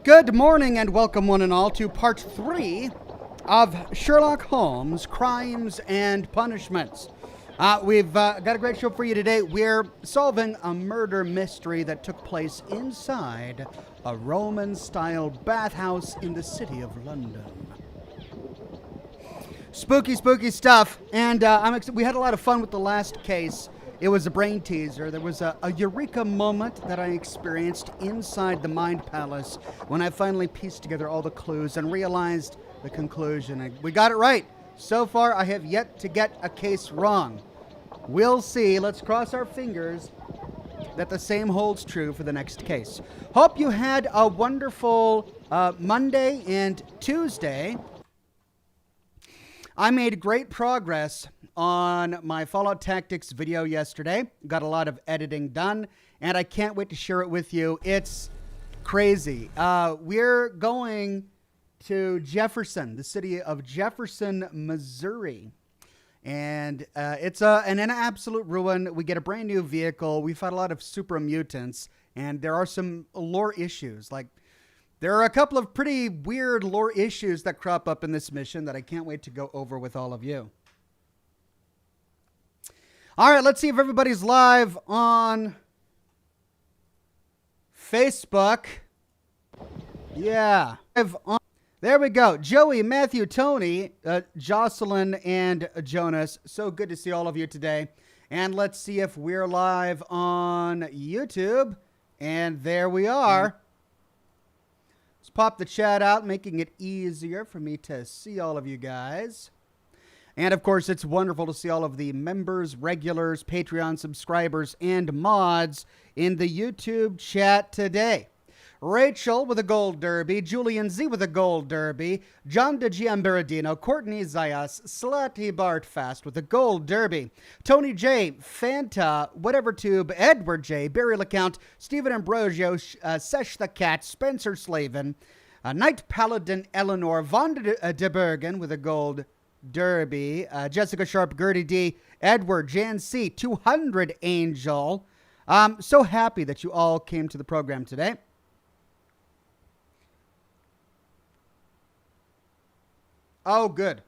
Good morning and welcome one and all to part 3 of Sherlock Holmes, Crimes and Punishments. We've got a great show for you today. We're solving a murder mystery that took place inside a Roman-style bathhouse in the city of London. Spooky stuff, and we had a lot of fun with the last case. It was a brain teaser. There was a eureka moment that I experienced inside the Mind Palace when I finally pieced together all the clues and realized the conclusion. And we got it right. So far, I have yet to get a case wrong. We'll see. Let's cross our fingers that the same holds true for the next case. Hope you had a wonderful Monday and Tuesday. I made great progress on my Fallout Tactics video yesterday. Got a lot of editing done, and I can't wait to share it with you. It's crazy. We're going to Jefferson, the city of Jefferson, Missouri. And it's an absolute ruin. We get a brand new vehicle. We fought a lot of super mutants, and there are some lore issues. Like, there are a couple of pretty weird lore issues that crop up in this mission that I can't wait to go over with all of you. All right, let's see if everybody's live on Facebook. Yeah. There we go. Joey, Matthew, Tony, Jocelyn, and Jonas. So good to see all of you today. And let's see if we're live on YouTube. And there we are. Let's pop the chat out, making it easier for me to see all of you guys. And, of course, it's wonderful to see all of the members, regulars, Patreon subscribers, and mods in the YouTube chat today. Rachel with a gold derby, Julian Z with a gold derby, John de Giamberadino, Courtney Zayas, Slutty Bartfast with a gold derby, Tony J, Fanta, Whatever Tube, Edward J, Barry LeCount, Stephen Ambrosio, Sesh the Cat, Spencer Slavin, Knight Paladin Eleanor, Von de Bergen with a gold derby, Jessica Sharp, Gertie D, Edward, Jan C, 200 Angel. So happy that you all came to the program today. Oh, good.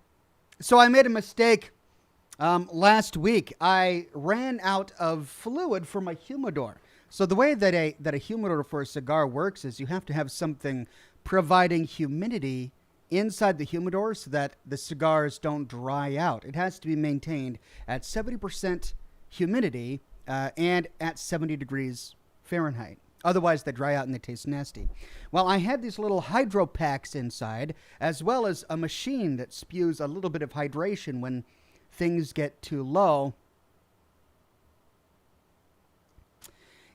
So I made a mistake last week. I ran out of fluid for my humidor. So the way that a humidor for a cigar works is you have to have something providing humidity inside the humidor so that the cigars don't dry out. It has to be maintained at 70% humidity and at 70 degrees Fahrenheit. Otherwise, they dry out and they taste nasty. Well, I had these little hydro packs inside, as well as a machine that spews a little bit of hydration when things get too low.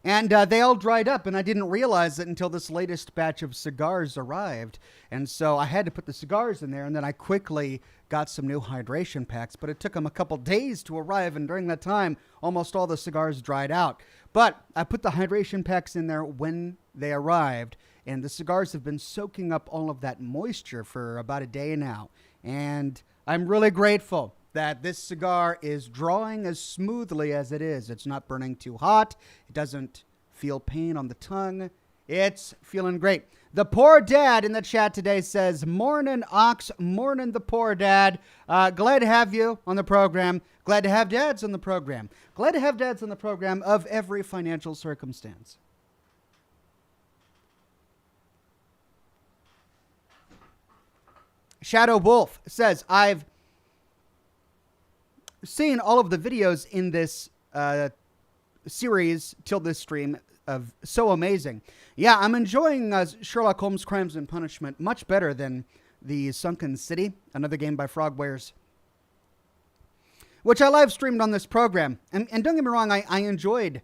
And they all dried up, and I didn't realize it until this latest batch of cigars arrived. And so I had to put the cigars in there, and then I quickly got some new hydration packs. But it took them a couple days to arrive, and during that time, almost all the cigars dried out. But I put the hydration packs in there when they arrived, and the cigars have been soaking up all of that moisture for about a day now. And I'm really grateful that this cigar is drawing as smoothly as it is. It's not burning too hot. It doesn't feel pain on the tongue. It's feeling great. The Poor Dad in the chat today says, "Mornin' Ox, mornin' the Poor Dad." Glad to have you on the program. Glad to have dads on the program. Glad to have dads on the program of every financial circumstance. Shadow Wolf says, "I've seen all of the videos in this series till this stream of so amazing." Yeah, I'm enjoying Sherlock Holmes Crimes and Punishment much better than the Sunken City, another game by Frogwares, which I live streamed on this program. And don't get me wrong, I enjoyed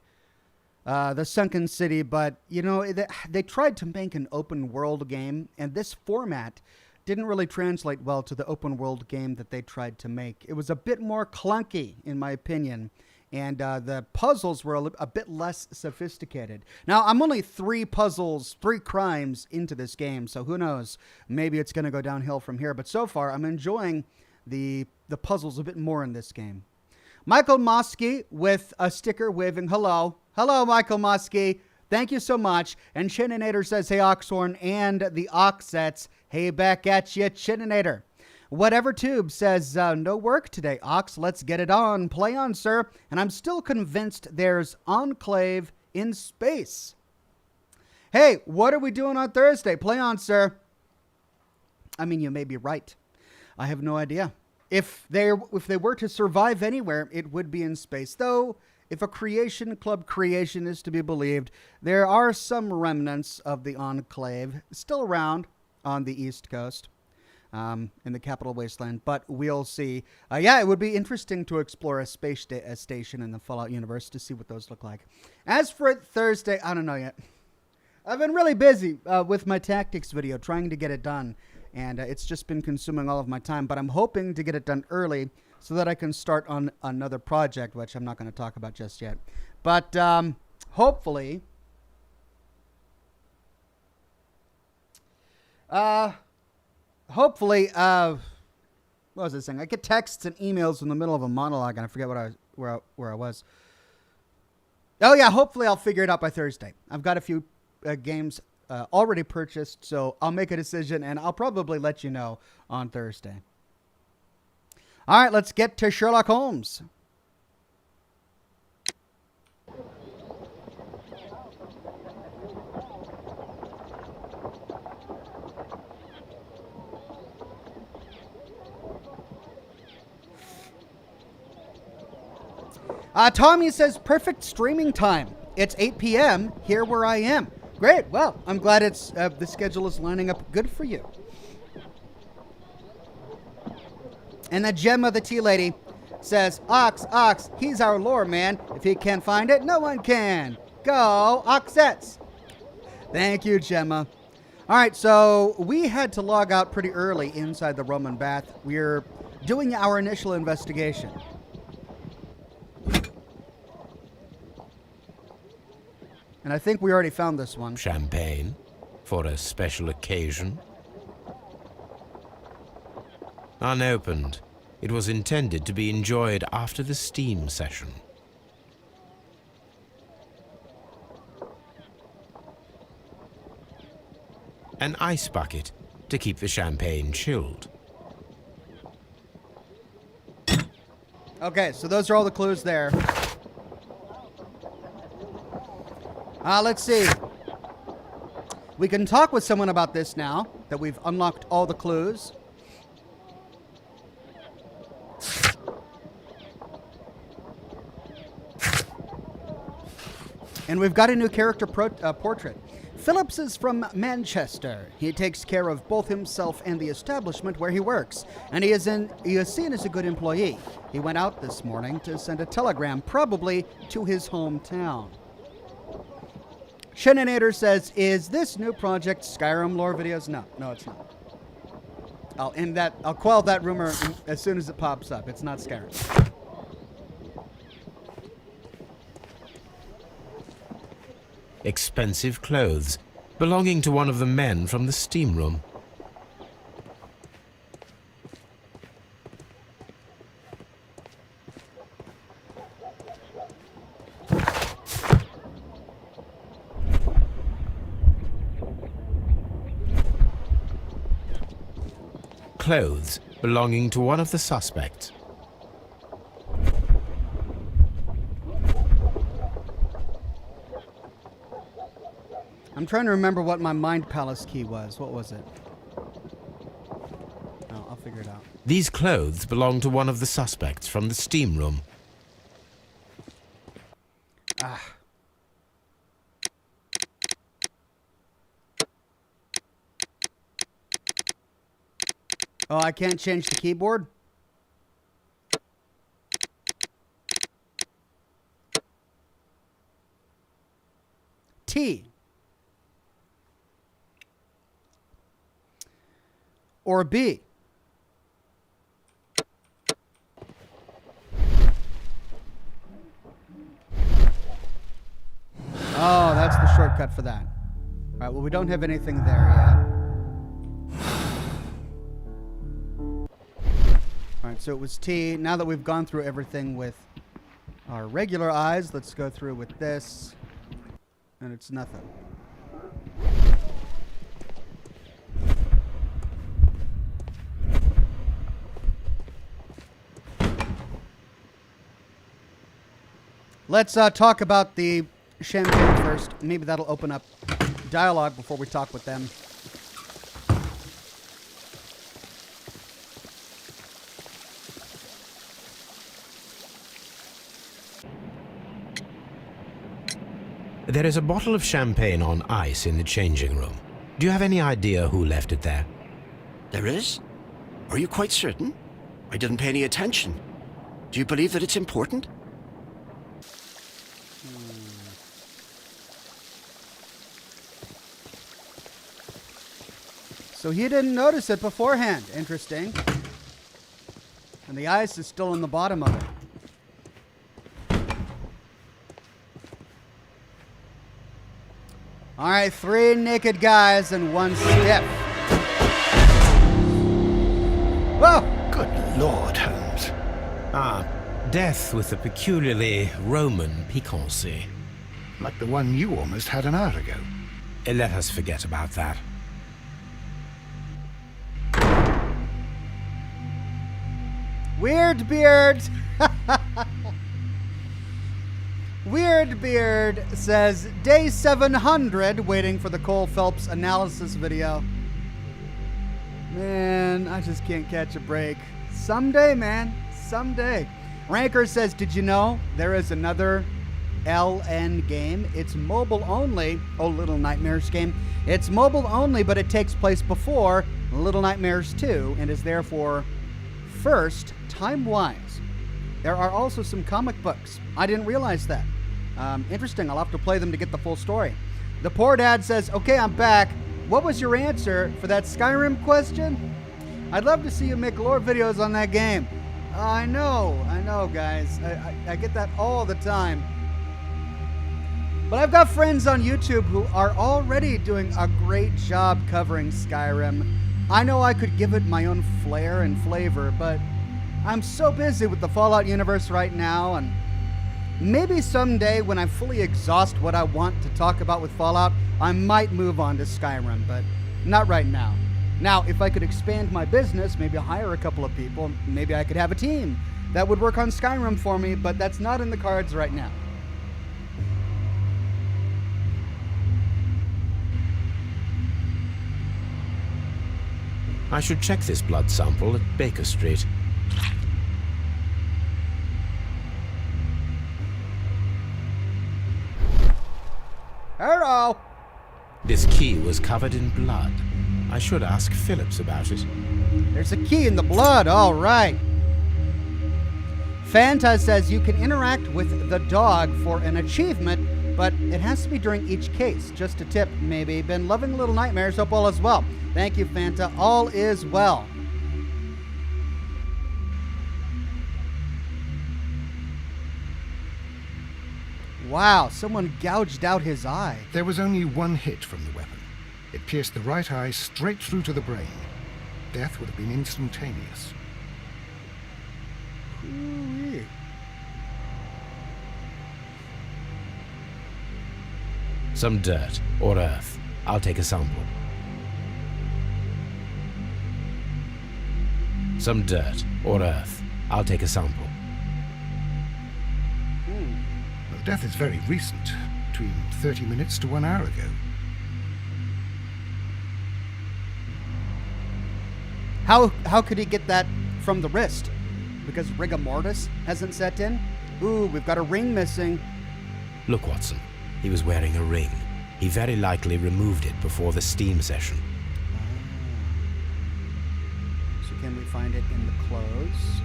the Sunken City, but you know, they tried to make an open world game, and this format didn't really translate well to the open world game that they tried to make. It was a bit more clunky, in my opinion, and the puzzles were a bit less sophisticated. Now, I'm only 3 crimes into this game, so who knows? Maybe it's going to go downhill from here, but so far, I'm enjoying the puzzles a bit more in this game. Michael Mosky with a sticker waving hello. Hello, Michael Mosky. Thank you so much. And Chininator says, hey, Oxhorn, and the Oxets, hey, back at you, Chininator. Whatever Tube says, no work today, Ox. Let's get it on. Play on, sir. And I'm still convinced there's Enclave in space. Hey, what are we doing on Thursday? Play on, sir. I mean, you may be right. I have no idea. If they were to survive anywhere, it would be in space. Though, if a Creation Club creation is to be believed, there are some remnants of the Enclave still around on the East Coast, in the Capital Wasteland. But we'll see. Yeah, it would be interesting to explore a space station in the Fallout universe to see what those look like. As for Thursday, I don't know yet. I've been really busy with my tactics video, trying to get it done. And it's just been consuming all of my time. But I'm hoping to get it done early so that I can start on another project, which I'm not going to talk about just yet. But hopefully... what was I saying? I get texts and emails in the middle of a monologue, and I forget where I was. Oh, yeah, hopefully I'll figure it out by Thursday. I've got a few games already purchased, so I'll make a decision, and I'll probably let you know on Thursday. All right, let's get to Sherlock Holmes. Tommy says, perfect streaming time. It's 8 p.m. here where I am. Great. Well, I'm glad it's the schedule is lining up good for you. And the gem of the tea lady says, Ox, he's our lore man. If he can't find it, no one can. Go, Oxets. Thank you, Gemma. All right, so we had to log out pretty early inside the Roman bath. We're doing our initial investigation. And I think we already found this one. Champagne for a special occasion. Unopened, it was intended to be enjoyed after the steam session. An ice bucket to keep the champagne chilled. Okay, so those are all the clues there. Let's see. We can talk with someone about this now that we've unlocked all the clues. And we've got a new character portrait. Phillips is from Manchester. He takes care of both himself and the establishment where he works, and he is seen as a good employee. He went out this morning to send a telegram, probably to his hometown. Shenanator says, is this new project Skyrim lore videos? No, it's not. I'll quell that rumor as soon as it pops up. It's not Skyrim. Expensive clothes belonging to one of the men from the steam room. Clothes belonging to one of the suspects. I'm trying to remember what my Mind Palace key was. What was it? Oh, I'll figure it out. These clothes belong to one of the suspects from the steam room. Oh, I can't change the keyboard? T. Or B. Oh, that's the shortcut for that. All right, well, we don't have anything there yet. All right, so it was T. Now that we've gone through everything with our regular eyes, let's go through with this. And it's nothing. Let's talk about the champagne first. Maybe that'll open up dialogue before we talk with them. There is a bottle of champagne on ice in the changing room. Do you have any idea who left it there? There is? Are you quite certain? I didn't pay any attention. Do you believe that it's important? So he didn't notice it beforehand. Interesting. And the ice is still in the bottom of it. All right, 3 naked guys and 1 stiff. Whoa! Good Lord, Holmes. Ah, death with a peculiarly Roman piquancy. Like the one you almost had an hour ago. Let us forget about that. Weird Beard. Weird Beard says, day 700, waiting for the Cole Phelps analysis video. Man, I just can't catch a break. Someday, man. Someday. Ranker says, did you know there is another LN game? It's mobile only. Oh, Little Nightmares game. It's mobile only, but it takes place before Little Nightmares 2 and is therefore first time-wise. There are also some comic books. I didn't realize that. Interesting. I'll have to play them to get the full story. The Poor Dad says, okay, I'm back. What was your answer for that Skyrim question? I'd love to see you make lore videos on that game. I know, guys. I get that all the time. But I've got friends on YouTube who are already doing a great job covering Skyrim. I know I could give it my own flair and flavor, but I'm so busy with the Fallout universe right now, and maybe someday when I fully exhaust what I want to talk about with Fallout, I might move on to Skyrim, but not right now. Now, if I could expand my business, maybe hire a couple of people, maybe I could have a team that would work on Skyrim for me, but that's not in the cards right now. I should check this blood sample at Baker Street. Hello! This key was covered in blood. I should ask Phillips about it. There's a key in the blood, all right. Fanta says you can interact with the dog for an achievement, but it has to be during each case. Just a tip, maybe. Been loving Little Nightmares. Hope all is well. Thank you, Fanta. All is well. Wow, someone gouged out his eye. There was only 1 hit from the weapon. It pierced the right eye straight through to the brain. Death would have been instantaneous. Ooh-wee. Some dirt or earth. I'll take a sample. Some dirt or earth. I'll take a sample. Well, death is very recent, between 30 minutes to 1 hour ago. How could he get that from the wrist? Because rigor mortis hasn't set in? Ooh, we've got a ring missing. Look, Watson. He was wearing a ring. He very likely removed it before the steam session. So can we find it in the clothes?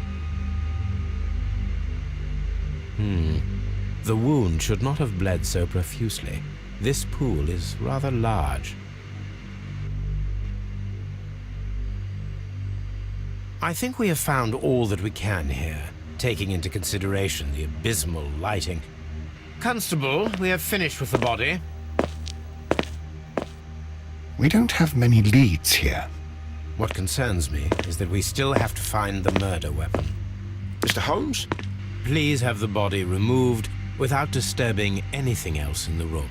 The wound should not have bled so profusely. This pool is rather large. I think we have found all that we can here, taking into consideration the abysmal lighting. Constable, we have finished with the body. We don't have many leads here. What concerns me is that we still have to find the murder weapon. Mr. Holmes? Please have the body removed without disturbing anything else in the room.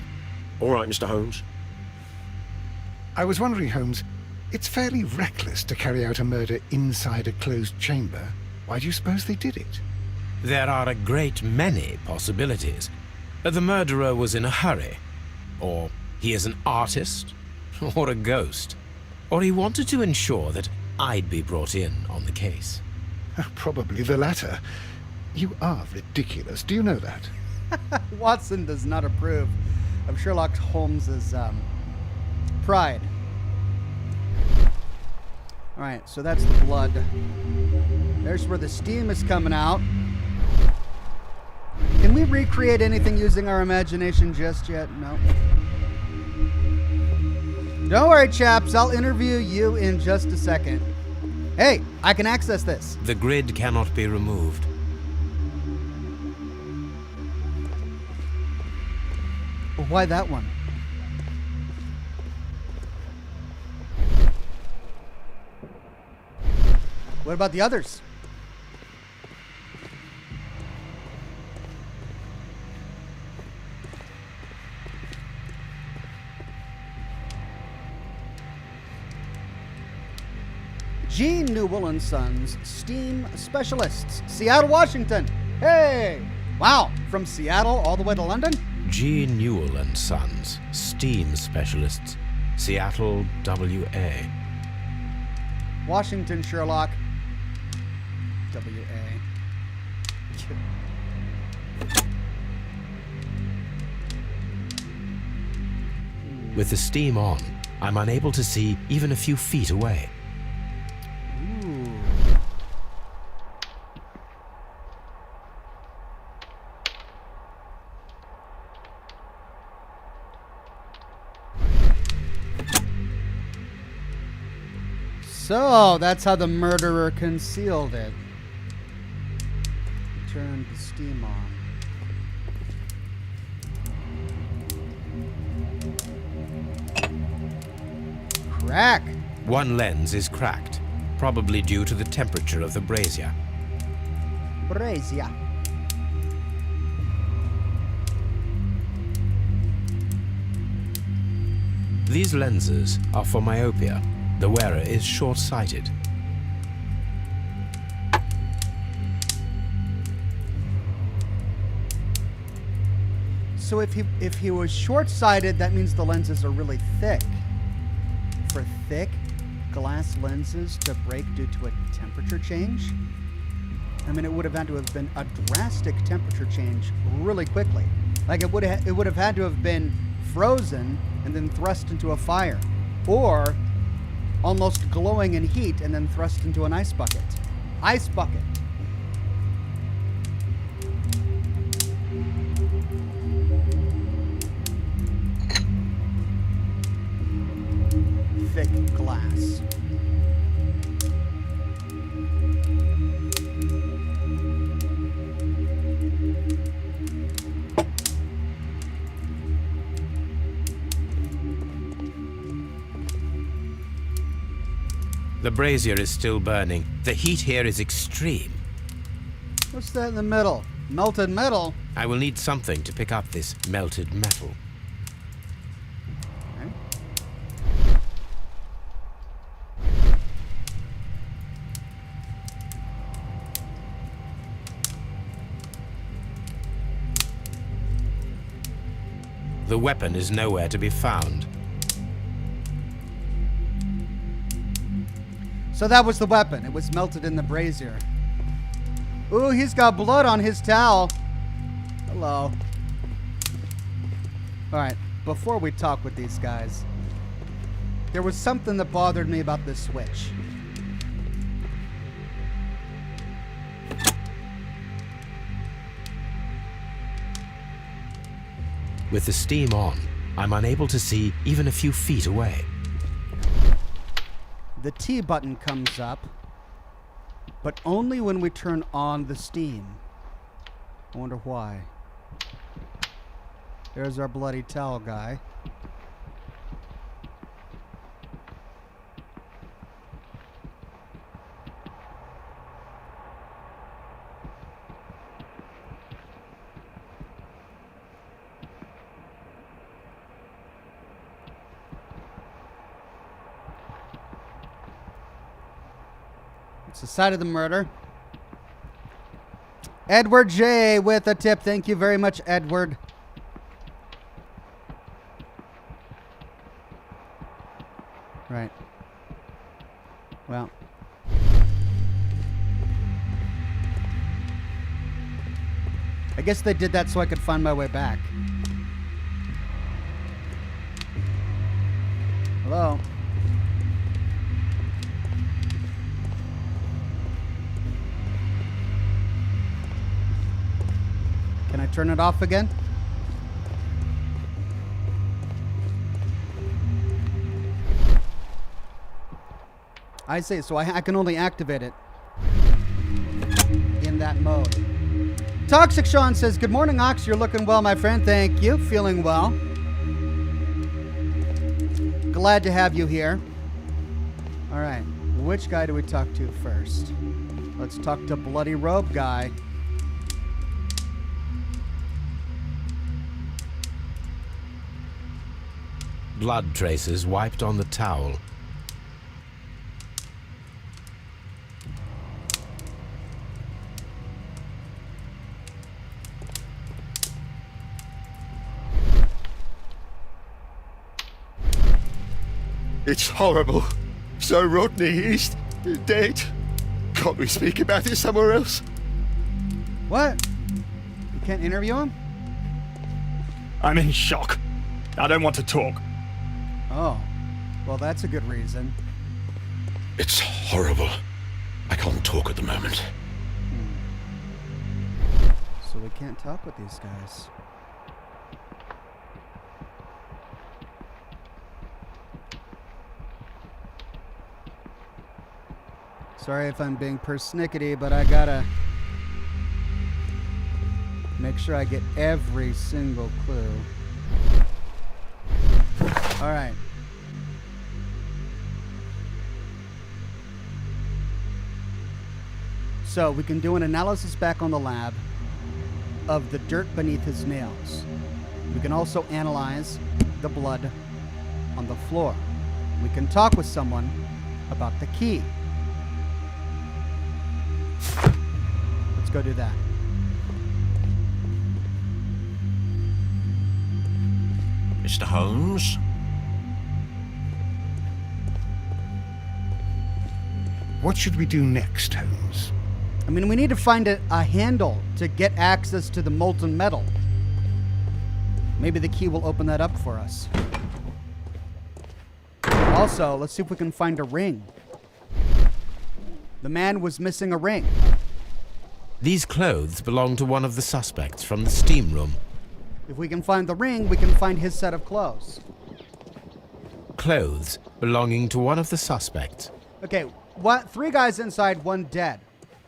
All right, Mr. Holmes. I was wondering, Holmes, it's fairly reckless to carry out a murder inside a closed chamber. Why do you suppose they did it? There are a great many possibilities. The murderer was in a hurry. Or he is an artist. Or a ghost. Or he wanted to ensure that I'd be brought in on the case. Probably the latter. You are ridiculous. Do you know that? Watson does not approve of Sherlock Holmes's pride. All right, so that's the blood. There's where the steam is coming out. Can we recreate anything using our imagination just yet? No. Don't worry, chaps. I'll interview you in just a second. Hey, I can access this. The grid cannot be removed. Why that one? What about the others? Gene Newell and Sons, Steam Specialists, Seattle, Washington. Hey! Wow, from Seattle all the way to London? G. Newell and Sons, Steam Specialists, Seattle, WA. Washington, Sherlock, WA. With the steam on, I'm unable to see even a few feet away. Ooh. So, that's how the murderer concealed it. Turned the steam on. Crack! One lens is cracked, probably due to the temperature of the brazier. Brazia. These lenses are for myopia. The wearer is short-sighted. So if he was short-sighted, that means the lenses are really thick. For thick glass lenses to break due to a temperature change? I mean, it would have had to have been a drastic temperature change really quickly. Like it would have had to have been frozen and then thrust into a fire, or almost glowing in heat and then thrust into an ice bucket. Ice bucket. Thick glass. The brazier is still burning. The heat here is extreme. What's that in the middle? Melted metal? I will need something to pick up this melted metal. Okay. The weapon is nowhere to be found. So that was the weapon. It was melted in the brazier. Ooh, he's got blood on his towel. Hello. All right, before we talk with these guys, there was something that bothered me about this switch. With the steam on, I'm unable to see even a few feet away. The T button comes up, but only when we turn on the steam. I wonder why. There's our bloody towel guy. It's the site of the murder. Edward J. with a tip. Thank you very much, Edward. Right. Well. I guess they did that so I could find my way back. Hello? Can I turn it off again? I see, so I can only activate it in that mode. Toxic Sean says, good morning, Ox. You're looking well, my friend. Thank you. Feeling well. Glad to have you here. All right. Which guy do we talk to first? Let's talk to Bloody Robe Guy. Blood traces wiped on the towel. It's horrible. So Rodney, he's dead. Can't we speak about it somewhere else? What? You can't interview him? I'm in shock. I don't want to talk. Oh. Well, that's a good reason. It's horrible. I can't talk at the moment. So we can't talk with these guys. Sorry if I'm being persnickety, but I gotta make sure I get every single clue. All right. So we can do an analysis back on the lab of the dirt beneath his nails. We can also analyze the blood on the floor. We can talk with someone about the key. Let's go do that. Mr. Holmes? What should we do next, Holmes? I mean, we need to find a handle to get access to the molten metal. Maybe the key will open that up for us. Also, let's see if we can find a ring. The man was missing a ring. These clothes belong to one of the suspects from the steam room. If we can find the ring, we can find his set of clothes. Clothes belonging to one of the suspects. Okay, what? 3 guys inside, 1 dead.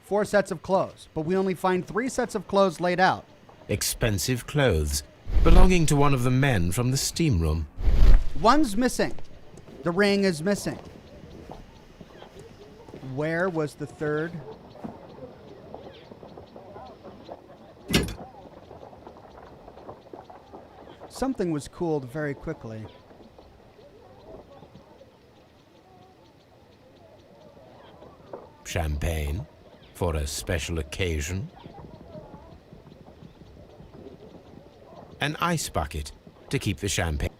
4 sets of clothes, but we only find 3 sets of clothes laid out. Expensive clothes belonging to one of the men from the steam room. 1's missing. The ring is missing. Where was the 3rd? Something was cooled very quickly. Champagne for a special occasion. An ice bucket to keep the champagne.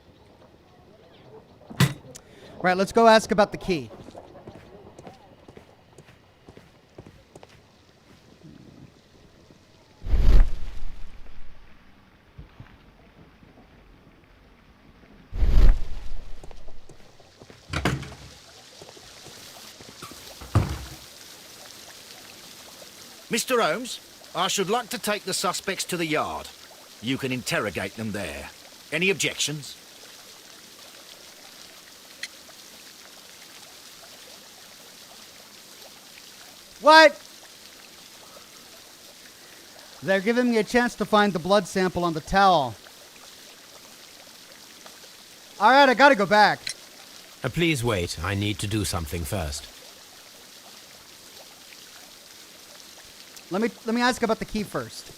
Right, let's go ask about the key. Mr. Holmes, I should like to take the suspects to the yard. You can interrogate them there. Any objections? What? They're giving me a chance to find the blood sample on the towel. All right, I gotta go back. Please wait. I need to do something first. Let me ask about the key first.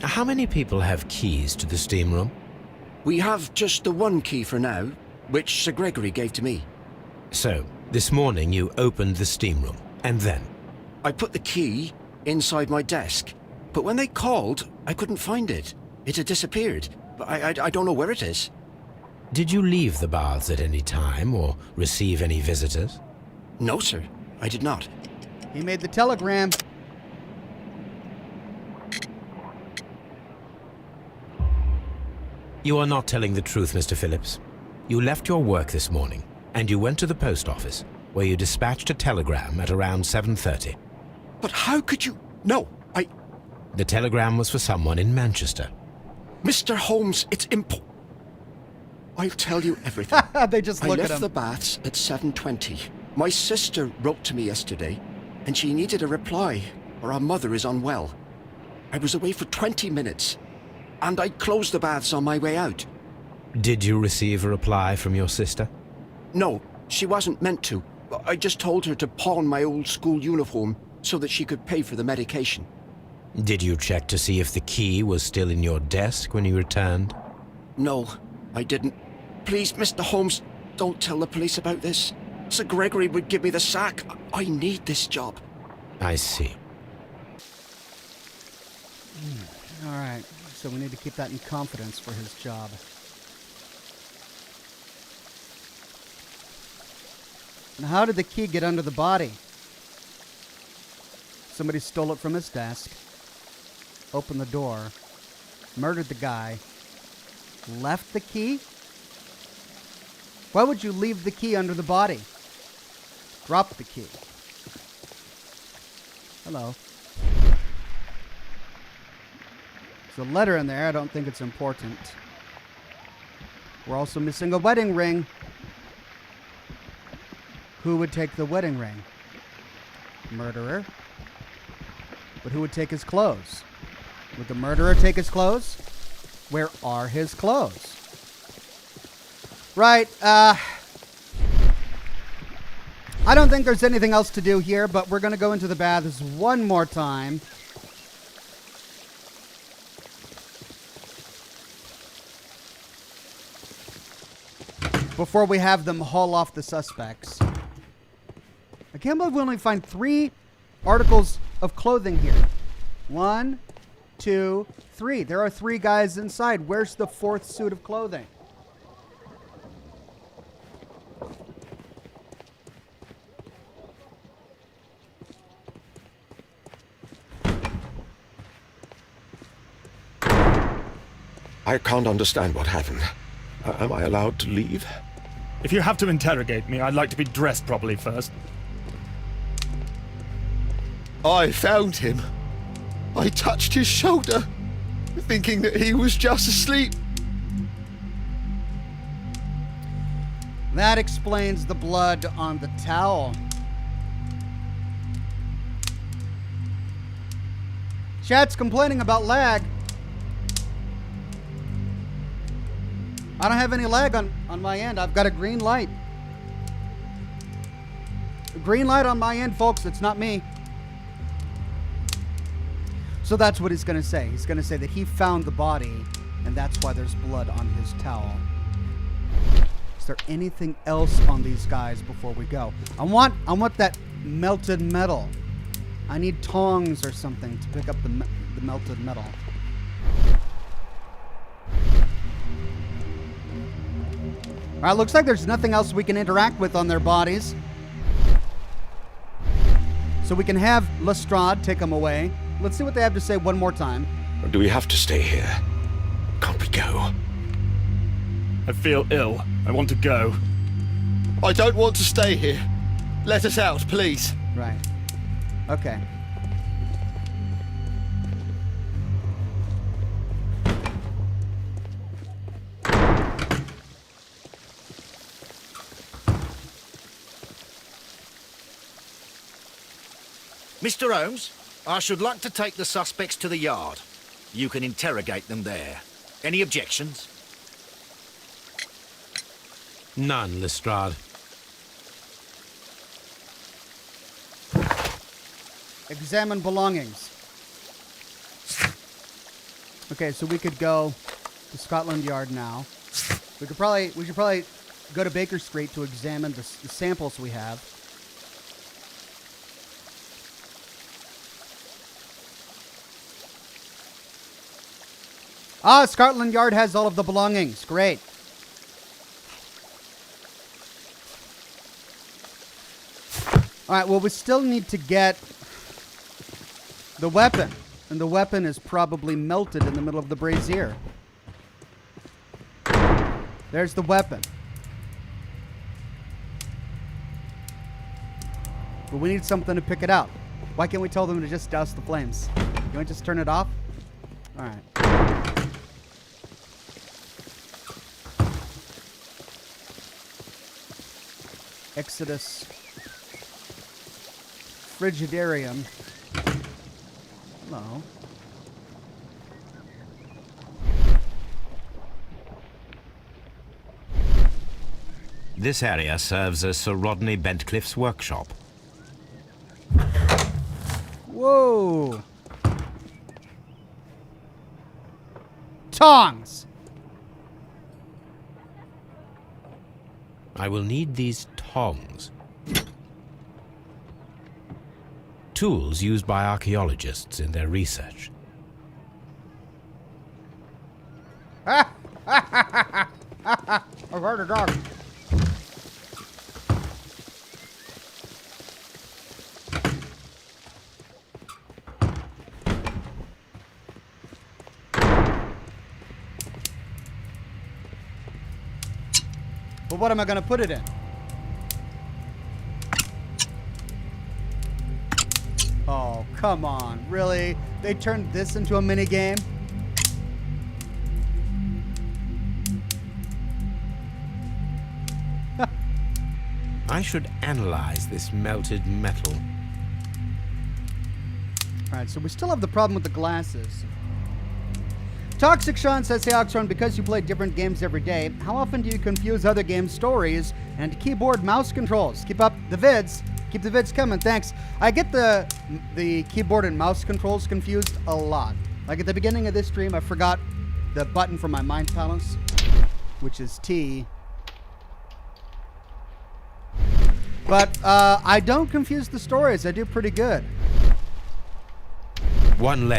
How many people have keys to the steam room? We have just the one key for now, which Sir Gregory gave to me. So, this morning you opened the steam room, and then? I put the key inside my desk, but when they called, I couldn't find it. It had disappeared. I don't know where it is. Did you leave the baths at any time, or receive any visitors? No, sir. I did not. He made the telegram. You are not telling the truth, Mr. Phillips. You left your work this morning, and you went to the post office, where you dispatched a telegram at around 7:30. But how could you... No, The telegram was for someone in Manchester. Mr. Holmes, it's I'll tell you everything. They just look I at left him. the baths at 7:20. My sister wrote to me yesterday, and she needed a reply, or our mother is unwell. I was away for 20 minutes, and I closed the baths on my way out. Did you receive a reply from your sister? No, she wasn't meant to. I just told her to pawn my old school uniform so that she could pay for the medication. Did you check to see if the key was still in your desk when you returned? No, I didn't. Please, Mr. Holmes, don't tell the police about this. Sir Gregory would give me the sack. I need this job. I see. All right, so we need to keep that in confidence for his job. Now, how did the key get under the body? Somebody stole it from his desk, opened the door, murdered the guy, left the key? Why would you leave the key under the body? Drop the key. Hello. There's a letter in there. I don't think it's important. We're also missing a wedding ring. Who would take the wedding ring? Murderer. But who would take his clothes? Would the murderer take his clothes? Where are his clothes? Right, I don't think there's anything else to do here, but we're going to go into the baths one more time. Before we have them haul off the suspects. I can't believe we only find 3 articles of clothing here. 1, 2, 3. There are 3 guys inside. Where's the 4th suit of clothing? I can't understand what happened. Am I allowed to leave? If you have to interrogate me, I'd like to be dressed properly first. I found him. I touched his shoulder, thinking that he was just asleep. That explains the blood on the towel. Chat's complaining about lag. I don't have any lag on my end. I've got a green light. A green light on my end, folks. It's not me. So that's what he's going to say. He's going to say that he found the body, and that's why there's blood on his towel. Is there anything else on these guys before we go? I want that melted metal. I need tongs or something to pick up the melted metal. All right, looks like there's nothing else we can interact with on their bodies. So we can have Lestrade take them away. Let's see what they have to say one more time. Or do we have to stay here? Can't we go? I feel ill. I want to go. I don't want to stay here. Let us out, please. Right. Okay. Mr. Holmes, I should like to take the suspects to the yard. You can interrogate them there. Any objections? None, Lestrade. Examine belongings. Okay, so we could go to Scotland Yard now. We should probably go to Baker Street to examine the samples we have. Ah, Scotland Yard has all of the belongings. Great. All right, well, we still need to get the weapon. And the weapon is probably melted in the middle of the brazier. There's the weapon. But we need something to pick it out. Why can't we tell them to just douse the flames? Can we just turn it off? All right. Exodus. Frigidarium. Hello. This area serves as Sir Rodney Bentcliffe's workshop. Whoa. Tongs. I will need these tongs. Tools used by archaeologists in their research. I've heard a dog. But what am I going to put it in? Oh, come on. Really? They turned this into a mini game? I should analyze this melted metal. Alright, so we still have the problem with the glasses. Toxic Sean says, hey Oxhorn, because you play different games every day, how often do you confuse other game stories and keyboard mouse controls? Keep up the vids. Keep the vids coming, thanks. I get the keyboard and mouse controls confused a lot. Like at the beginning of this stream, I forgot the button for my Mind Palace, which is T. But I don't confuse the stories. I do pretty good. One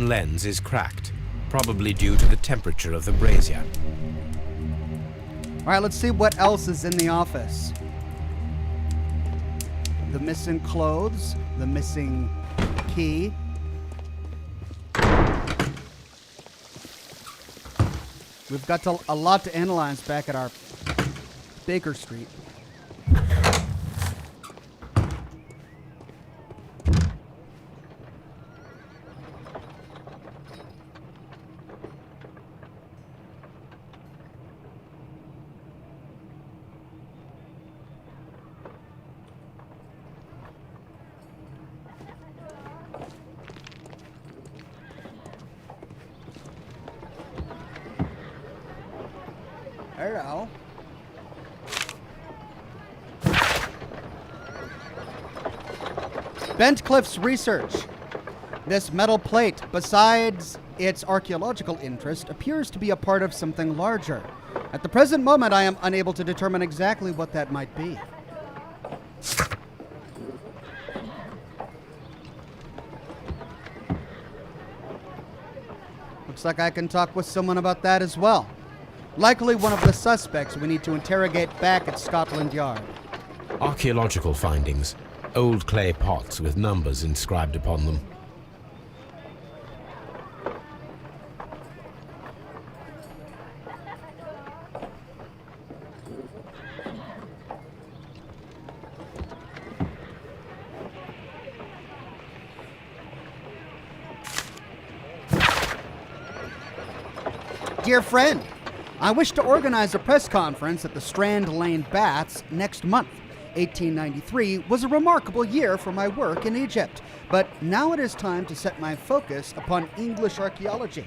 lens is cracked, probably due to the temperature of the brazier. All right, let's see what else is in the office. The missing clothes, the missing key. We've got a lot to analyze back at our Baker Street. Hello. Bentcliffe's research. This metal plate, besides its archaeological interest, appears to be a part of something larger. At the present moment, I am unable to determine exactly what that might be. Looks like I can talk with someone about that as well. Likely one of the suspects we need to interrogate back at Scotland Yard. Archaeological findings. Old clay pots with numbers inscribed upon them. Dear friend, I wish to organize a press conference at the Strand Lane Baths next month. 1893 was a remarkable year for my work in Egypt, but now it is time to set my focus upon English archaeology.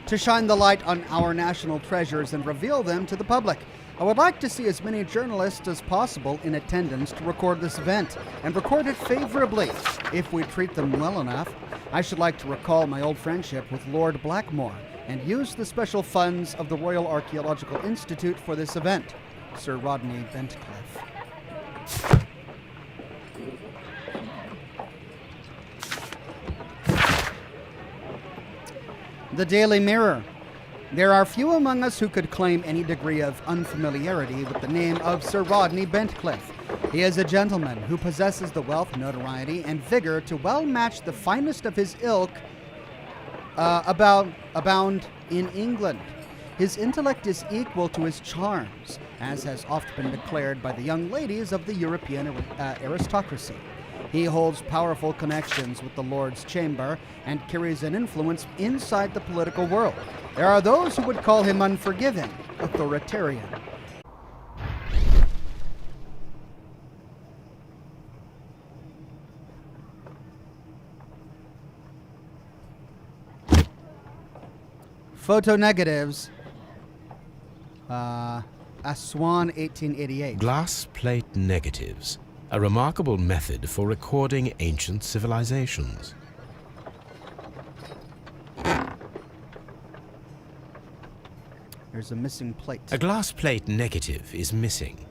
To shine the light on our national treasures and reveal them to the public. I would like to see as many journalists as possible in attendance to record this event, and record it favorably if we treat them well enough. I should like to recall my old friendship with Lord Blackmore and use the special funds of the Royal Archaeological Institute for this event. Sir Rodney Bentcliffe. The Daily Mirror. There are few among us who could claim any degree of unfamiliarity with the name of Sir Rodney Bentcliffe. He is a gentleman who possesses the wealth, notoriety, and vigor to well match the finest of his ilk abound in England. His intellect is equal to his charms, as has oft been declared by the young ladies of the European aristocracy. He holds powerful connections with the Lord's Chamber and carries an influence inside the political world. There are those who would call him unforgiving, authoritarian. Photo negatives. Aswan, 1888. Glass plate negatives, a remarkable method for recording ancient civilizations. There's a missing plate. A glass plate negative is missing.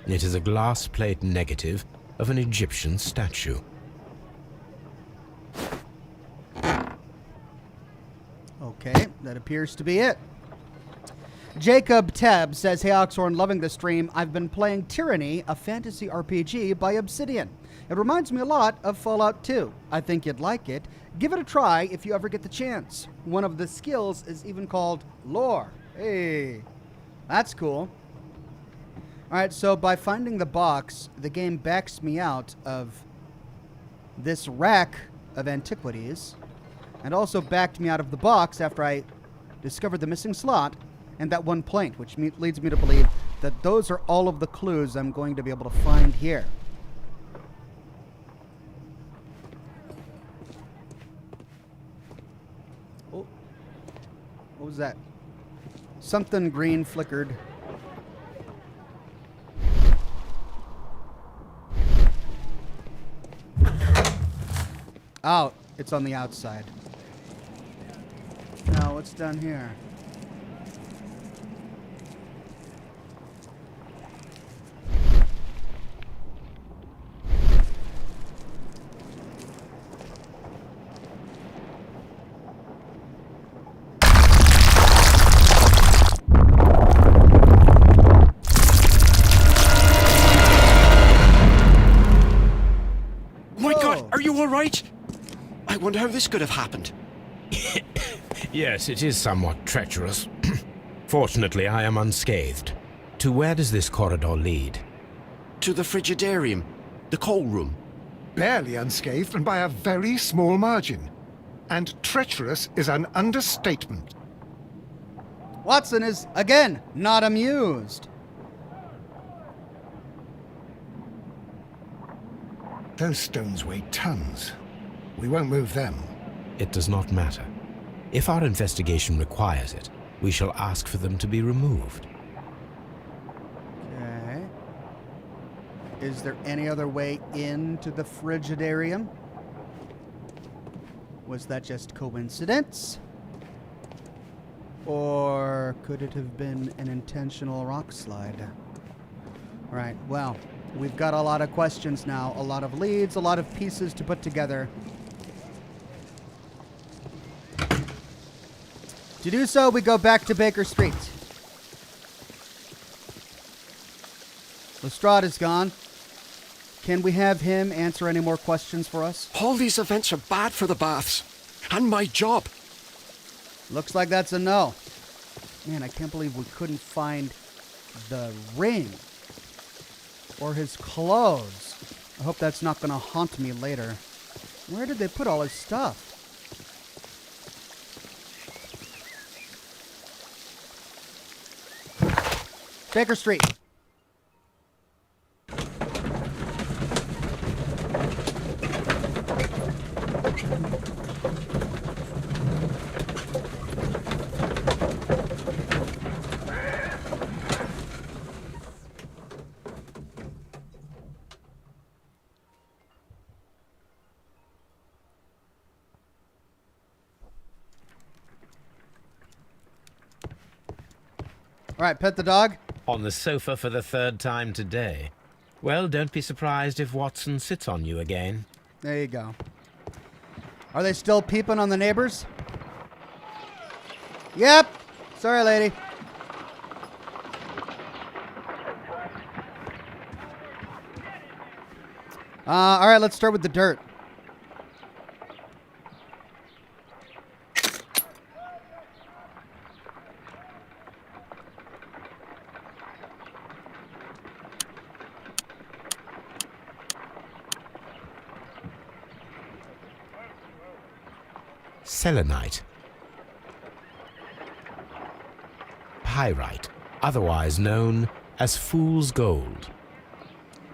It is a glass plate negative of an Egyptian statue. Okay, that appears to be it. Jacob Tebb says, "Hey Oxhorn, loving the stream. I've been playing Tyranny, a fantasy RPG by Obsidian. It reminds me a lot of Fallout 2. I think you'd like it. Give it a try if you ever get the chance. One of the skills is even called lore." Hey, that's cool. All right, so by finding the box, the game backs me out of this rack of antiquities, and also backed me out of the box after I discovered the missing slot and that one plate, which leads me to believe that those are all of the clues I'm going to be able to find here. Oh, what was that? Something green flickered. Oh, it's on the outside. Now, what's down here? My God, are you all right? I wonder how this could have happened. Yes, it is somewhat treacherous. Fortunately, I am unscathed. To where does this corridor lead? To the frigidarium, the coal room. Barely unscathed and by a very small margin. And treacherous is an understatement. Watson is, again, not amused. Those stones weigh tons. We won't move them. It does not matter. If our investigation requires it, we shall ask for them to be removed. Okay. Is there any other way into the frigidarium? Was that just coincidence? Or could it have been an intentional rock slide? Right, well, we've got a lot of questions now, a lot of leads, a lot of pieces to put together. To do so, we go back to Baker Street. Lestrade is gone. Can we have him answer any more questions for us? All these events are bad for the baths. And my job. Looks like that's a no. Man, I can't believe we couldn't find the ring or his clothes. I hope that's not going to haunt me later. Where did they put all his stuff? Baker Street. All right, pet the dog. On the sofa for the third time today. Well, don't be surprised if Watson sits on you again. There you go. Are they still peeping on the neighbors? Yep. Sorry, lady. All right, let's start with the dirt. Selenite. Pyrite, otherwise known as fool's gold.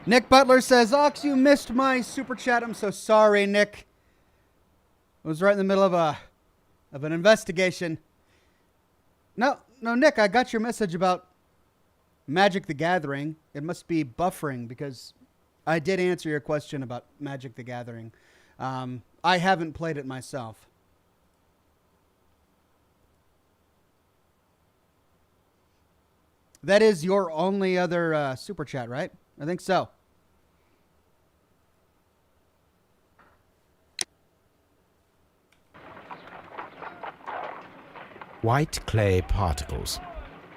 Nick Butler says, Ox, you missed my super chat. I'm so sorry, Nick. I was right in the middle of an investigation. No, Nick, I got your message about Magic the Gathering. It must be buffering because I did answer your question about Magic the Gathering. I haven't played it myself. That is your only other super chat, right? I think so. White clay particles.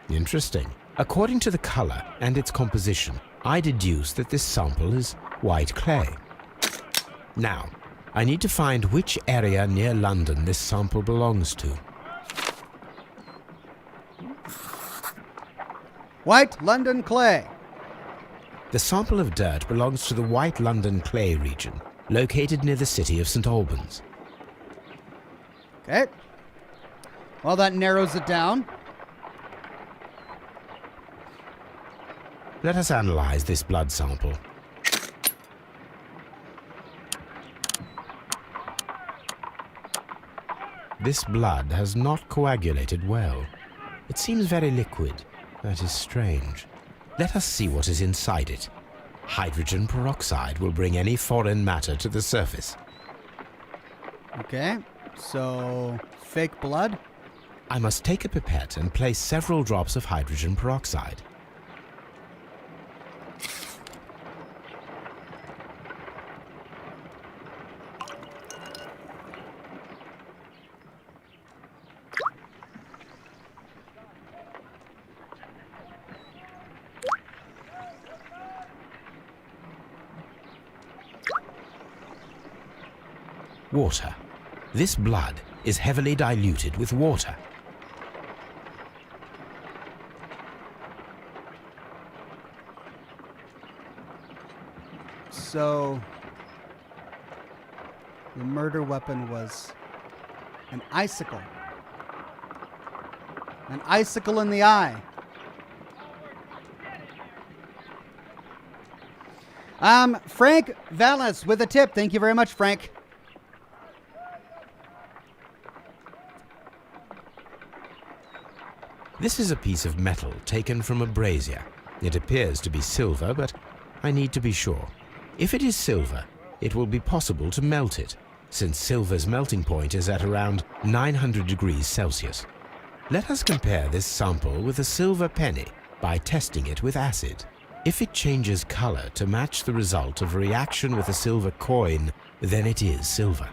Interesting. According to the color and its composition, I deduce that this sample is white clay. Now, I need to find which area near London this sample belongs to. White London clay. The sample of dirt belongs to the White London clay region, located near the city of St. Albans. Okay. Well, that narrows it down. Let us analyze this blood sample. This blood has not coagulated well. It seems very liquid. That is strange. Let us see what is inside it. Hydrogen peroxide will bring any foreign matter to the surface. Okay. So, fake blood? I must take a pipette and place several drops of hydrogen peroxide. Water. This blood is heavily diluted with water. So, the murder weapon was an icicle. An icicle in the eye. Frank Vallis with a tip. Thank you very much, Frank. This is a piece of metal taken from a brazier. It appears to be silver, but I need to be sure. If it is silver, it will be possible to melt it, since silver's melting point is at around 900 degrees Celsius. Let us compare this sample with a silver penny by testing it with acid. If it changes color to match the result of a reaction with a silver coin, then it is silver.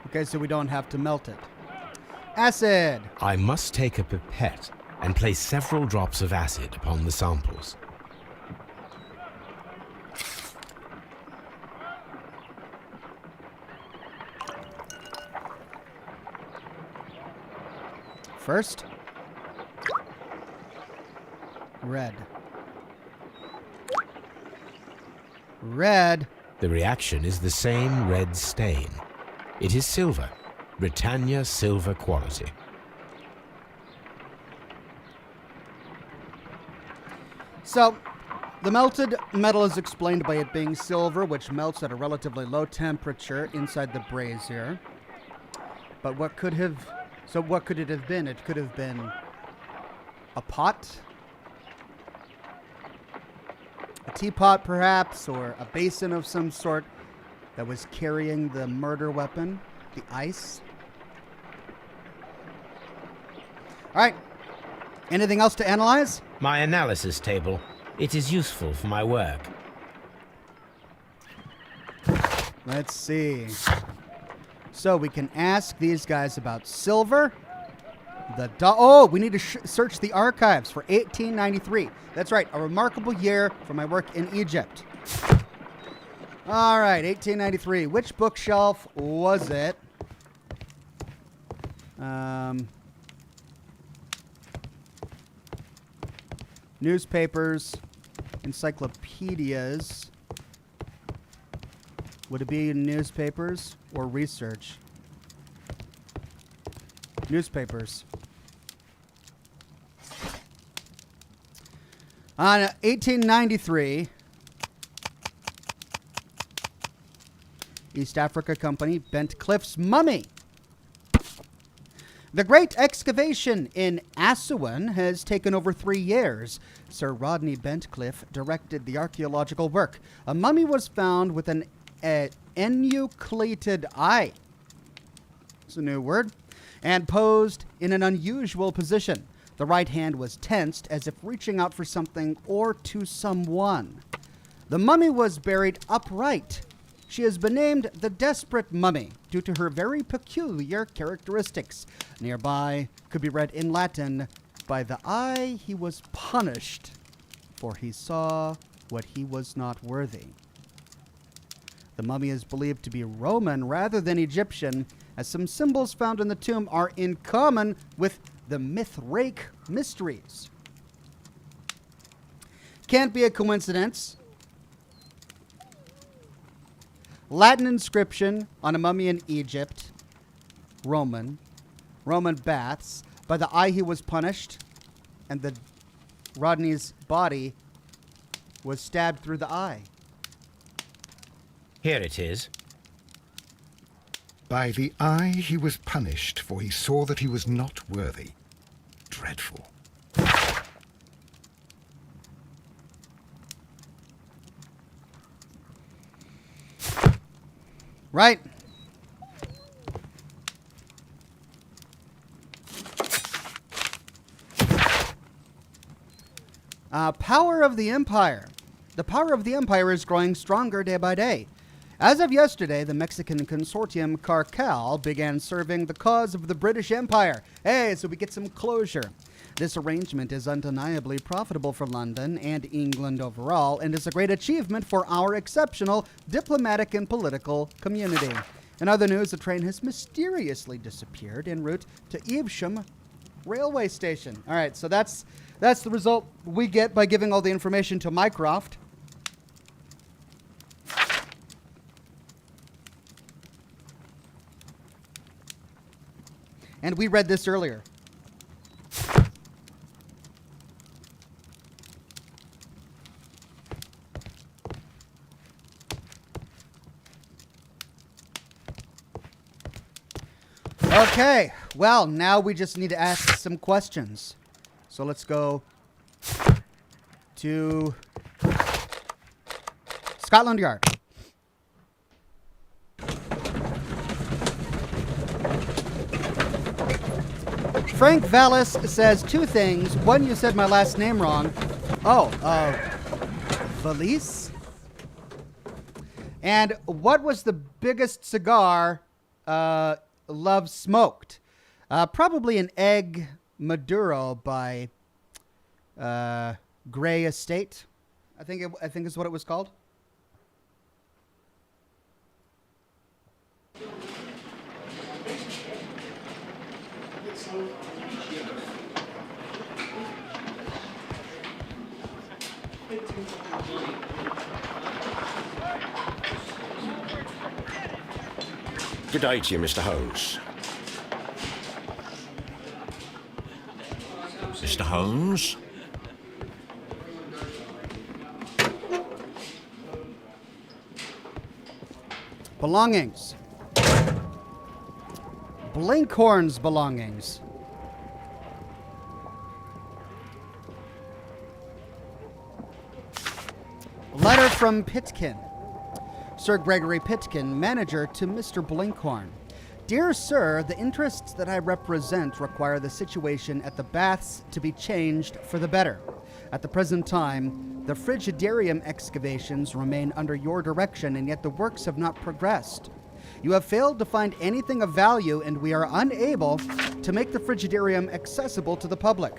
Okay, so we don't have to melt it. Acid. I must take a pipette and place several drops of acid upon the samples. First, red. Red. The reaction is the same red stain. It is silver, Britannia silver quality. So, the melted metal is explained by it being silver, which melts at a relatively low temperature inside the brazier. But what could it have been? It could have been a pot, a teapot perhaps, or a basin of some sort that was carrying the murder weapon, the ice. All right, Anything else to analyze? My analysis table. It is useful for my work. Let's see. So we can ask these guys about silver. We need to search the archives for 1893. That's right, a remarkable year for my work in Egypt. All right, 1893. Which bookshelf was it? Newspapers, encyclopedias. Would it be newspapers or research? Newspapers. On 1893, East Africa Company bent Cliff's mummy. The great excavation in Assuan has taken over 3 years. Sir Rodney Bentcliffe directed the archaeological work. A mummy was found with an enucleated eye. It's a new word. And posed in an unusual position. The right hand was tensed as if reaching out for something or to someone. The mummy was buried upright. She has been named the Desperate Mummy due to her very peculiar characteristics. Nearby could be read in Latin, "By the eye he was punished, for he saw what he was not worthy." The mummy is believed to be Roman rather than Egyptian, as some symbols found in the tomb are in common with the Mithraic mysteries. Can't be a coincidence. Latin inscription on a mummy in Egypt. Roman baths. By the eye he was punished, and the Rodney's body was stabbed through the eye. Here it is. By the eye he was punished, for he saw that he was not worthy. Dreadful. Right. Power of the Empire. The power of the Empire is growing stronger day by day. As of yesterday, the Mexican consortium Carcal began serving the cause of the British Empire. Hey, so we get some closure. This arrangement is undeniably profitable for London and England overall, and is a great achievement for our exceptional diplomatic and political community. In other news, the train has mysteriously disappeared en route to Evesham railway station. All right, so that's the result we get by giving all the information to Mycroft. And we read this earlier. Okay, well, now we just need to ask some questions. So let's go to Scotland Yard. Frank Vallis says 2 things. One, you said my last name wrong. Valise? And what was the biggest cigar Love smoked? Probably an egg Maduro by Gray Estate. I think is what it was called. Good day to you, Mr. Holmes. Mr. Holmes? Belongings. Blinkhorn's belongings. Letter from Pitkin. Sir Gregory Pitkin, manager to Mr. Blinkhorn. Dear Sir, the interests that I represent require the situation at the baths to be changed for the better. At the present time, the frigidarium excavations remain under your direction, and yet the works have not progressed. You have failed to find anything of value, and we are unable to make the frigidarium accessible to the public.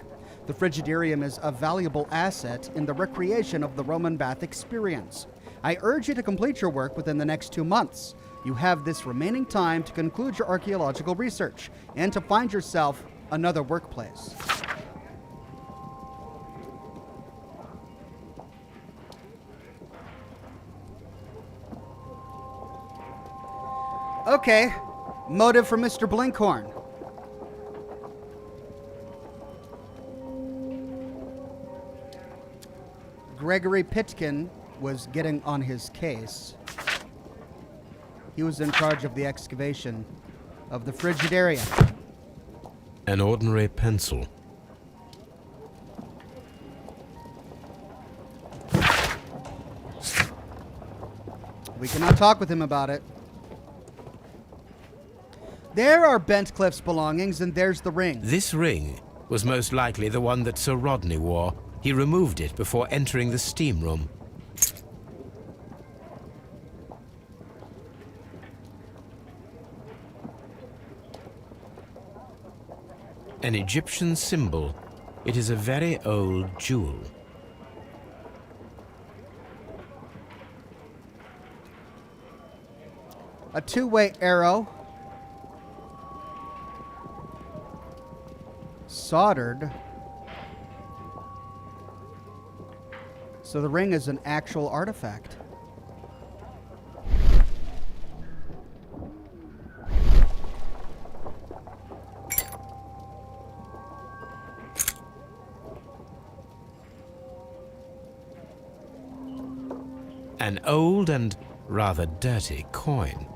The frigidarium is a valuable asset in the recreation of the Roman bath experience. I urge you to complete your work within the next 2 months. You have this remaining time to conclude your archaeological research and to find yourself another workplace. Okay, motive for Mr. Blinkhorn. Gregory Pitkin was getting on his case. He was in charge of the excavation of the frigidarium. An ordinary pencil. We cannot talk with him about it. There are Bentcliffe's belongings, and there's the ring. This ring was most likely the one that Sir Rodney wore. He removed it before entering the steam room. An Egyptian symbol. It is a very old jewel. A two-way arrow. Soldered. So the ring is an actual artifact. An old and rather dirty coin.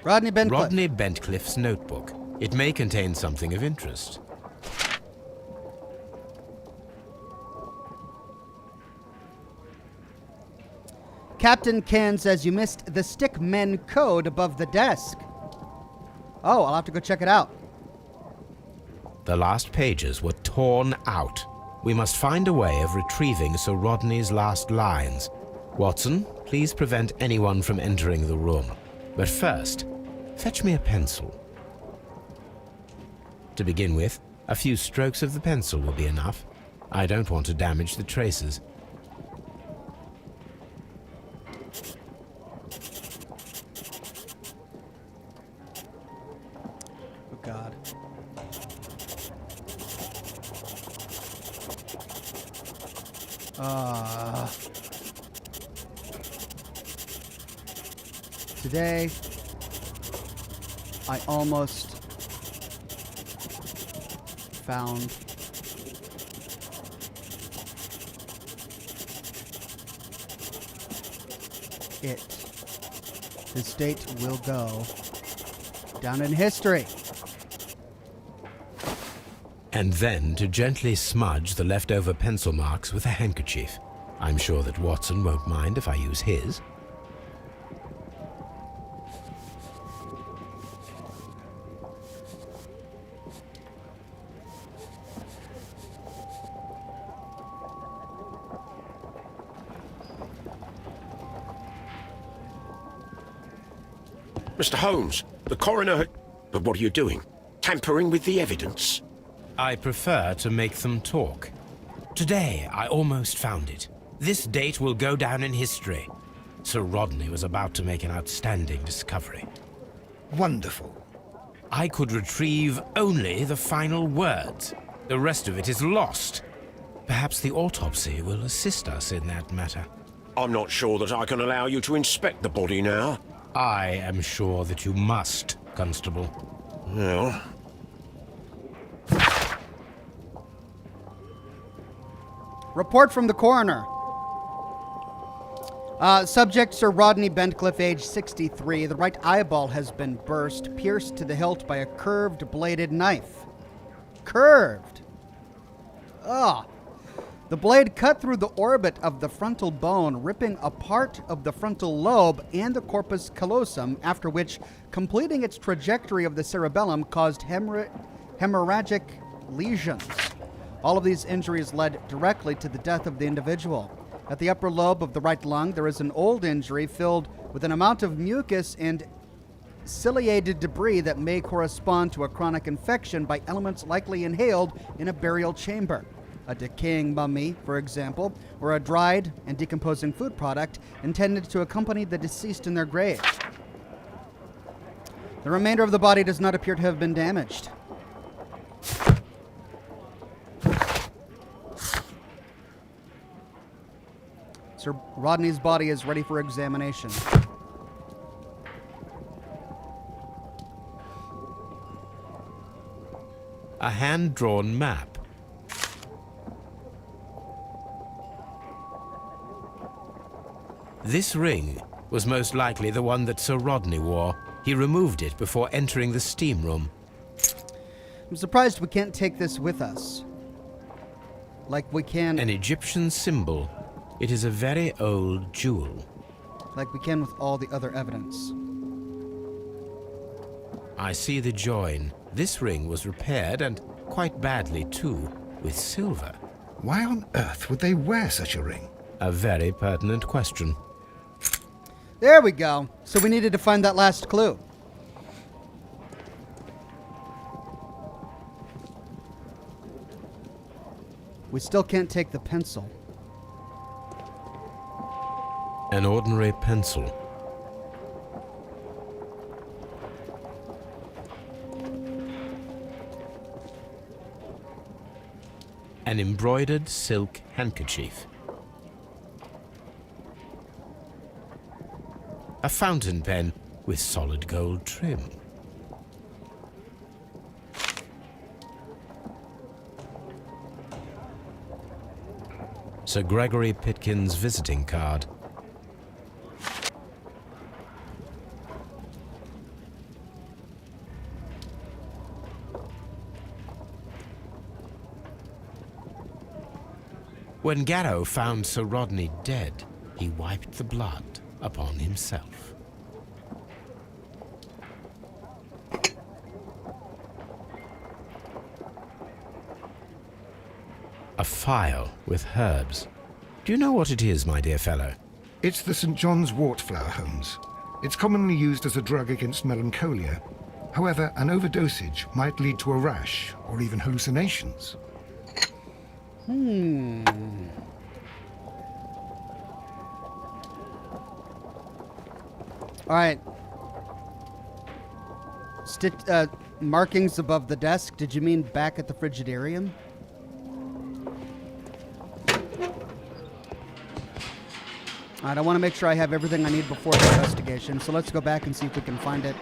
Rodney Bentcliffe. Rodney Bentcliffe's notebook. It may contain something of interest. Captain Ken says you missed the Stickmen code above the desk. Oh, I'll have to go check it out. The last pages were torn out. We must find a way of retrieving Sir Rodney's last lines. Watson, please prevent anyone from entering the room. But first, fetch me a pencil. To begin with, a few strokes of the pencil will be enough. I don't want to damage the traces. Oh, God. Today, I almost found it. This date will go down in history. And then to gently smudge the leftover pencil marks with a handkerchief. I'm sure that Watson won't mind if I use his. Mr. Holmes, the coroner... But what are you doing? Tampering with the evidence? I prefer to make them talk. Today, I almost found it. This date will go down in history. Sir Rodney was about to make an outstanding discovery. Wonderful. I could retrieve only the final words. The rest of it is lost. Perhaps the autopsy will assist us in that matter. I'm not sure that I can allow you to inspect the body now. I am sure that you must, Constable. Well... Report from the coroner. Subject Sir Rodney Bentcliffe, age 63. The right eyeball has been burst, pierced to the hilt by a curved bladed knife. Curved. Ah. The blade cut through the orbit of the frontal bone, ripping a part of the frontal lobe and the corpus callosum, after which, completing its trajectory of the cerebellum, caused hemorrhagic lesions. All of these injuries led directly to the death of the individual. At the upper lobe of the right lung, there is an old injury filled with an amount of mucus and ciliated debris that may correspond to a chronic infection by elements likely inhaled in a burial chamber. A decaying mummy, for example, or a dried and decomposing food product intended to accompany the deceased in their grave. The remainder of the body does not appear to have been damaged. Sir Rodney's body is ready for examination. A hand-drawn map. This ring was most likely the one that Sir Rodney wore. He removed it before entering the steam room. I'm surprised we can't take this with us. Like we can... An Egyptian symbol. It is a very old jewel. Like we can with all the other evidence. I see the join. This ring was repaired, and quite badly too, with silver. Why on earth would they wear such a ring? A very pertinent question. There we go. So we needed to find that last clue. We still can't take the pencil. An ordinary pencil. An embroidered silk handkerchief. A fountain pen with solid gold trim. Sir Gregory Pitkin's visiting card. When Garrow found Sir Rodney dead, he wiped the blood upon himself. A phial with herbs. Do you know what it is, my dear fellow? It's the St. John's wort flower, Holmes. It's commonly used as a drug against melancholia. However, an overdosage might lead to a rash or even hallucinations. All right. Markings above the desk. Did you mean back at the Frigidarium? All right, I want to make sure I have everything I need before the investigation, so let's go back and see if we can find it.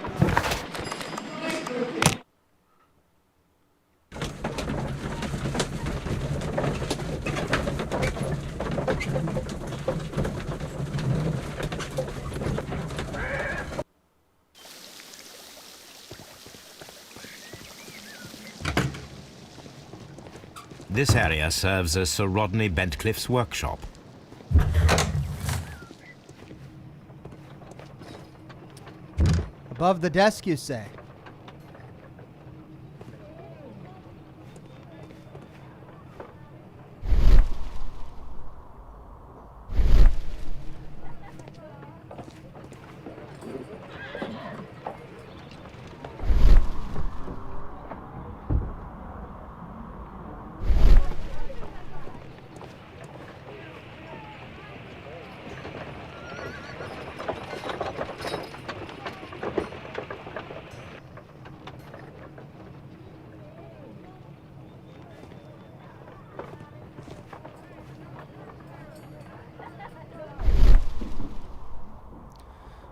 This area serves as Sir Rodney Bentcliffe's workshop. Above the desk, you say?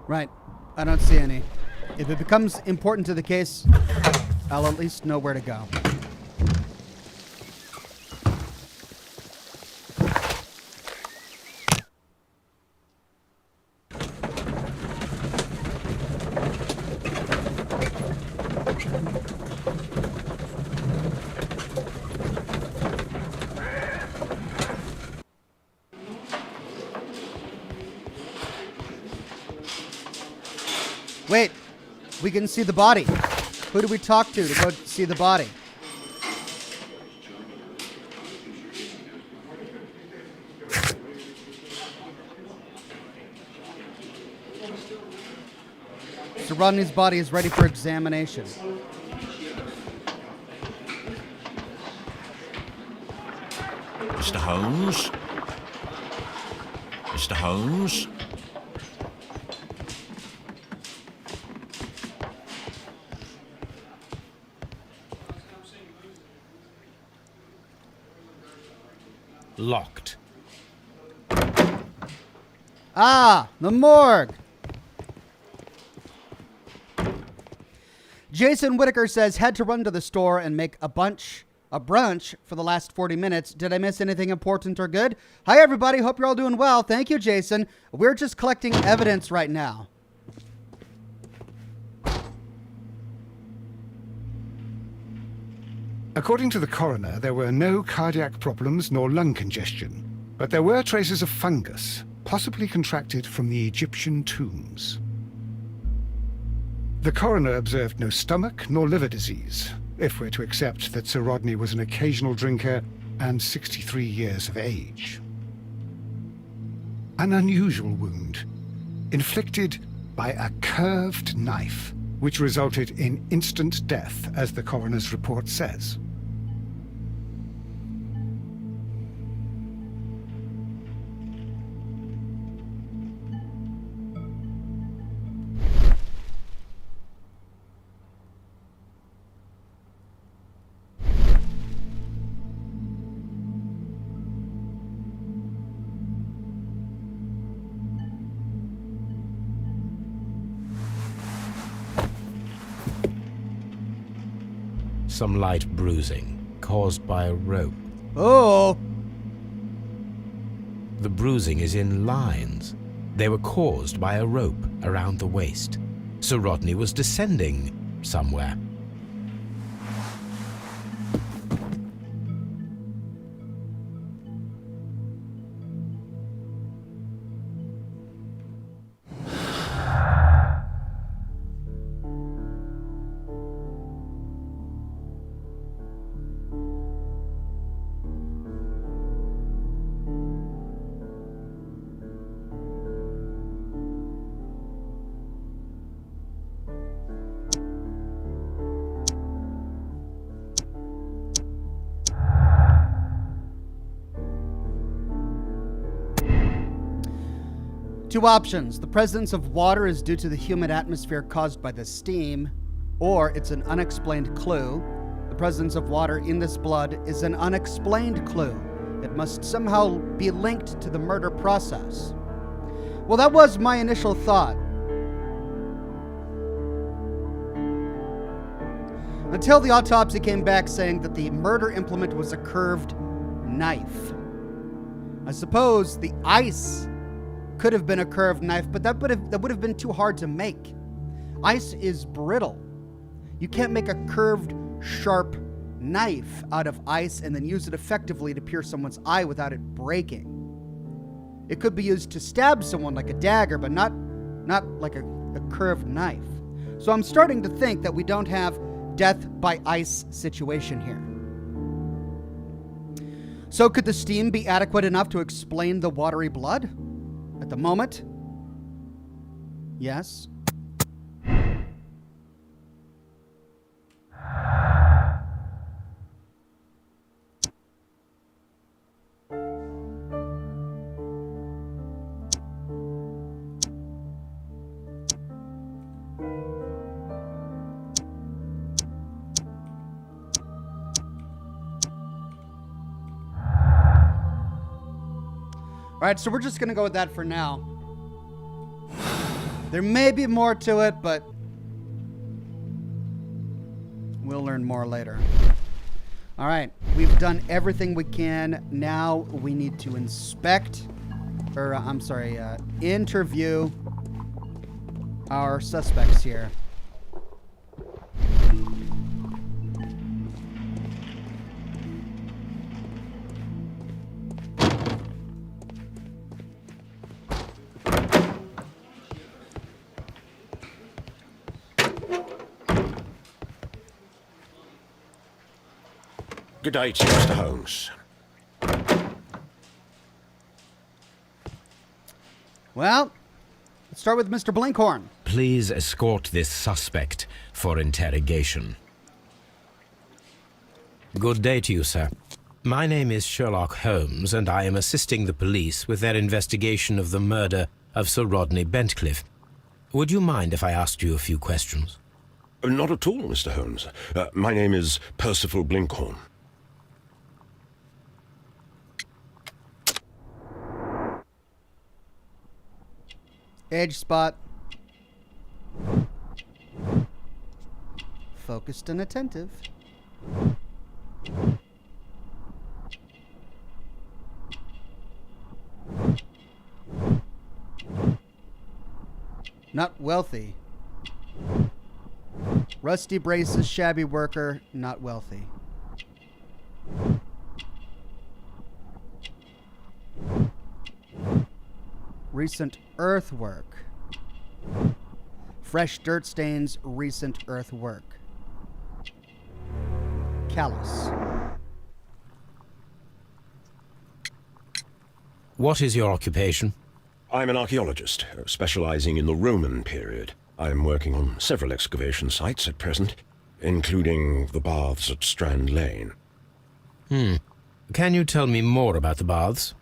Right. I don't see any. If it becomes important to the case, I'll at least know where to go. we can see the body. Who do we talk to go see the body? So Rodney's body is ready for examination. Mr. Holmes? Mr. Holmes? Locked. Ah, the morgue. Jason Whitaker says, had to run to the store and make a brunch for the last 40 minutes. Did I miss anything important or good? Hi, everybody. Hope you're all doing well. Thank you, Jason. We're just collecting evidence right now. According to the coroner, there were no cardiac problems nor lung congestion, but there were traces of fungus, possibly contracted from the Egyptian tombs. The coroner observed no stomach nor liver disease, if we're to accept that Sir Rodney was an occasional drinker and 63 years of age. An unusual wound, inflicted by a curved knife, which resulted in instant death, as the coroner's report says. Some light bruising caused by a rope. Oh, The bruising is in lines. They were caused by a rope around the waist. Sir Rodney was descending somewhere. two options. The presence of water is due to the humid atmosphere caused by the steam, or it's an unexplained clue. The presence of water in this blood is an unexplained clue. It must somehow be linked to the murder process. Well, that was my initial thought. Until the autopsy came back saying that the murder implement was a curved knife. I suppose the ice could have been a curved knife, but that would have been too hard to make. Ice is brittle. You can't make a curved, sharp knife out of ice and then use it effectively to pierce someone's eye without it breaking. It could be used to stab someone like a dagger, but not like a curved knife. So I'm starting to think that we don't have death by ice situation here. So could the steam be adequate enough to explain the watery blood? At the moment, yes. All right, so we're just going to go with that for now. There may be more to it, but we'll learn more later. All right, we've done everything we can. Now we need to interview our suspects here. Good day to you, Mr. Holmes. Well, let's start with Mr. Blinkhorn. Please escort this suspect for interrogation. Good day to you, sir. My name is Sherlock Holmes, and I am assisting the police with their investigation of the murder of Sir Rodney Bentcliffe. Would you mind if I asked you a few questions? Not at all, Mr. Holmes. My name is Percival Blinkhorn. Edge spot. Focused and attentive. Not wealthy. Rusty braces, shabby worker, not wealthy. Recent earthwork. Fresh dirt stains, recent earthwork. Callous. What is your occupation? I'm an archaeologist, specializing in the Roman period. I'm working on several excavation sites at present, including the baths at Strand Lane. Can you tell me more about the baths?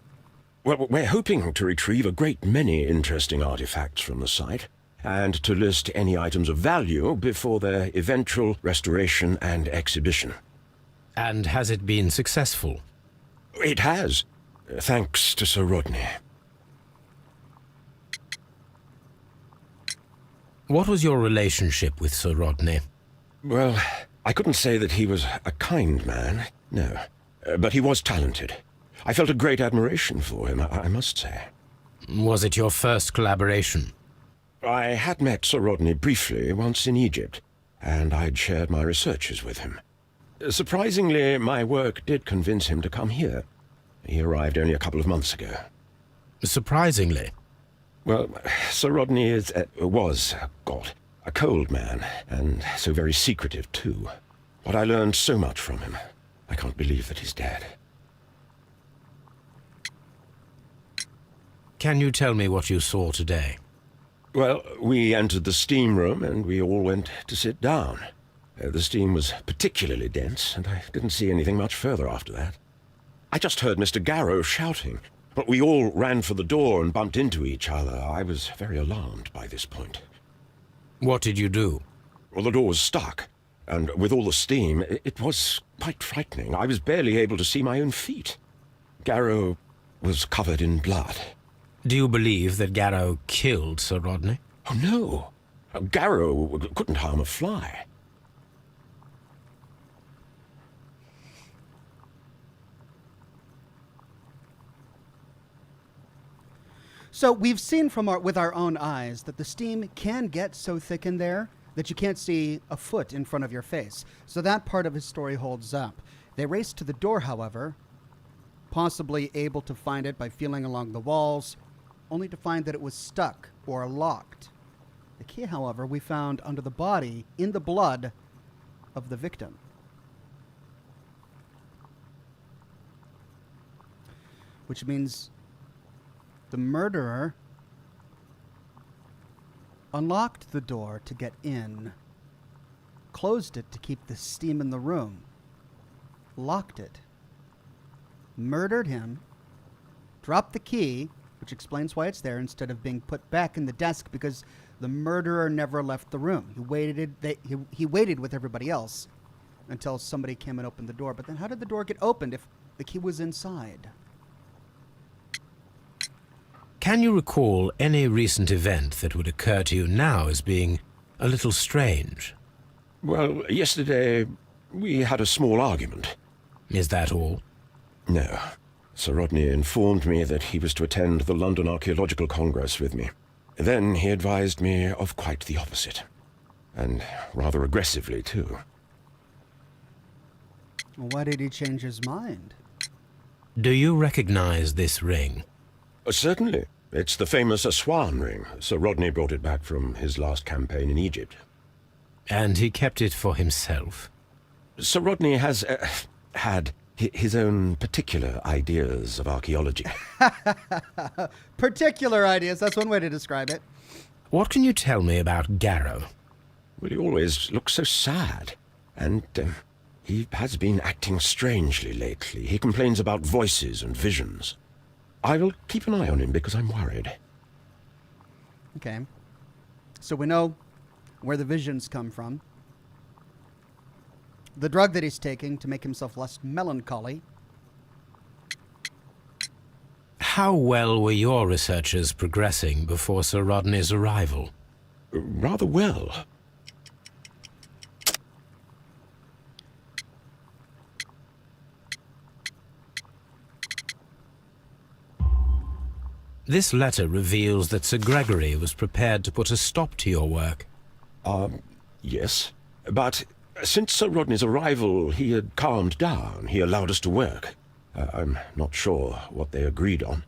Well, we're hoping to retrieve a great many interesting artifacts from the site, and to list any items of value before their eventual restoration and exhibition. And has it been successful? It has, thanks to Sir Rodney. What was your relationship with Sir Rodney? Well, I couldn't say that he was a kind man, no. But he was talented. I felt a great admiration for him, I must say. Was it your first collaboration? I had met Sir Rodney briefly once in Egypt, and I'd shared my researches with him. Surprisingly, my work did convince him to come here. He arrived only a couple of months ago. Surprisingly. Well, Sir Rodney was a cold man, and so very secretive, too. But I learned so much from him. I can't believe that he's dead. Can you tell me what you saw today? Well, we entered the steam room, and we all went to sit down. The steam was particularly dense, and I didn't see anything much further after that. I just heard Mr. Garrow shouting, but we all ran for the door and bumped into each other. I was very alarmed by this point. What did you do? Well, the door was stuck, and with all the steam, it was quite frightening. I was barely able to see my own feet. Garrow was covered in blood. Do you believe that Garrow killed Sir Rodney? Oh, no. Garrow couldn't harm a fly. So we've seen with our own eyes that the steam can get so thick in there that you can't see a foot in front of your face. So that part of his story holds up. They raced to the door, however, possibly able to find it by feeling along the walls, only to find that it was stuck or locked. The key, however, we found under the body in the blood of the victim. Which means the murderer unlocked the door to get in, closed it to keep the steam in the room, locked it, murdered him, dropped the key, which explains why it's there instead of being put back in the desk, because the murderer never left the room. He waited with everybody else until somebody came and opened the door. But then how did the door get opened if the key was inside? Can you recall any recent event that would occur to you now as being a little strange? Well, yesterday we had a small argument. Is that all? No. Sir Rodney informed me that he was to attend the London Archaeological Congress with me. Then he advised me of quite the opposite. And rather aggressively, too. Why did he change his mind? Do you recognize this ring? Certainly. It's the famous Oxhorn ring. Sir Rodney brought it back from his last campaign in Egypt. And he kept it for himself? Sir Rodney has had his own particular ideas of archaeology. Particular ideas, that's one way to describe it. What can you tell me about Garrow? Well, he always looks so sad. And he has been acting strangely lately. He complains about voices and visions. I will keep an eye on him because I'm worried. Okay. So we know where the visions come from. The drug that he's taking to make himself less melancholy. How well were your researchers progressing before Sir Rodney's arrival? Rather well. This letter reveals that Sir Gregory was prepared to put a stop to your work. Yes. But since Sir Rodney's arrival, he had calmed down. He allowed us to work. I'm not sure what they agreed on.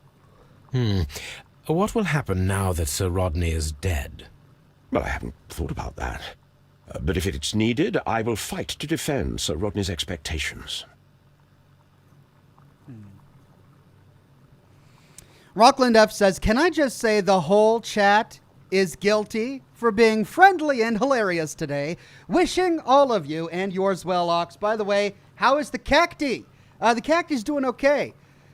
What will happen now that Sir Rodney is dead? Well, I haven't thought about that. But if it's needed, I will fight to defend Sir Rodney's expectations. Rockland F says, can I just say the whole chat is guilty for being friendly and hilarious today? Wishing all of you and yours well, Ox. By the way, how is the cacti? The cacti's doing okay.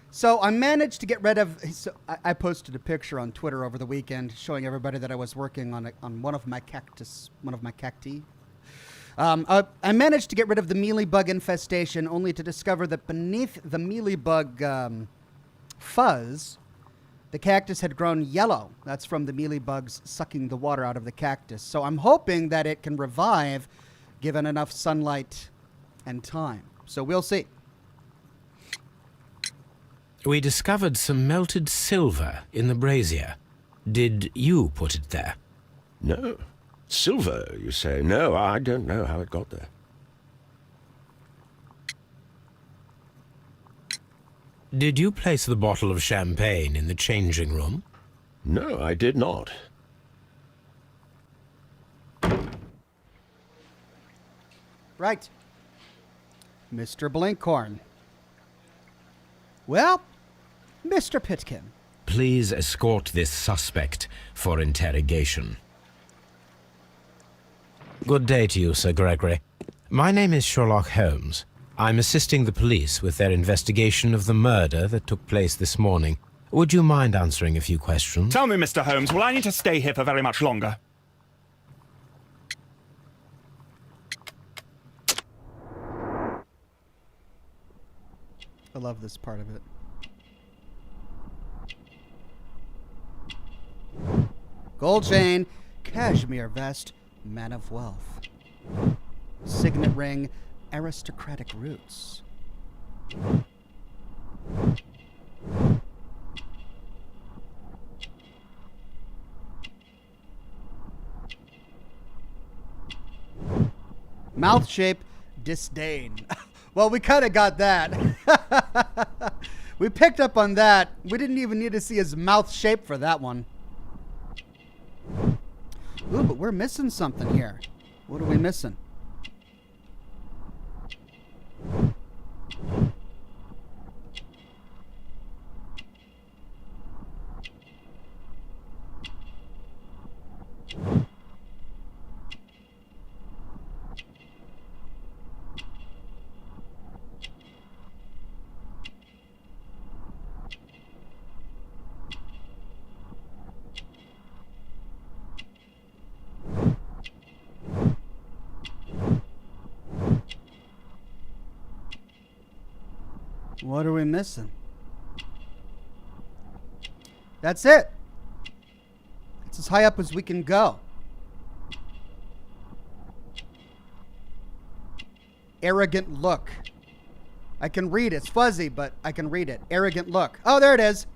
So I managed to get rid of... So I posted a picture on Twitter over the weekend showing everybody that I was working on one of my cacti. I managed to get rid of the mealybug infestation, only to discover that beneath the mealybug fuzz, the cactus had grown yellow. That's from the mealybugs sucking the water out of the cactus. So I'm hoping that it can revive given enough sunlight and time. So we'll see. We discovered some melted silver in the brazier. Did you put it there? No. Silver, you say? No, I don't know how it got there. Did you place the bottle of champagne in the changing room? No, I did not. Right. Mr. Blinkhorn. Well, Mr. Pitkin. Please escort this suspect for interrogation. Good day to you, Sir Gregory. My name is Sherlock Holmes. I'm assisting the police with their investigation of the murder that took place this morning. Would you mind answering a few questions? Tell me, Mr. Holmes, will I need to stay here for very much longer? I love this part of it. Gold chain, cashmere vest, man of wealth. Signet ring, aristocratic roots. Mouth shape, disdain. Well, we kind of got that. We picked up on that. We didn't even need to see his mouth shape for that one. Ooh, but we're missing something here. What are we missing? What are we missing? That's it. It's as high up as we can go. Arrogant look. I can read it. It's fuzzy, but I can read it. Arrogant look. Oh, there it is.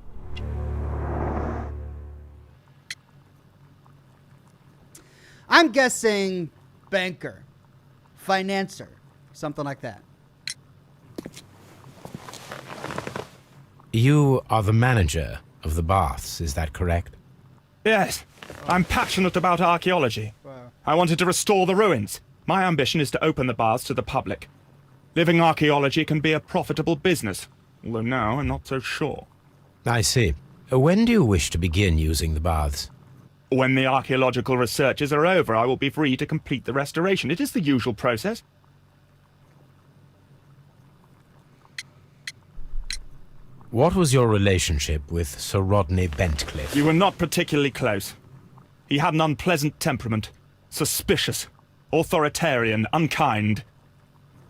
I'm guessing banker, financer, something like that. You are the manager of the baths, is that correct? Yes, I'm passionate about archaeology. Wow. I wanted to restore the ruins. My ambition is to open the baths to the public. Living archaeology can be a profitable business, although now I'm not so sure. I see. When do you wish to begin using the baths? When the archaeological researches are over, I will be free to complete the restoration. It is the usual process. What was your relationship with Sir Rodney Bentcliffe? We were not particularly close. He had an unpleasant temperament, suspicious, authoritarian, unkind.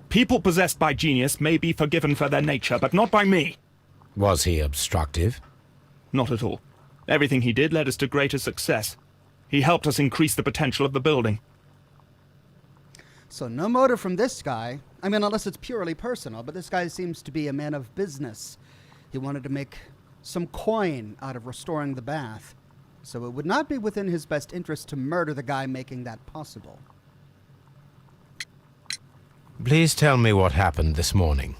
People possessed by genius may be forgiven for their nature, but not by me. Was he obstructive? Not at all. Everything he did led us to greater success. He helped us increase the potential of the building. So no motive from this guy. I mean, unless it's purely personal, but this guy seems to be a man of business. He wanted to make some coin out of restoring the bath. So it would not be within his best interest to murder the guy making that possible. Please tell me what happened this morning.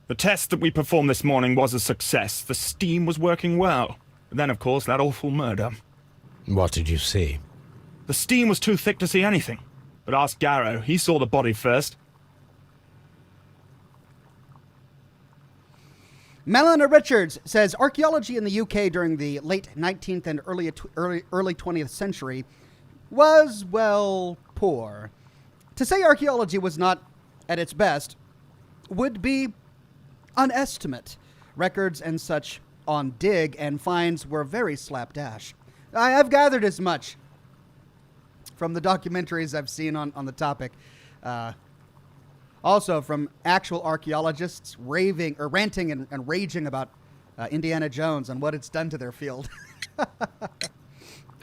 The test that we performed this morning was a success. The steam was working well. Then, of course, that awful murder. What did you see? The steam was too thick to see anything. But ask Garrow. He saw the body first. Melina Richards says archaeology in the UK during the late 19th and early 20th century was, well, poor. To say archaeology was not at its best would be an estimate. Records and such on dig and finds were very slapdash. I have gathered as much from the documentaries I've seen on the topic. Also from actual archaeologists ranting and raging about Indiana Jones and what it's done to their field.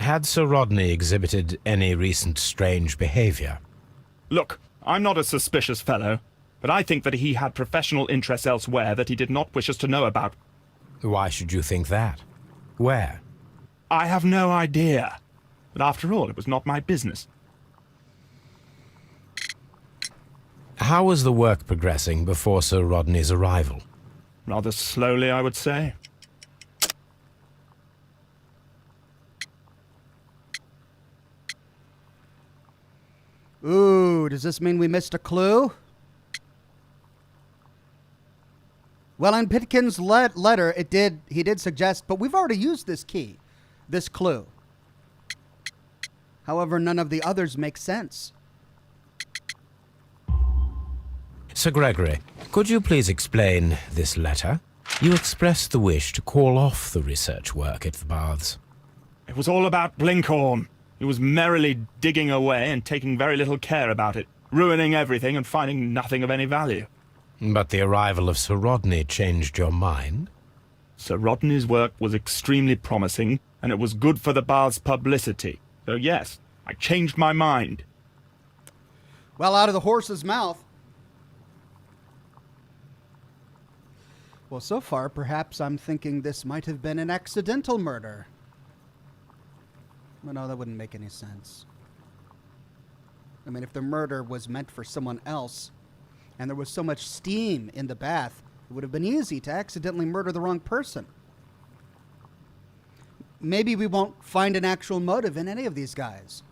Had Sir Rodney exhibited any recent strange behavior? Look, I'm not a suspicious fellow, but I think that he had professional interests elsewhere that he did not wish us to know about. Why should you think that? Where? I have no idea. But after all, it was not my business. How was the work progressing before Sir Rodney's arrival? Rather slowly, I would say. Ooh, does this mean we missed a clue? Well, in Pitkin's letter, he did suggest, but we've already used this key, this clue. However, none of the others make sense. Sir Gregory, could you please explain this letter? You expressed the wish to call off the research work at the baths. It was all about Blinkhorn. He was merrily digging away and taking very little care about it, ruining everything and finding nothing of any value. But the arrival of Sir Rodney changed your mind? Sir Rodney's work was extremely promising, and it was good for the bath's publicity. So yes, I changed my mind. Well, out of the horse's mouth. Well, so far, perhaps I'm thinking this might have been an accidental murder. Well, no, that wouldn't make any sense. I mean, if the murder was meant for someone else, and there was so much steam in the bath, it would have been easy to accidentally murder the wrong person. Maybe we won't find an actual motive in any of these guys.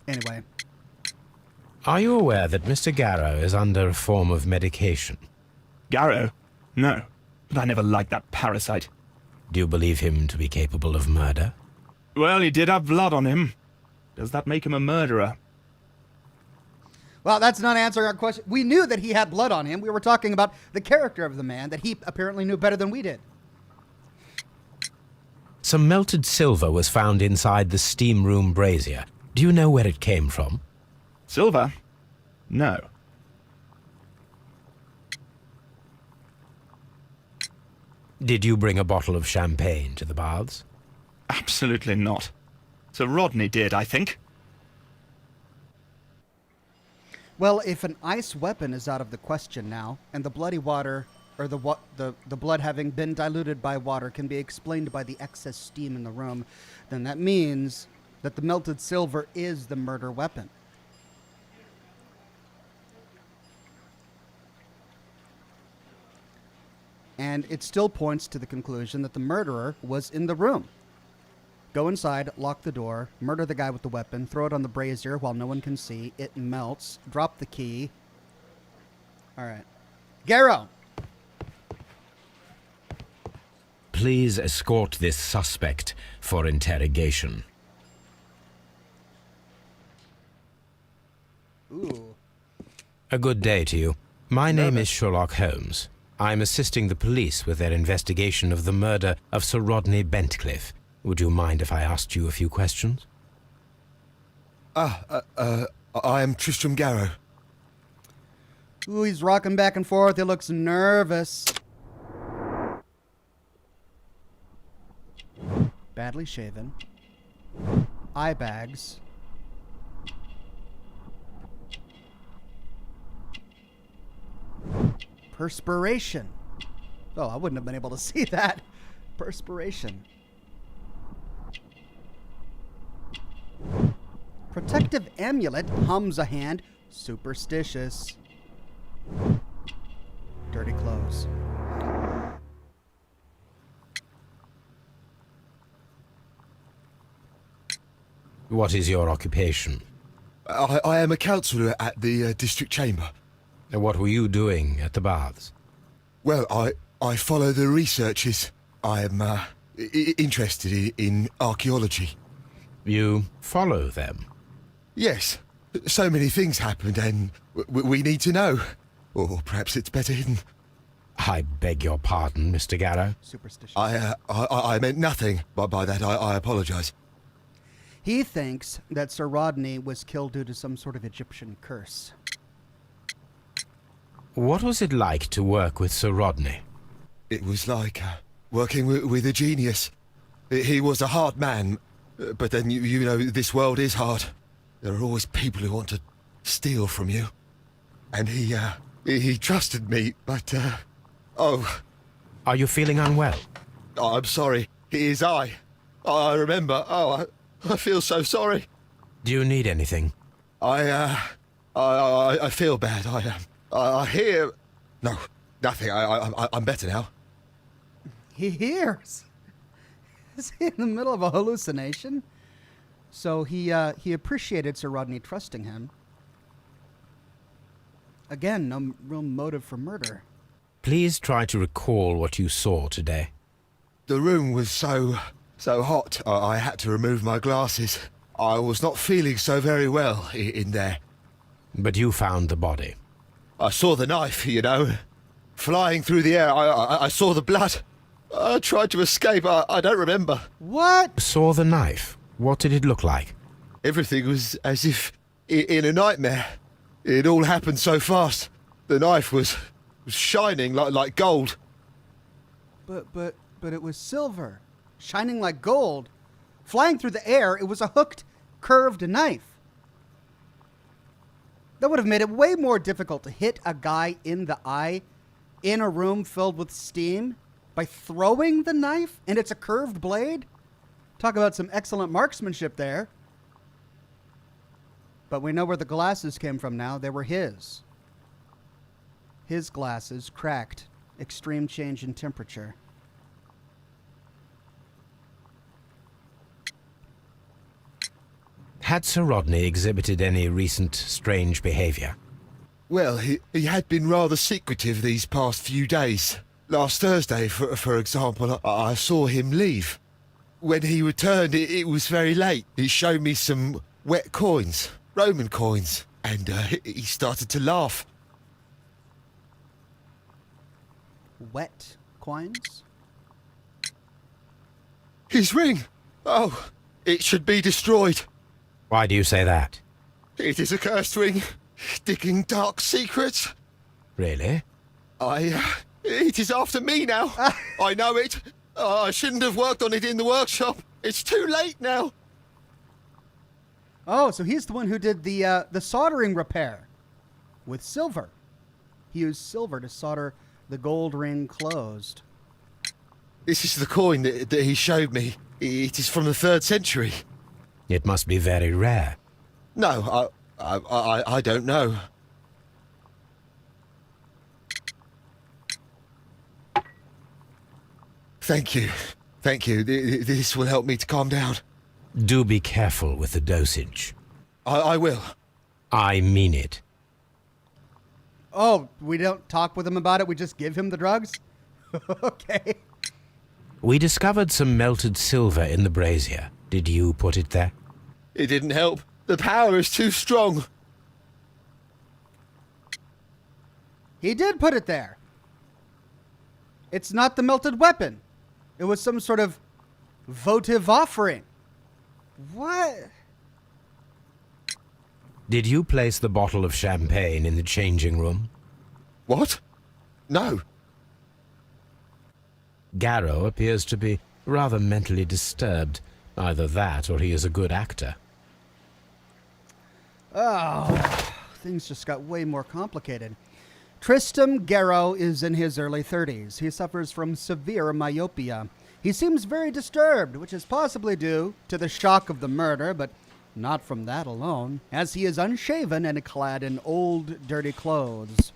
Anyway. Are you aware that Mr. Garrow is under a form of medication? Garrow? No, but I never liked that parasite. Do you believe him to be capable of murder? Well, he did have blood on him. Does that make him a murderer? Well, that's not answering our question. We knew that he had blood on him. We were talking about the character of the man that he apparently knew better than we did. Some melted silver was found inside the steam room brazier. Do you know where it came from? Silver? No. Did you bring a bottle of champagne to the baths? Absolutely not. Sir Rodney did, I think. Well, if an ice weapon is out of the question now, and the bloody water, or the blood having been diluted by water can be explained by the excess steam in the room, then that means that the melted silver is the murder weapon. And it still points to the conclusion that the murderer was in the room. Go inside, lock the door, murder the guy with the weapon, throw it on the brazier while no one can see. It melts. Drop the key. All right. Garrow! Please escort this suspect for interrogation. Ooh. A good day to you. My name is Sherlock Holmes. I'm assisting the police with their investigation of the murder of Sir Rodney Bentcliffe. Would you mind if I asked you a few questions? I am Tristram Garrow. Ooh, he's rocking back and forth. He looks nervous. Badly shaven. Eye bags. Perspiration. Oh, I wouldn't have been able to see that. Perspiration. Protective amulet. Hums a hand. Superstitious. Dirty clothes. What is your occupation? I am a counsellor at the district chamber. And what were you doing at the baths? Well, I follow the researches. I am interested in archaeology. You follow them? Yes. So many things happened and we need to know. Or perhaps it's better hidden. I beg your pardon, Mr. Garrow. Superstitious. I meant nothing by that. I apologise. He thinks that Sir Rodney was killed due to some sort of Egyptian curse. What was it like to work with Sir Rodney? It was like working with a genius. He was a hard man, but then you know this world is hard. There are always people who want to steal from you. And he trusted me, but oh, Are you feeling unwell? I'm sorry. It is I remember. Oh, I feel so sorry. Do you need anything? I feel bad. I hear. No, nothing. I'm better now. He hears. Is he in the middle of a hallucination? So he appreciated Sir Rodney trusting him. Again, no real motive for murder. Please try to recall what you saw today. The room was so hot. I had to remove my glasses. I was not feeling so very well in there. But you found the body. I saw the knife, you know, flying through the air. I saw the blood. I tried to escape. I don't remember. What? Saw the knife. What did it look like? Everything was as if in a nightmare. It all happened so fast. The knife was shining like gold. But it was silver, shining like gold. Flying through the air, it was a hooked, curved knife. That would have made it way more difficult to hit a guy in the eye in a room filled with steam by throwing the knife, and it's a curved blade. Talk about some excellent marksmanship there. But we know where the glasses came from now. They were his. His glasses, cracked. Extreme change in temperature. Had Sir Rodney exhibited any recent strange behavior? Well, he had been rather secretive these past few days. Last Thursday, for example, I saw him leave. When he returned, it was very late. He showed me some wet coins, Roman coins, and he started to laugh. Wet coins? His ring! Oh, it should be destroyed. Why do you say that? It is a cursed ring, digging dark secrets. Really? It is after me now. I know it. I shouldn't have worked on it in the workshop. It's too late now. Oh, so he's the one who did the soldering repair with silver. He used silver to solder the gold ring closed. This is the coin that he showed me. It is from the 3rd century. It must be very rare. No, I don't know. Thank you. Thank you. This will help me to calm down. Do be careful with the dosage. I will. I mean it. Oh, we don't talk with him about it? We just give him the drugs? Okay. We discovered some melted silver in the brazier. Did you put it there? It didn't help. The power is too strong. He did put it there. It's not the melted weapon. It was some sort of votive offering. What? Did you place the bottle of champagne in the changing room? What? No. Garrow appears to be rather mentally disturbed. Either that or he is a good actor. Oh, things just got way more complicated. Tristram Garrow is in his early 30s. He suffers from severe myopia. He seems very disturbed, which is possibly due to the shock of the murder, but not from that alone, as he is unshaven and clad in old, dirty clothes.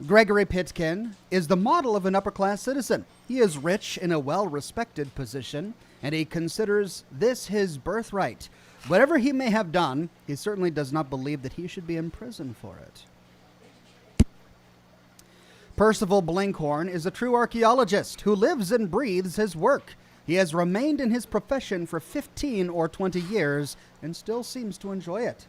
Gregory Pitkin is the model of an upper-class citizen. He is rich in a well-respected position, and he considers this his birthright. Whatever he may have done, he certainly does not believe that he should be in prison for it. Percival Blinkhorn is a true archaeologist who lives and breathes his work. He has remained in his profession for 15 or 20 years and still seems to enjoy it.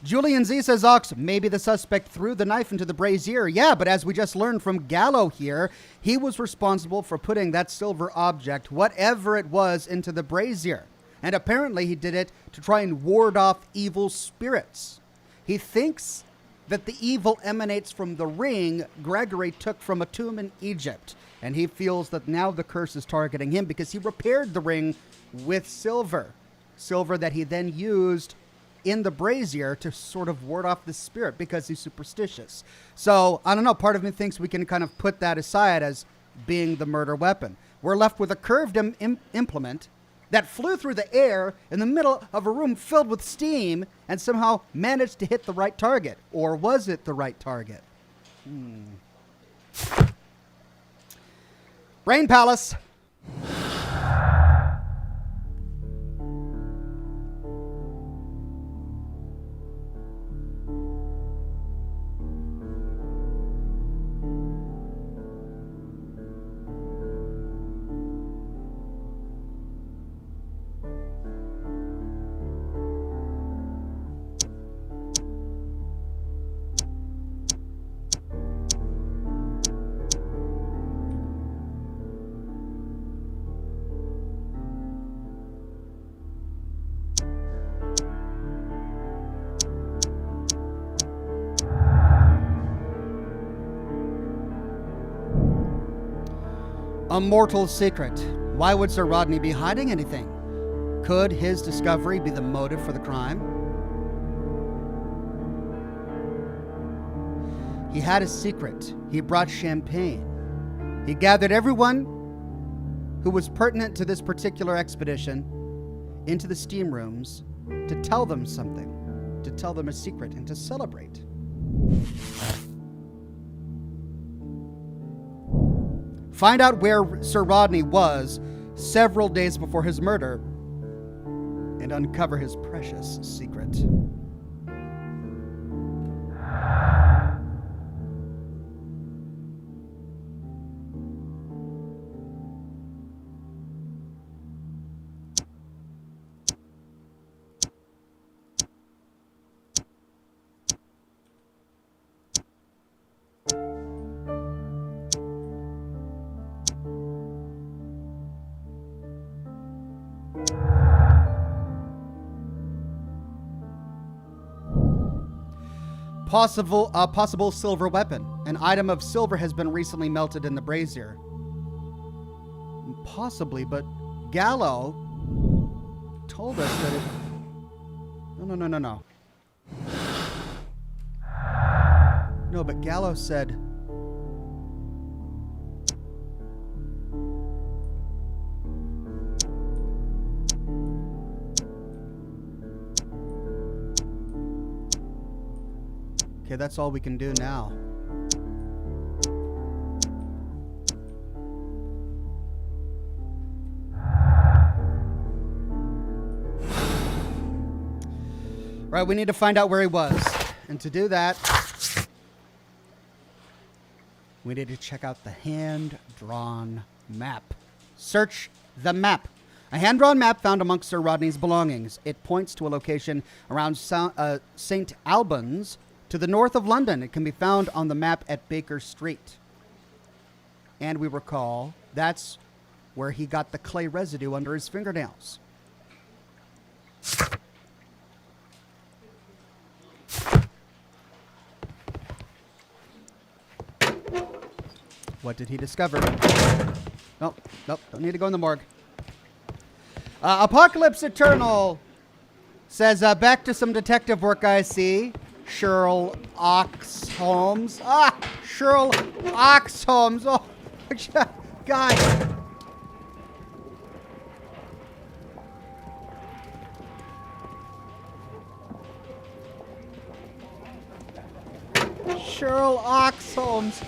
Julian Z says, Ox, maybe the suspect threw the knife into the brazier. Yeah, but as we just learned from Gallo here, he was responsible for putting that silver object, whatever it was, into the brazier. And apparently he did it to try and ward off evil spirits. He thinks that the evil emanates from the ring Gregory took from a tomb in Egypt. And he feels that now the curse is targeting him because he repaired the ring with silver. Silver that he then used in the brazier to sort of ward off the spirit because he's superstitious. So, I don't know, part of me thinks we can kind of put that aside as being the murder weapon. We're left with a curved implement that flew through the air in the middle of a room filled with steam and somehow managed to hit the right target. Or was it the right target? Brain Palace. A mortal secret. Why would Sir Rodney be hiding anything? Could his discovery be the motive for the crime? He had a secret. He brought champagne. He gathered everyone who was pertinent to this particular expedition into the steam rooms to tell them something, to tell them a secret, and to celebrate. Find out where Sir Rodney was several days before his murder and uncover his precious secret. Possible silver weapon. An item of silver has been recently melted in the brazier. Possibly, but Gallo told us that it... No. No, but Gallo said... Okay, that's all we can do now. Right, we need to find out where he was. And to do that, we need to check out the hand-drawn map. Search the map. A hand-drawn map found amongst Sir Rodney's belongings. It points to a location around St. Albans to the north of London. It can be found on the map at Baker Street. And we recall that's where he got the clay residue under his fingernails. What did he discover? Nope, don't need to go in the morgue. Apocalypse Eternal says, back to some detective work I see. Sherlock Holmes. Sherlock Holmes. Oh, guy. Sherlock Holmes.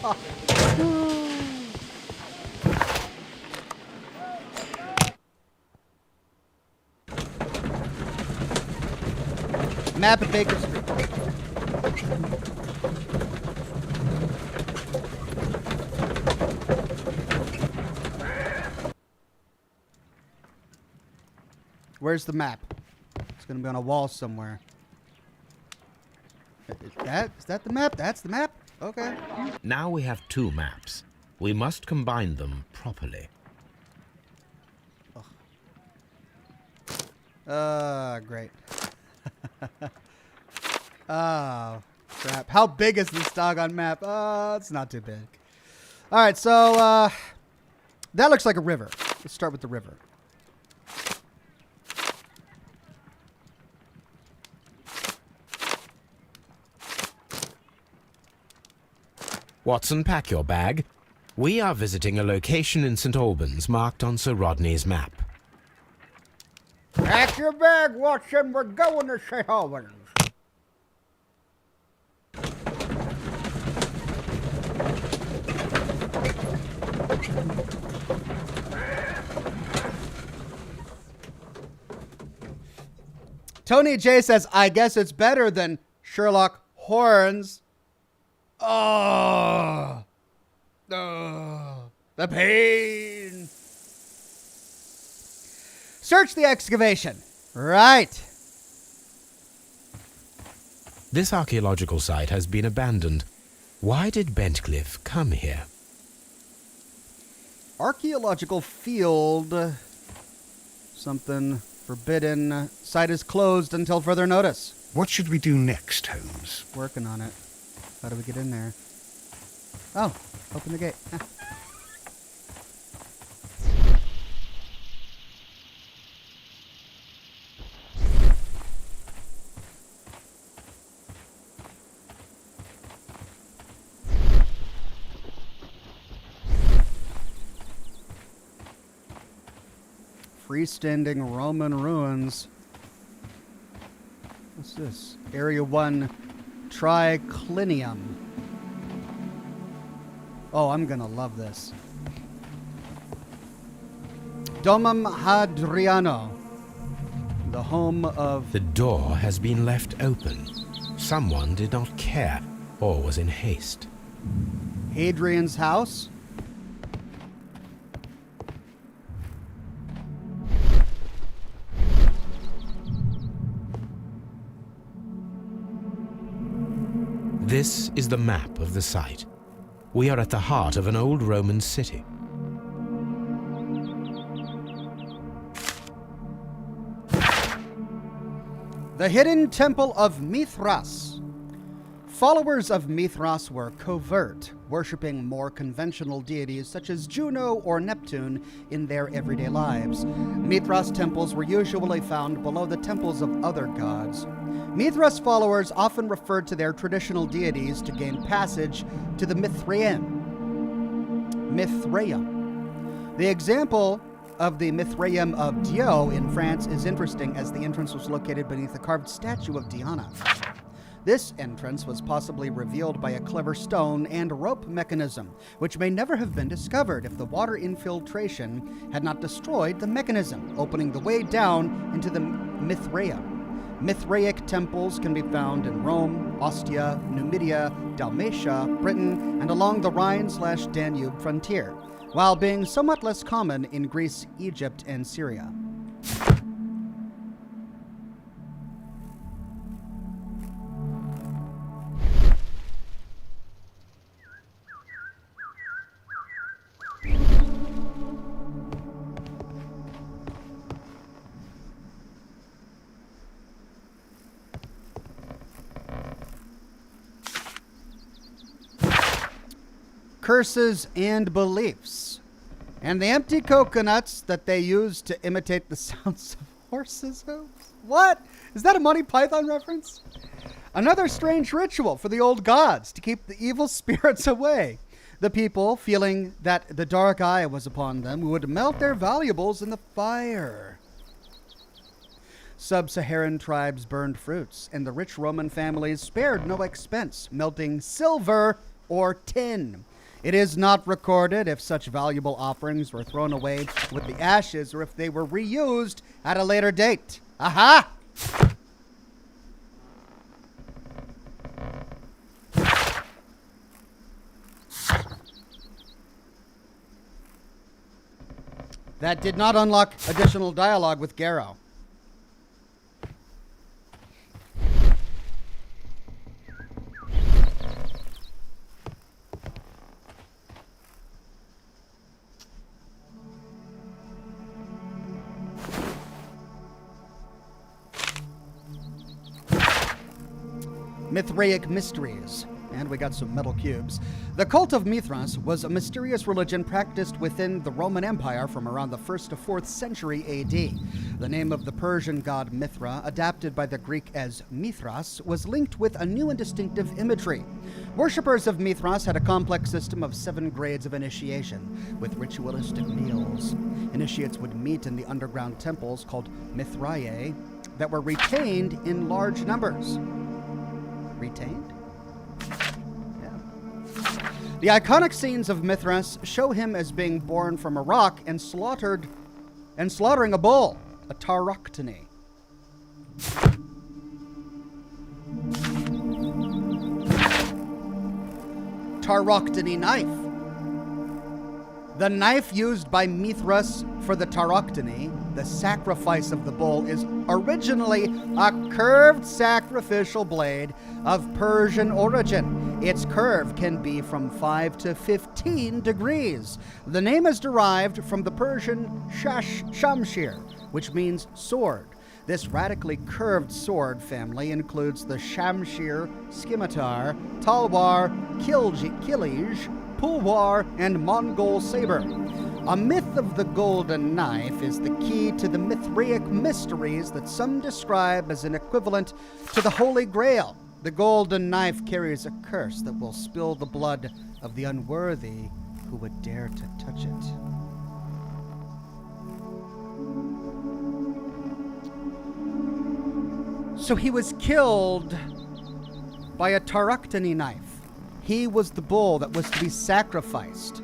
Map of Baker Street. Where's the map? It's going to be on a wall somewhere. Is that the map? That's the map? Okay. Now we have two maps. We must combine them properly. Great. Oh, crap. How big is this doggone map? It's not too big. All right, so that looks like a river. Let's start with the river. Watson, pack your bag. We are visiting a location in St. Albans marked on Sir Rodney's map. Pack your bag, Watson. We're going to St. Albans. Tony J says, I guess it's better than Sherlock Horns. Oh, the pain. Search the excavation. Right. This archaeological site has been abandoned. Why did Bentcliffe come here? Archaeological field. Something forbidden. Site is closed until further notice. What should we do next, Holmes? Working on it. How do we get in there? Oh, open the gate. Freestanding Roman ruins. What's this? Area 1 Triclinium. Oh, I'm gonna love this. Domum Hadriano. The home of... The door has been left open. Someone did not care or was in haste. Hadrian's house. This is the map of the site. We are at the heart of an old Roman city. The hidden temple of Mithras. Followers of Mithras were covert, worshipping more conventional deities such as Juno or Neptune in their everyday lives. Mithras temples were usually found below the temples of other gods. Mithras followers often referred to their traditional deities to gain passage to the Mithraeum. The example of the Mithraeum of Dio in France is interesting, as the entrance was located beneath a carved statue of Diana. This entrance was possibly revealed by a clever stone and rope mechanism, which may never have been discovered if the water infiltration had not destroyed the mechanism, opening the way down into the Mithraeum. Mithraic temples can be found in Rome, Ostia, Numidia, Dalmatia, Britain, and along the Rhine/Danube frontier, while being somewhat less common in Greece, Egypt, and Syria. Curses and beliefs. And the empty coconuts that they use to imitate the sounds of horses' hooves. What? Is that a Monty Python reference? Another strange ritual for the old gods to keep the evil spirits away. The people, feeling that the dark eye was upon them, would melt their valuables in the fire. Sub-Saharan tribes burned fruits, and the rich Roman families spared no expense, melting silver or tin. It is not recorded if such valuable offerings were thrown away with the ashes or if they were reused at a later date. Aha! That did not unlock additional dialogue with Garrow. Mithraic mysteries. And we got some metal cubes. The cult of Mithras was a mysterious religion practiced within the Roman Empire from around the 1st to 4th century AD. The name of the Persian god Mithra, adapted by the Greek as Mithras, was linked with a new and distinctive imagery. Worshippers of Mithras had a complex system of 7 grades of initiation, with ritualistic meals. Initiates would meet in the underground temples called Mithrae that were retained in large numbers. Retained? Yeah. The iconic scenes of Mithras show him as being born from a rock and slaughtering a bull, a tauroctony. Tauroctony knife. The knife used by Mithras for the tauroctony, the sacrifice of the bull, is originally a curved sacrificial blade of Persian origin. Its curve can be from 5 to 15 degrees. The name is derived from the Persian shamshir, which means sword. This radically curved sword family includes the shamshir, scimitar, talwar, kilij, pulwar, and Mongol saber. A myth of the golden knife is the key to the Mithraic mysteries that some describe as an equivalent to the Holy Grail. The golden knife carries a curse that will spill the blood of the unworthy who would dare to touch it. So he was killed by a tauroctony knife. He was the bull that was to be sacrificed.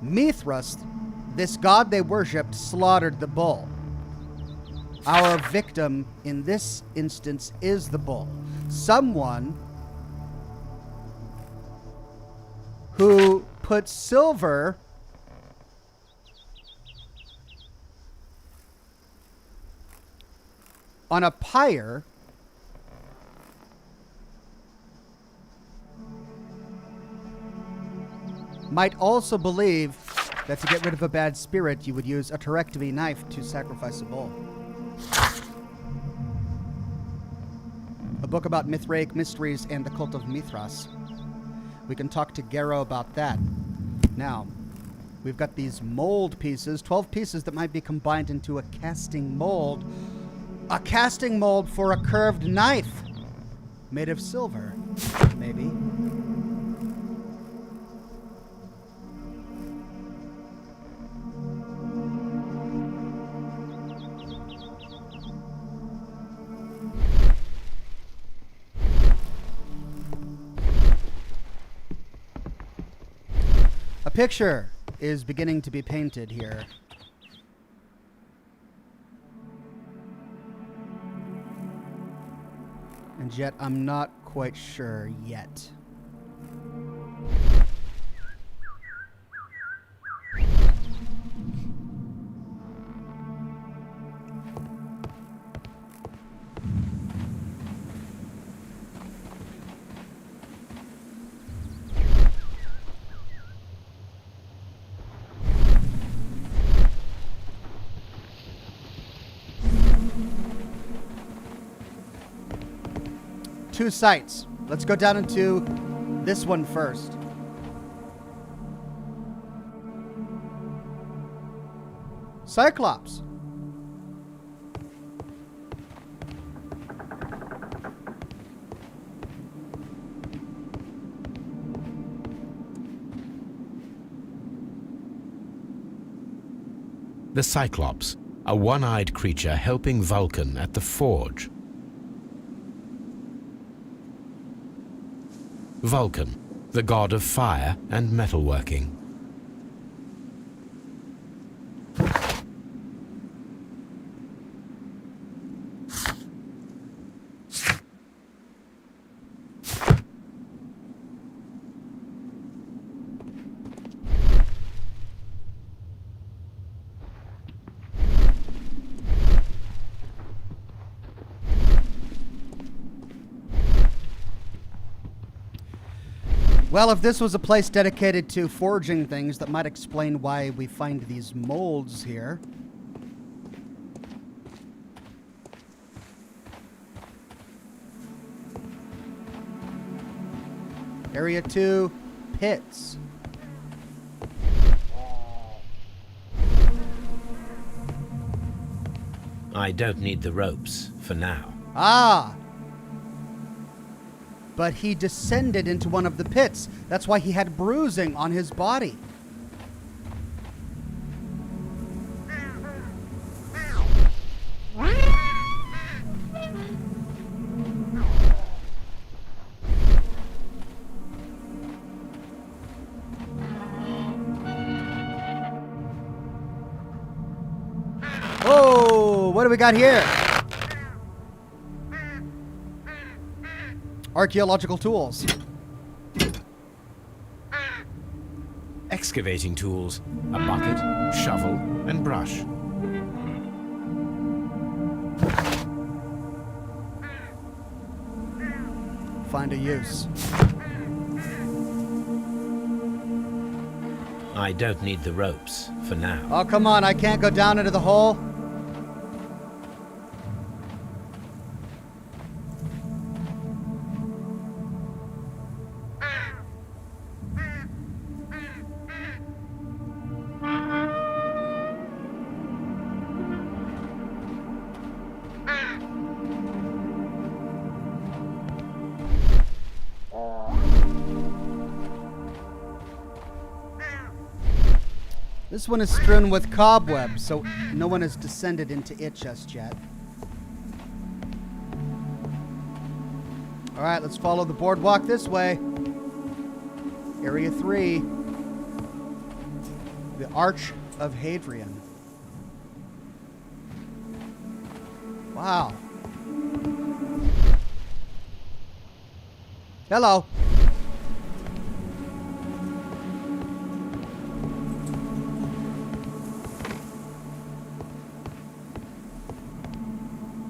Mithras, this god they worshipped, slaughtered the bull. Our victim in this instance is the bull. Someone who put silver on a pyre might also believe that to get rid of a bad spirit, you would use a tauroctony knife to sacrifice a bull. A book about Mithraic mysteries and the cult of Mithras. We can talk to Garrow about that. Now, we've got these mold pieces, 12 pieces that might be combined into a casting mold. A casting mold for a curved knife made of silver, maybe. picture is beginning to be painted here. And yet I'm not quite sure yet. Two sites. Let's go down into this one first. Cyclops. The Cyclops, a one-eyed creature helping Vulcan at the forge. Vulcan, the god of fire and metalworking. Well, if this was a place dedicated to forging things, that might explain why we find these molds here. Area 2, pits. I don't need the ropes for now. Ah! But he descended into one of the pits. That's why he had bruising on his body. Oh, what do we got here? Archaeological tools. Excavating tools, a bucket, shovel, and brush. Find a use. I don't need the ropes for now. Oh, come on, I can't go down into the hole. This one is strewn with cobwebs, so no one has descended into it just yet. All right, let's follow the boardwalk this way. Area 3. The Arch of Hadrian. Wow. Hello.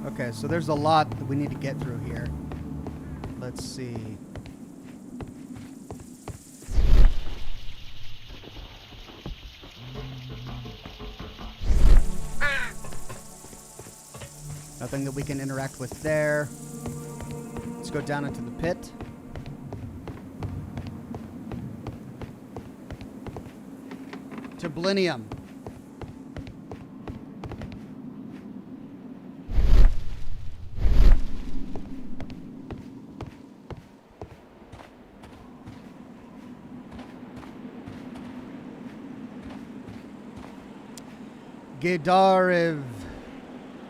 Okay, so there's a lot that we need to get through here. Let's see. Nothing that we can interact with there. Let's go down into the pit. Tablinium.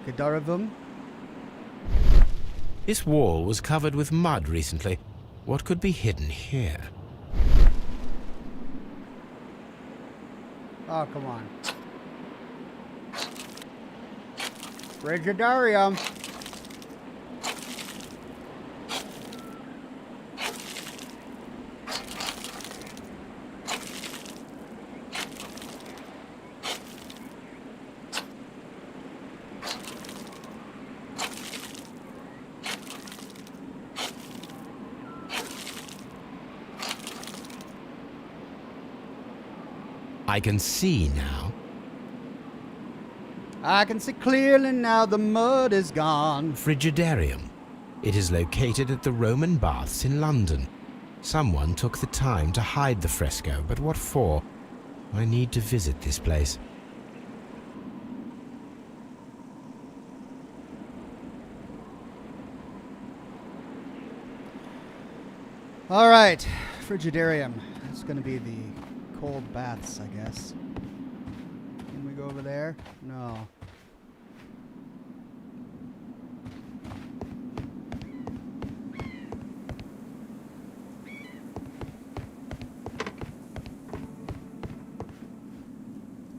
Gedarevum. This wall was covered with mud recently. What could be hidden here? Oh, come on. Frigidarium. I can see now. I can see clearly now the mud is gone. Frigidarium. It is located at the Roman Baths in London. Someone took the time to hide the fresco, but what for? I need to visit this place. All right, Frigidarium. It's going to be the cold baths, I guess. Can we go over there? No.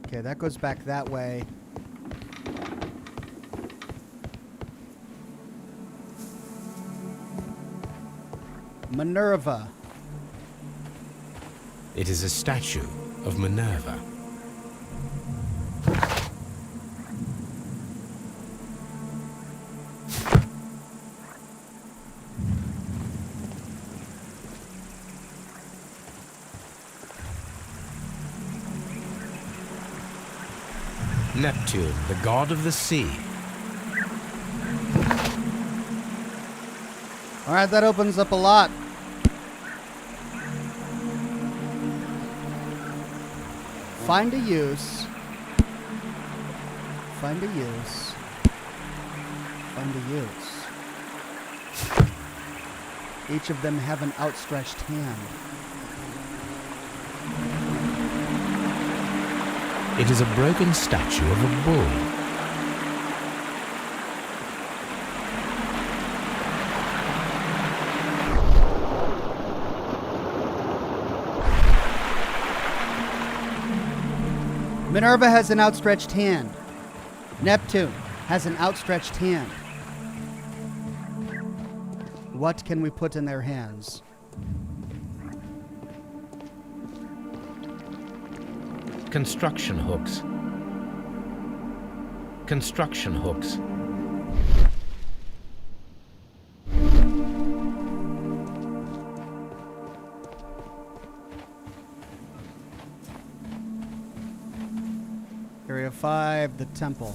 Okay, that goes back that way. Minerva. It is a statue of Minerva. Neptune, the god of the sea. All right, that opens up a lot. Find a use. Find a use. Find a use. Each of them have an outstretched hand. It is a broken statue of a bull. Minerva has an outstretched hand. Neptune has an outstretched hand. What can we put in their hands? Construction hooks. Construction hooks. Area 5, the temple.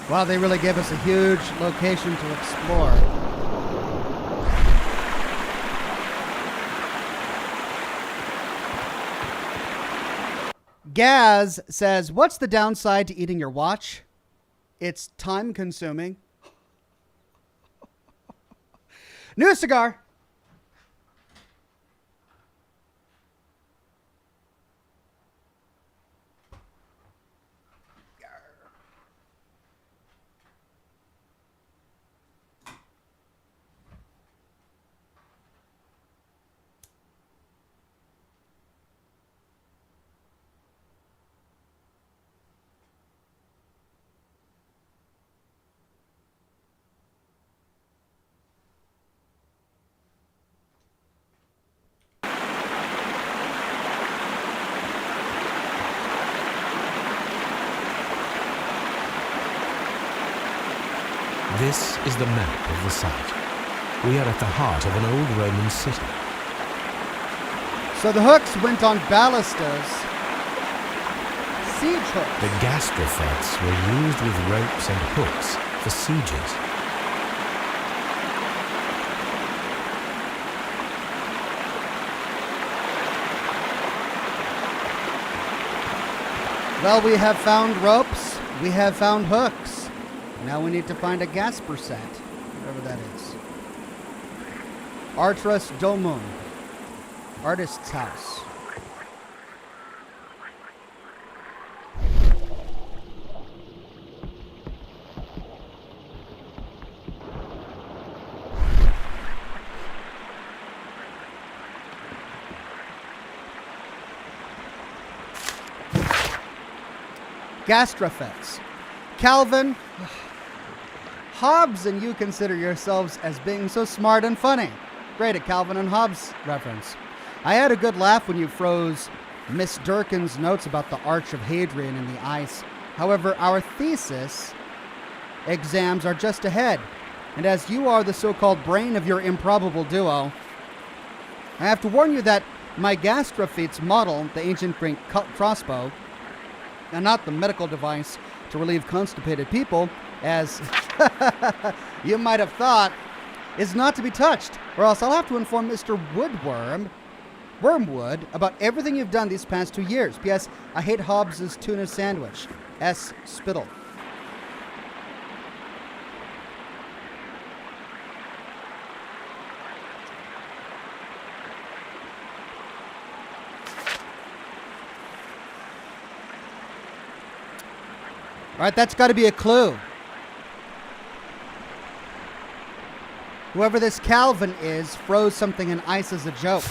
Wow, they really gave us a huge location to explore. Gaz says, what's the downside to eating your watch? It's time consuming. New cigar. This is the map of the site. We are at the heart of an old Roman city. So the hooks went on ballistas. Siege hooks. The gastrophets were used with ropes and hooks for sieges. Well, we have found ropes. We have found hooks. Now we need to find a gas percent, whatever that is. Artras Domum. Artist's house. Gastrofets. Calvin, Hobbes and you consider yourselves as being so smart and funny. Great at Calvin and Hobbes reference. I had a good laugh when you froze Miss Durkin's notes about the Arch of Hadrian in the ice. However, our thesis exams are just ahead, and as you are the so-called brain of your improbable duo, I have to warn you that my Gastrophetes model, the ancient Greek crossbow, and not the medical device to relieve constipated people, as you might have thought, is not to be touched, or else I'll have to inform Mr. Wormwood, about everything you've done these past 2 years. P.S. I hate Hobbes's tuna sandwich. S. Spittle. All right, that's got to be a clue. Whoever this Calvin is froze something in ice as a joke.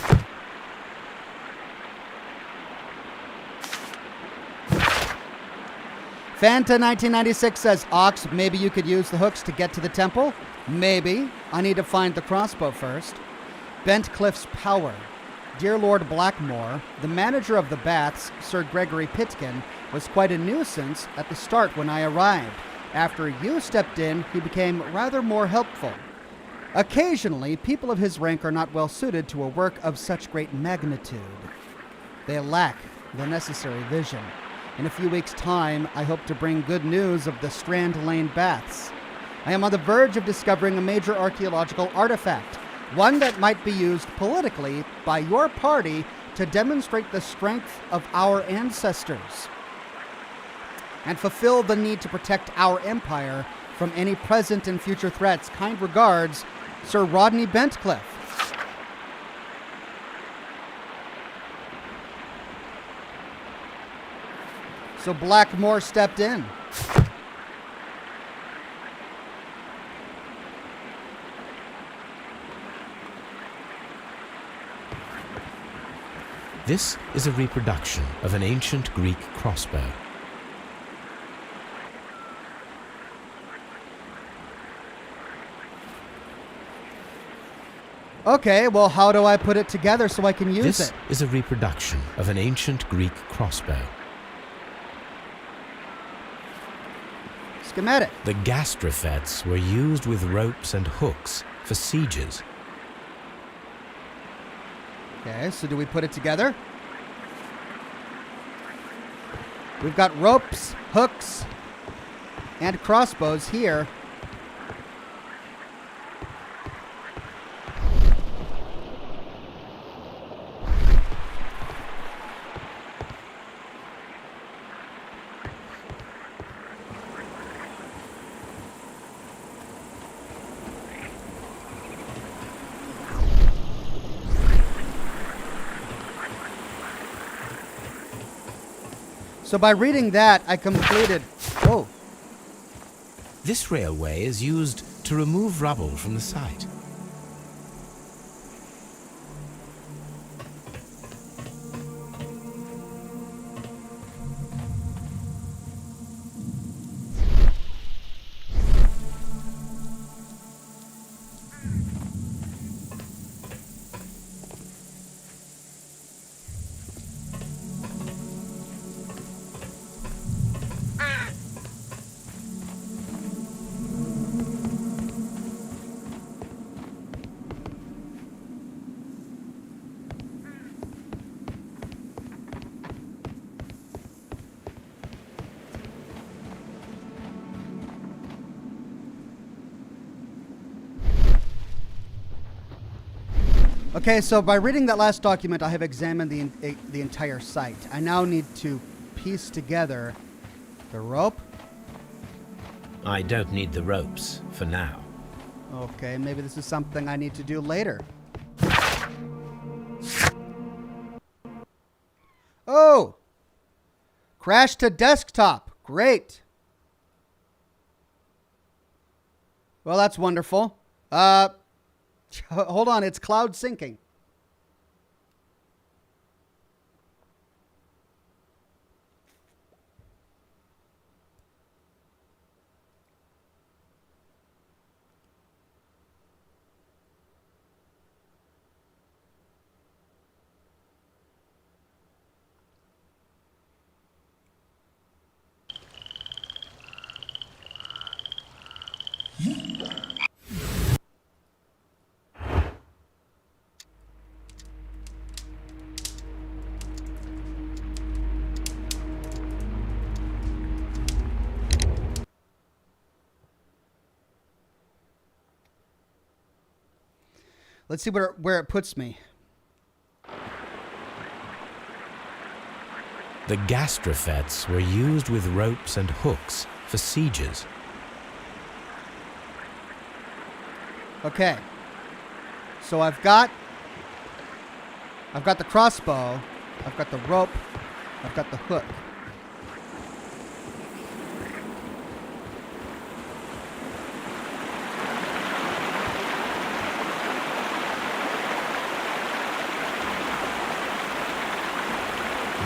Fanta 1996 says, Ox, maybe you could use the hooks to get to the temple? Maybe. I need to find the crossbow first. Bentcliffe's Power. Dear Lord Blackmore, the manager of the baths, Sir Gregory Pitkin, was quite a nuisance at the start when I arrived. After you stepped in, he became rather more helpful. Occasionally, people of his rank are not well suited to a work of such great magnitude. They lack the necessary vision. In a few weeks' time, I hope to bring good news of the Strand Lane baths. I am on the verge of discovering a major archaeological artifact, one that might be used politically by your party to demonstrate the strength of our ancestors and fulfill the need to protect our empire from any present and future threats. Kind regards, Sir Rodney Bentcliffe. So Blackmore stepped in. This is a reproduction of an ancient Greek crossbow. Okay, well, how do I put it together so I can use This it? is a reproduction of an ancient Greek crossbow. Schematic. The gastrofets were used with ropes and hooks for sieges. Okay, so do we put it together? We've got ropes, hooks, and crossbows here. So by reading that, I completed... Oh. This railway is used to remove rubble from the site. Okay, so by reading that last document, I have examined the entire site. I now need to piece together the rope. I don't need the ropes for now. Okay, maybe this is something I need to do later. Crash to desktop. Great. Well, that's wonderful. Hold on. It's cloud syncing. Let's see where it puts me. The gastrofets were used with ropes and hooks for sieges. Okay. So I've got the crossbow, I've got the rope, I've got the hook.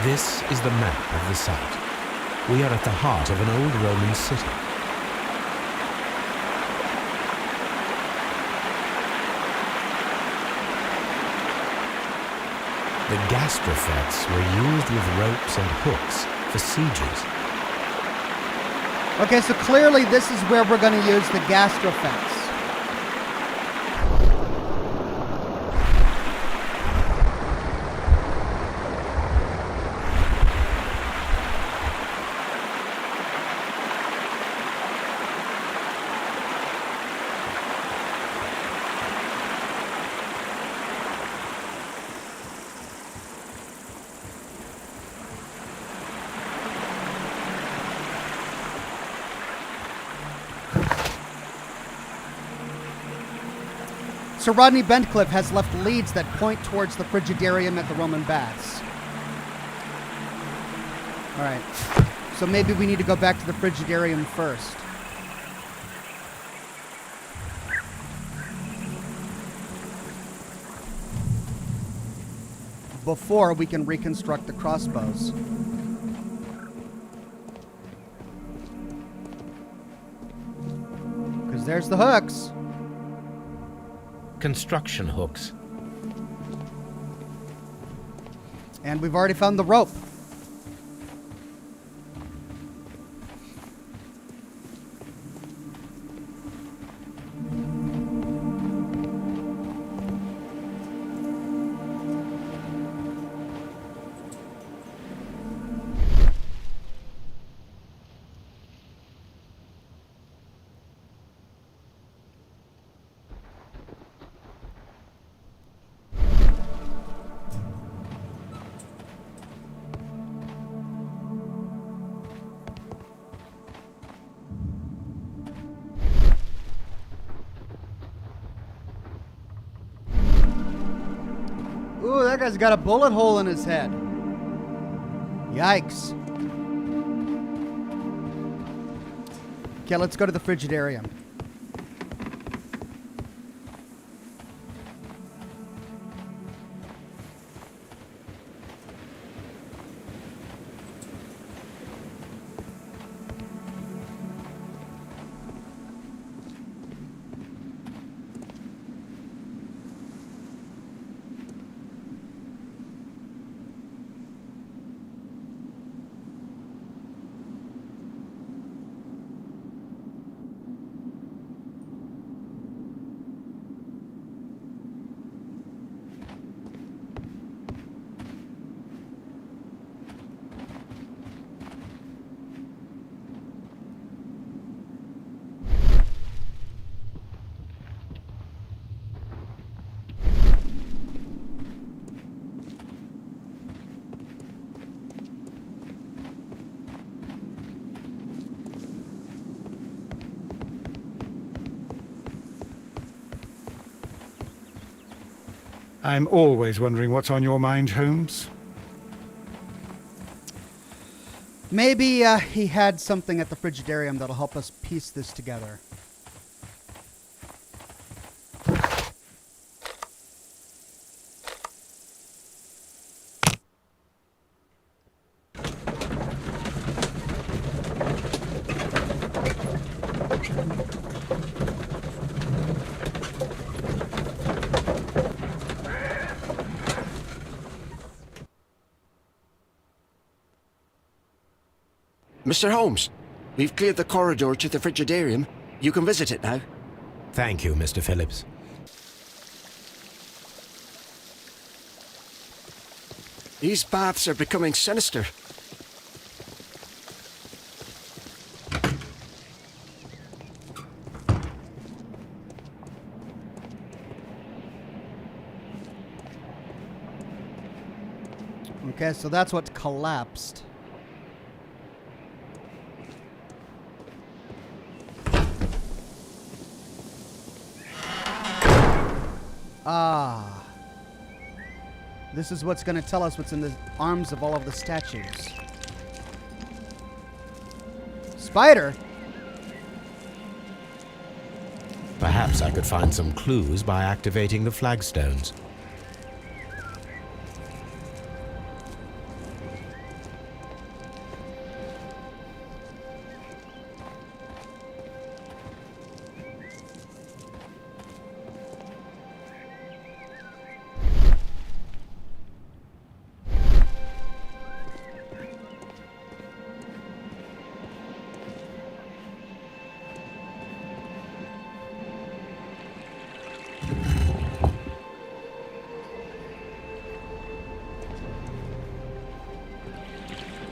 This is the map of the site. We are at the heart of an old Roman city. The gastrofets were used with ropes and hooks for sieges. Okay, so clearly this is where we're going to use the gastrofets. Sir Rodney Bentcliffe has left leads that point towards the Frigidarium at the Roman Baths. All right. So maybe we need to go back to the Frigidarium first. Before we can reconstruct the crossbows. Because there's the hooks. Construction hooks. And we've already found the rope. Ooh, that guy's got a bullet hole in his head. Yikes. Okay, let's go to the Frigidarium. I'm always wondering what's on your mind, Holmes. Maybe he had something at the Frigidarium that'll help us piece this together. Mr. Holmes, we've cleared the corridor to the Frigidarium. You can visit it now. Thank you, Mr. Phillips. These baths are becoming sinister. Okay, so that's what's collapsed. Ah. This is what's going to tell us what's in the arms of all of the statues. Spider? Perhaps I could find some clues by activating the flagstones.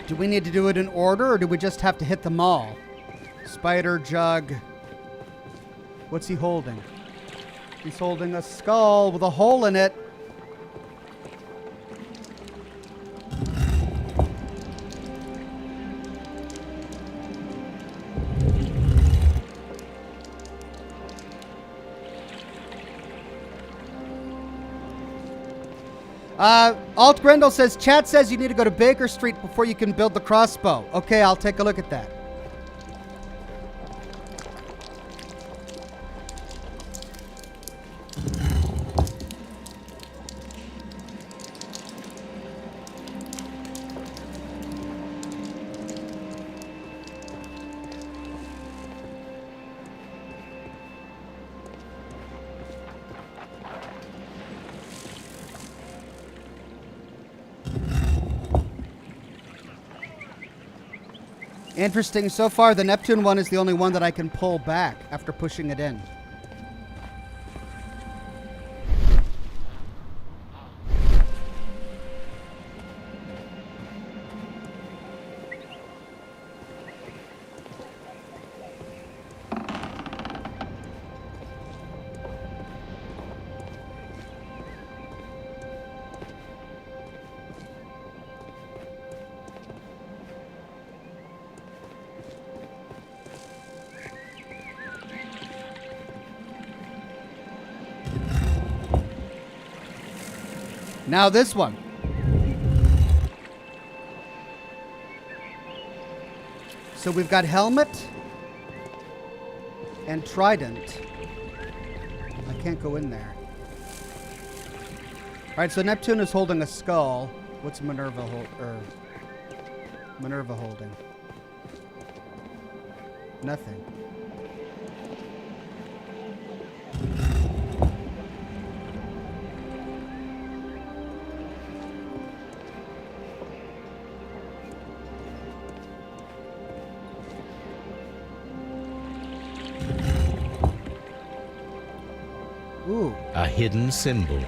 Do we need to do it in order, or do we just have to hit them all? Spider, jug. What's he holding? He's holding a skull with a hole in it. Alt Grendel says, chat says you need to go to Baker Street before you can build the crossbow. Okay, I'll take a look at that. Interesting. So far, the Neptune one is the only one that I can pull back after pushing it in. Now this one. So we've got helmet and trident. I can't go in there. All right, so Neptune is holding a skull. What's Minerva holding? Nothing. Ooh. A hidden symbol.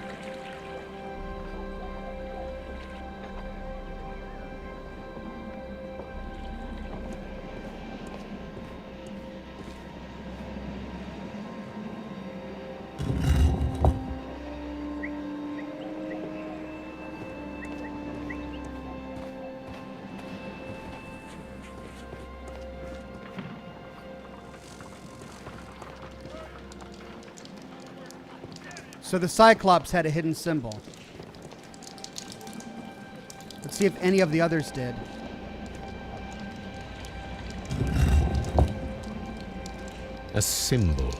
So the Cyclops had a hidden symbol. Let's see if any of the others did. A symbol.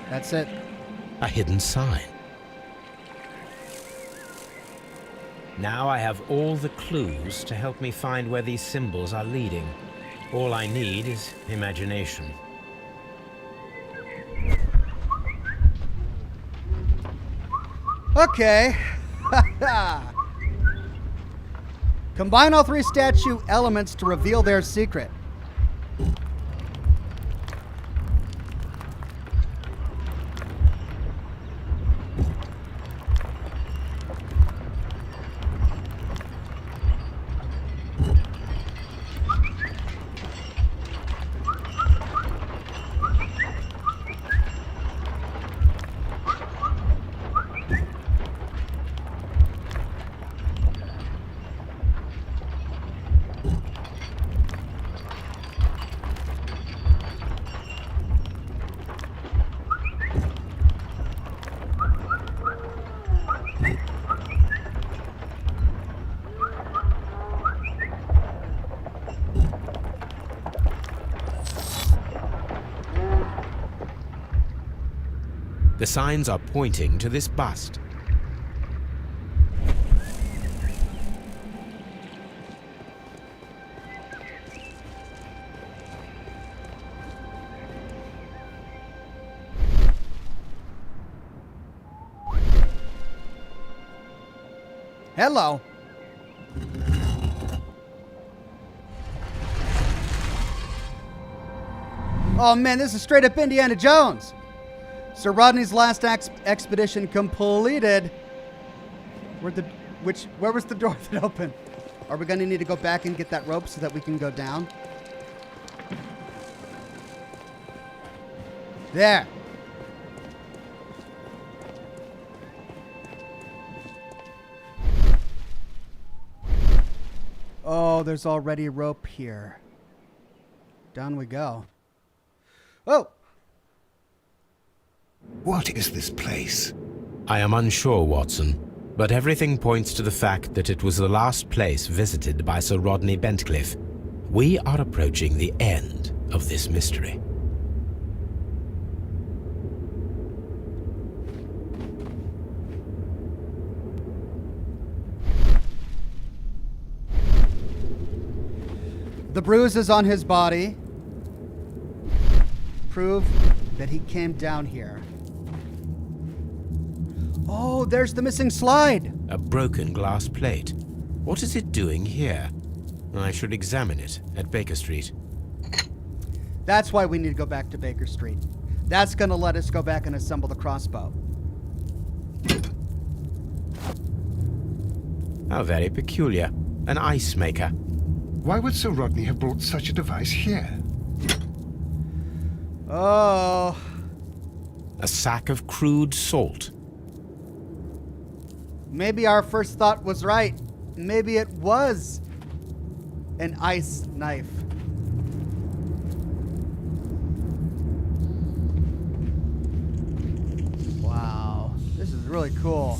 That's it. A hidden sign. Now I have all the clues to help me find where these symbols are leading. All I need is imagination. Okay. Combine all 3 statue elements to reveal their secret. The signs are pointing to this bust. Hello. Oh man, this is straight up Indiana Jones. Sir Rodney's last expedition completed. Where was the door that opened? Are we gonna need to go back and get that rope so that we can go down? There. Oh, there's already rope here. Down we go. Oh! What is this place? I am unsure, Watson, but everything points to the fact that it was the last place visited by Sir Rodney Bentcliffe. We are approaching the end of this mystery. The bruises on his body prove that he came down here. Oh, there's the missing slide. A broken glass plate. What is it doing here? I should examine it at Baker Street. That's why we need to go back to Baker Street. That's going to let us go back and assemble the crossbow. How very peculiar. An ice maker. Why would Sir Rodney have brought such a device here? Oh. A sack of crude salt. Maybe our first thought was right. Maybe it was an ice knife. Wow. This is really cool.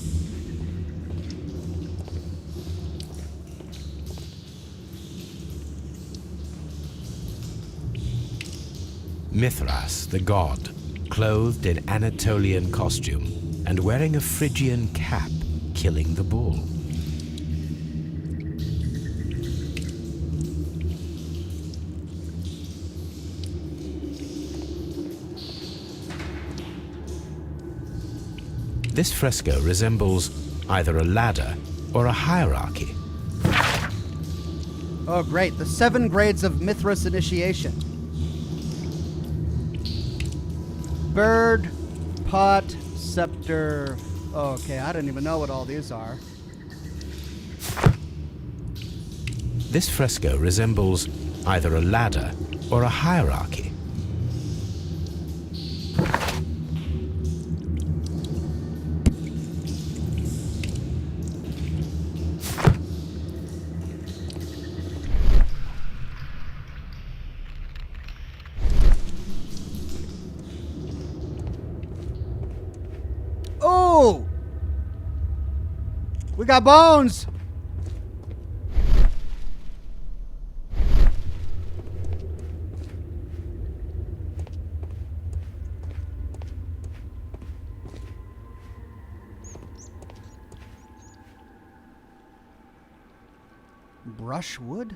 Mithras, the god, clothed in Anatolian costume and wearing a Phrygian cap, killing the bull. This fresco resembles either a ladder or a hierarchy. Oh, great. The 7 grades of Mithras initiation. Bird, pot, scepter. Okay, I don't even know what all these are. This fresco resembles either a ladder or a hierarchy. We got bones! Brushwood?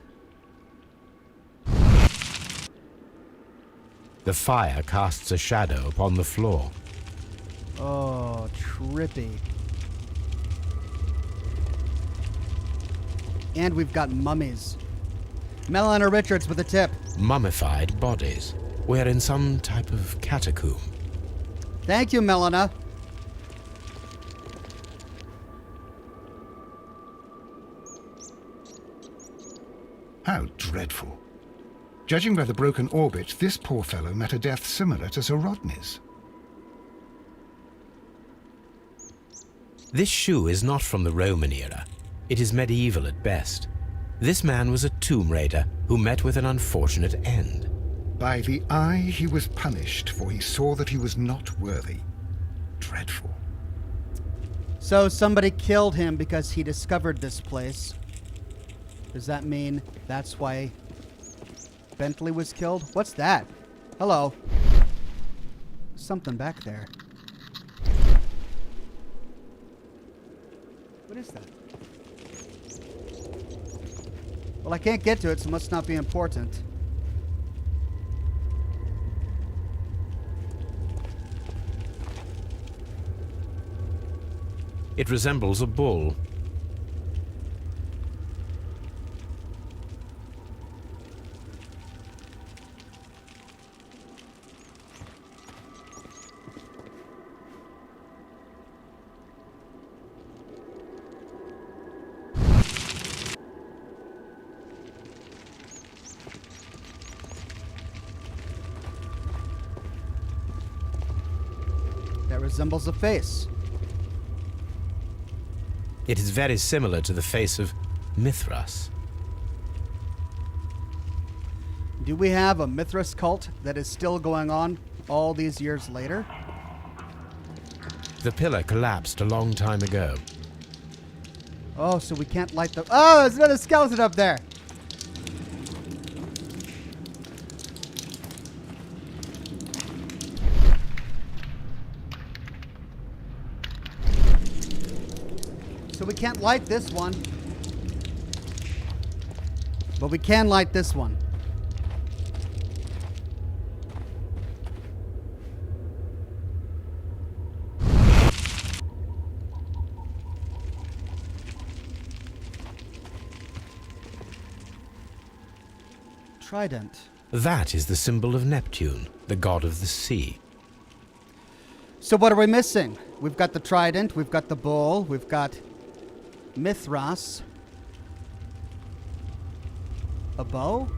The fire casts a shadow upon the floor. Oh, trippy. And we've got mummies. Melina Richards with a tip. Mummified bodies. We're in some type of catacomb. Thank you, Melina. How dreadful. Judging by the broken orbit, this poor fellow met a death similar to Sir Rodney's. This shoe is not from the Roman era. It is medieval at best. This man was a tomb raider who met with an unfortunate end. By the eye he was punished, for he saw that he was not worthy. Dreadful. So somebody killed him because he discovered this place. Does that mean that's why Bentley was killed? What's that? Hello. Something back there. What is that? Well, I can't get to it, so it must not be important. It resembles a bull. That resembles a face. It is very similar to the face of Mithras. Do we have a Mithras cult that is still going on all these years later? The pillar collapsed a long time ago. Oh, so we can't light the... Oh, there's another skeleton up there. So we can't light this one. But we can light this one. Trident. That is the symbol of Neptune, the god of the sea. So what are we missing? We've got the trident, we've got the bull, we've got Mithras. A bow?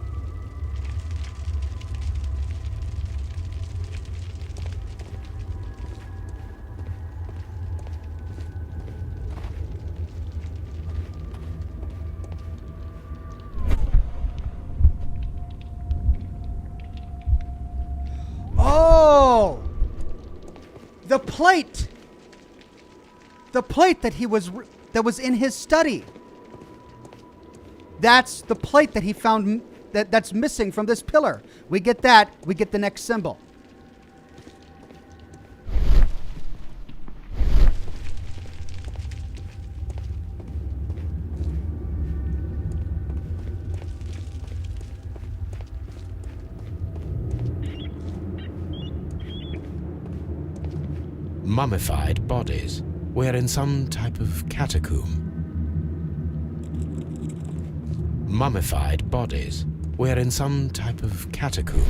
Oh! The plate! The plate that that was in his study. That's the plate that he found that's missing from this pillar. We get that, we get the next symbol. Mummified bodies. We're in some type of catacomb. Mummified bodies. We're in some type of catacomb.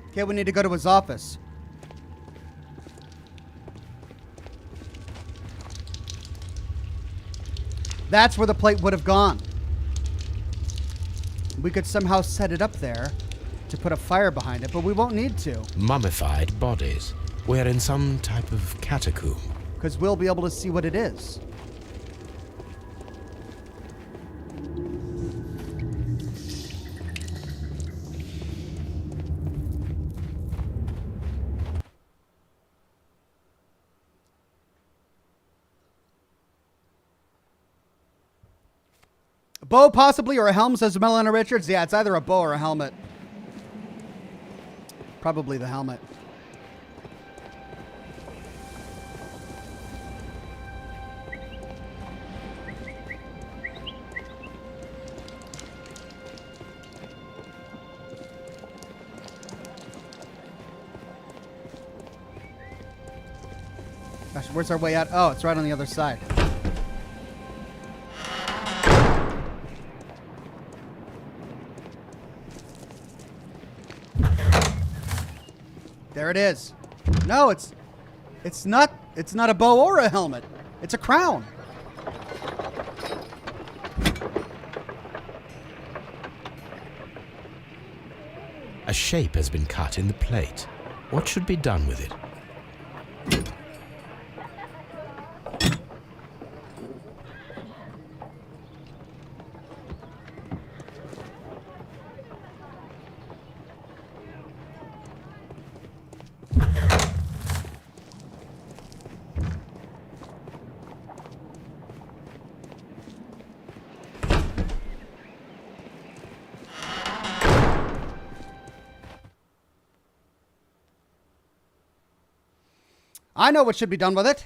Okay, we need to go to his office. That's where the plate would have gone. We could somehow set it up there to put a fire behind it, but we won't need to. Mummified bodies. We're in some type of catacomb. Because we'll be able to see what it is. bow possibly, or a helmet, says Melanie Richards. Yeah, it's either a bow or a helmet. Probably the helmet. Gosh, where's our way out? Oh, it's right on the other side. There it is. No, it's not a bow or a helmet. It's a crown. A shape has been cut in the plate. What should be done with it? I know what should be done with it.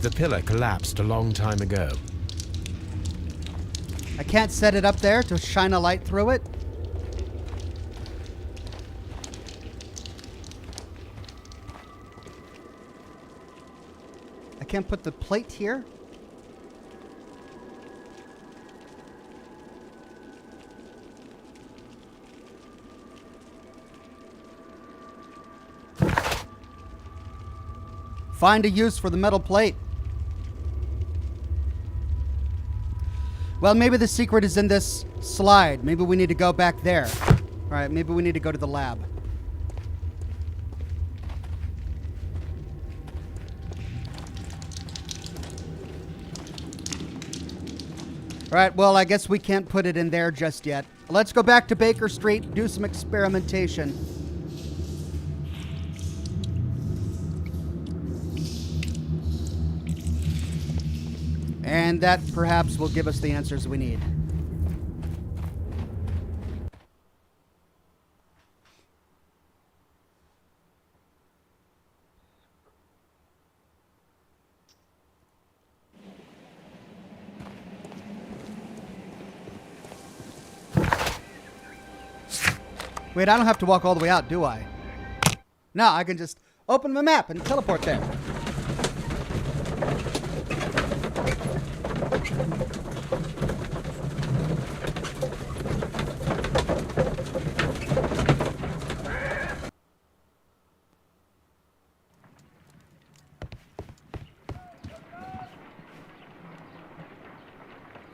The pillar collapsed a long time ago. I can't set it up there to shine a light through it. I can't put the plate here. Find a use for the metal plate. Well, maybe the secret is in this slide. Maybe we need to go back there. All right, maybe we need to go to the lab. All right, well, I guess we can't put it in there just yet. Let's go back to Baker Street, do some experimentation. And that perhaps will give us the answers we need. Wait, I don't have to walk all the way out, do I? No, I can just open my map and teleport there.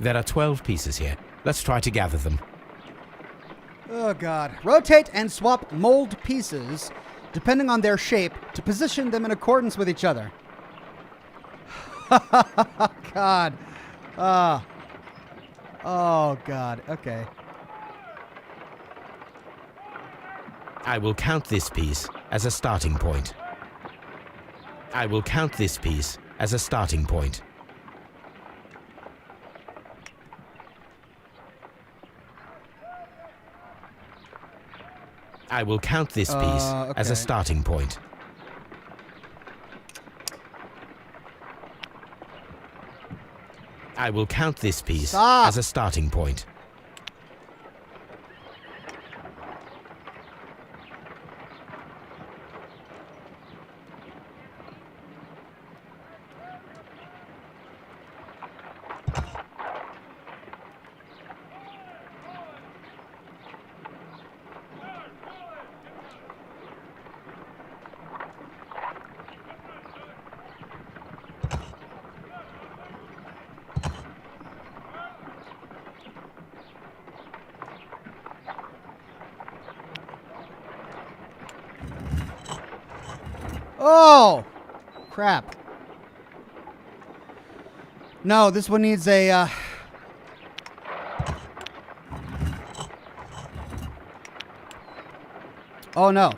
There are 12 pieces here. Let's try to gather them. Oh, God. Rotate and swap mold pieces, depending on their shape, to position them in accordance with each other. God. Oh, God. Okay. I will count this piece as a starting point. I will count this piece as a starting point. I will count this piece as a starting point. I will count this piece as a starting point. Oh! Crap. No, this one needs a... Oh, no.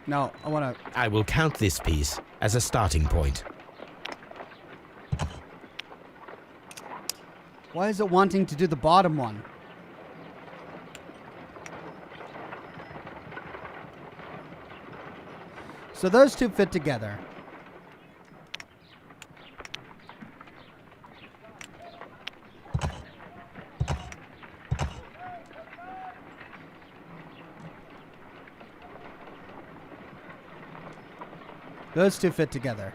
No, I want to... I will count this piece as a starting point. Why is it wanting to do the bottom one? So those two fit together. Those two fit together.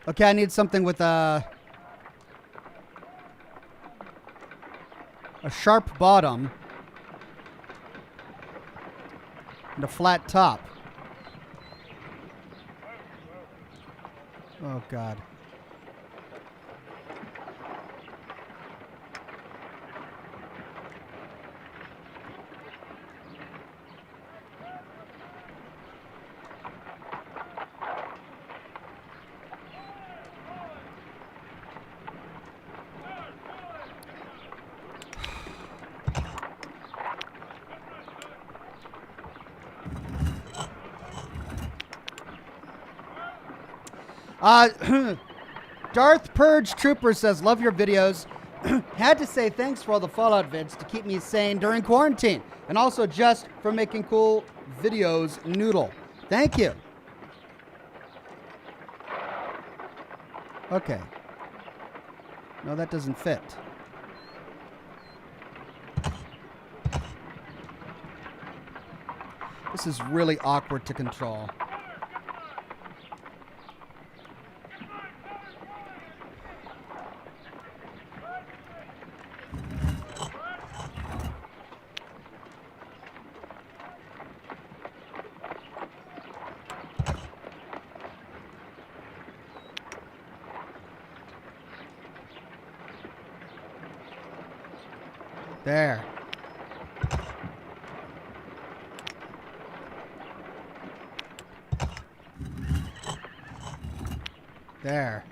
Okay, I need something with a sharp bottom and a flat top. Oh, God. Darth Purge Trooper says, love your videos. Had to say thanks for all the Fallout vids to keep me sane during quarantine. And also just for making cool videos, Noodle. Thank you. Okay. No, that doesn't fit. This is really awkward to control. There. There.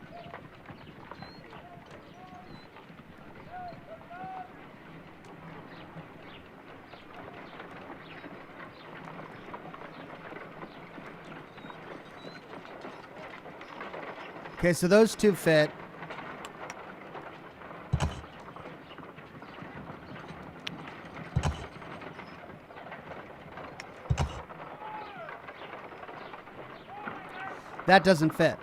Okay, so those two fit. That doesn't fit.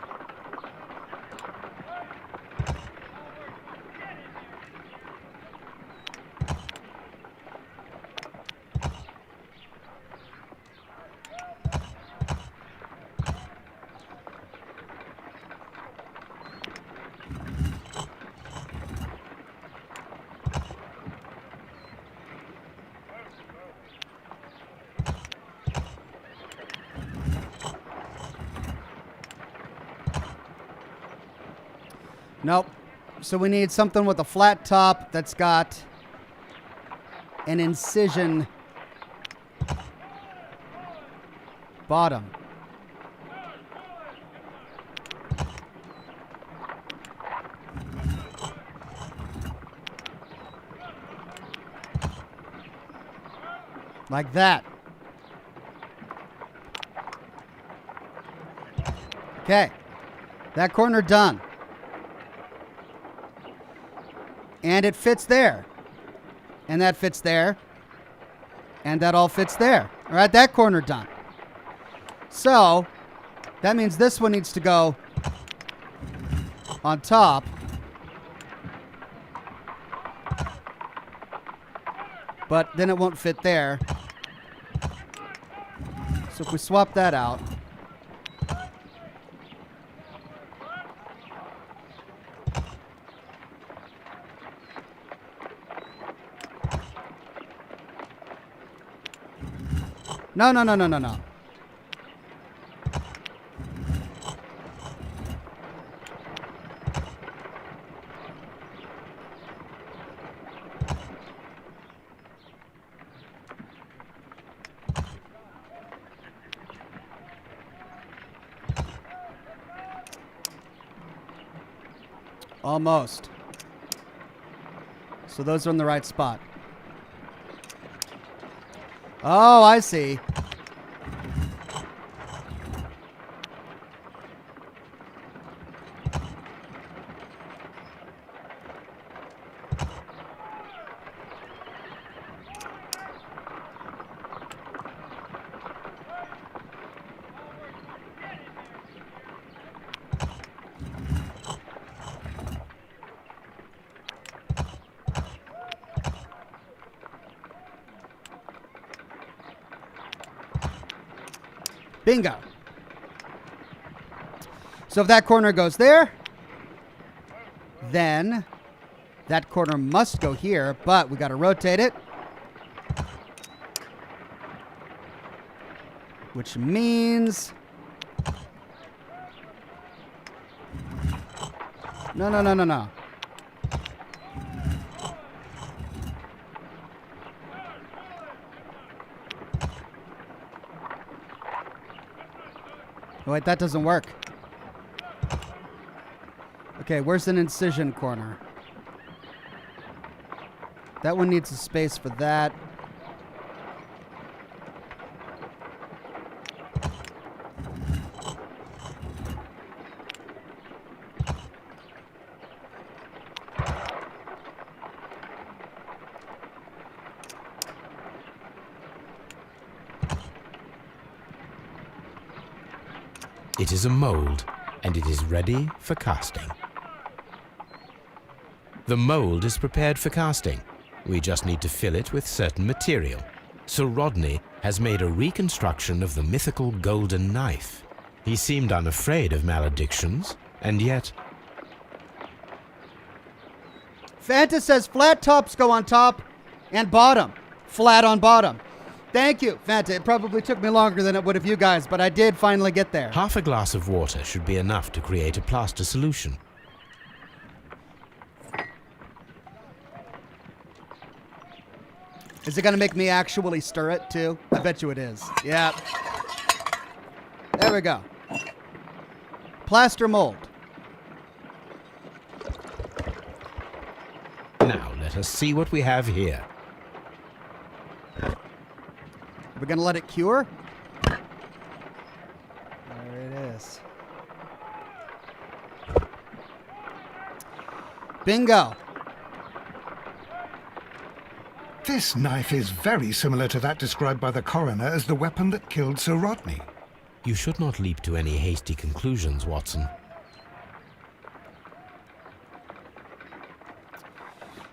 Nope. So we need something with a flat top that's got an incision bottom. Like that. Okay. That corner done. And it fits there. And that fits there. And that all fits there. All right, that corner done. So, that means this one needs to go on top. but then it won't fit there. So if we swap that out. No, no, no, no, no, no. Almost. So those are in the right spot. Oh, I see. Bingo. So if that corner goes there, then that corner must go here, but we got to rotate it. Which means... No, no, no, no, no. Oh, wait, that doesn't work. Okay, where's an incision corner? That one needs a space for that. It is a mold, and it is ready for casting. The mold is prepared for casting. We just need to fill it with certain material. Sir Rodney has made a reconstruction of the mythical golden knife. He seemed unafraid of maledictions, and yet... Fanta says flat tops go on top and bottom. Flat on bottom. Thank you, Fanta. It probably took me longer than it would have you guys, but I did finally get there. Half a glass of water should be enough to create a plaster solution. Is it going to make me actually stir it, too? I bet you it is. Yeah. There we go. Plaster mold. Now, let us see what we have here. We're going to let it cure? There it is. Bingo. This knife is very similar to that described by the coroner as the weapon that killed Sir Rodney. You should not leap to any hasty conclusions, Watson.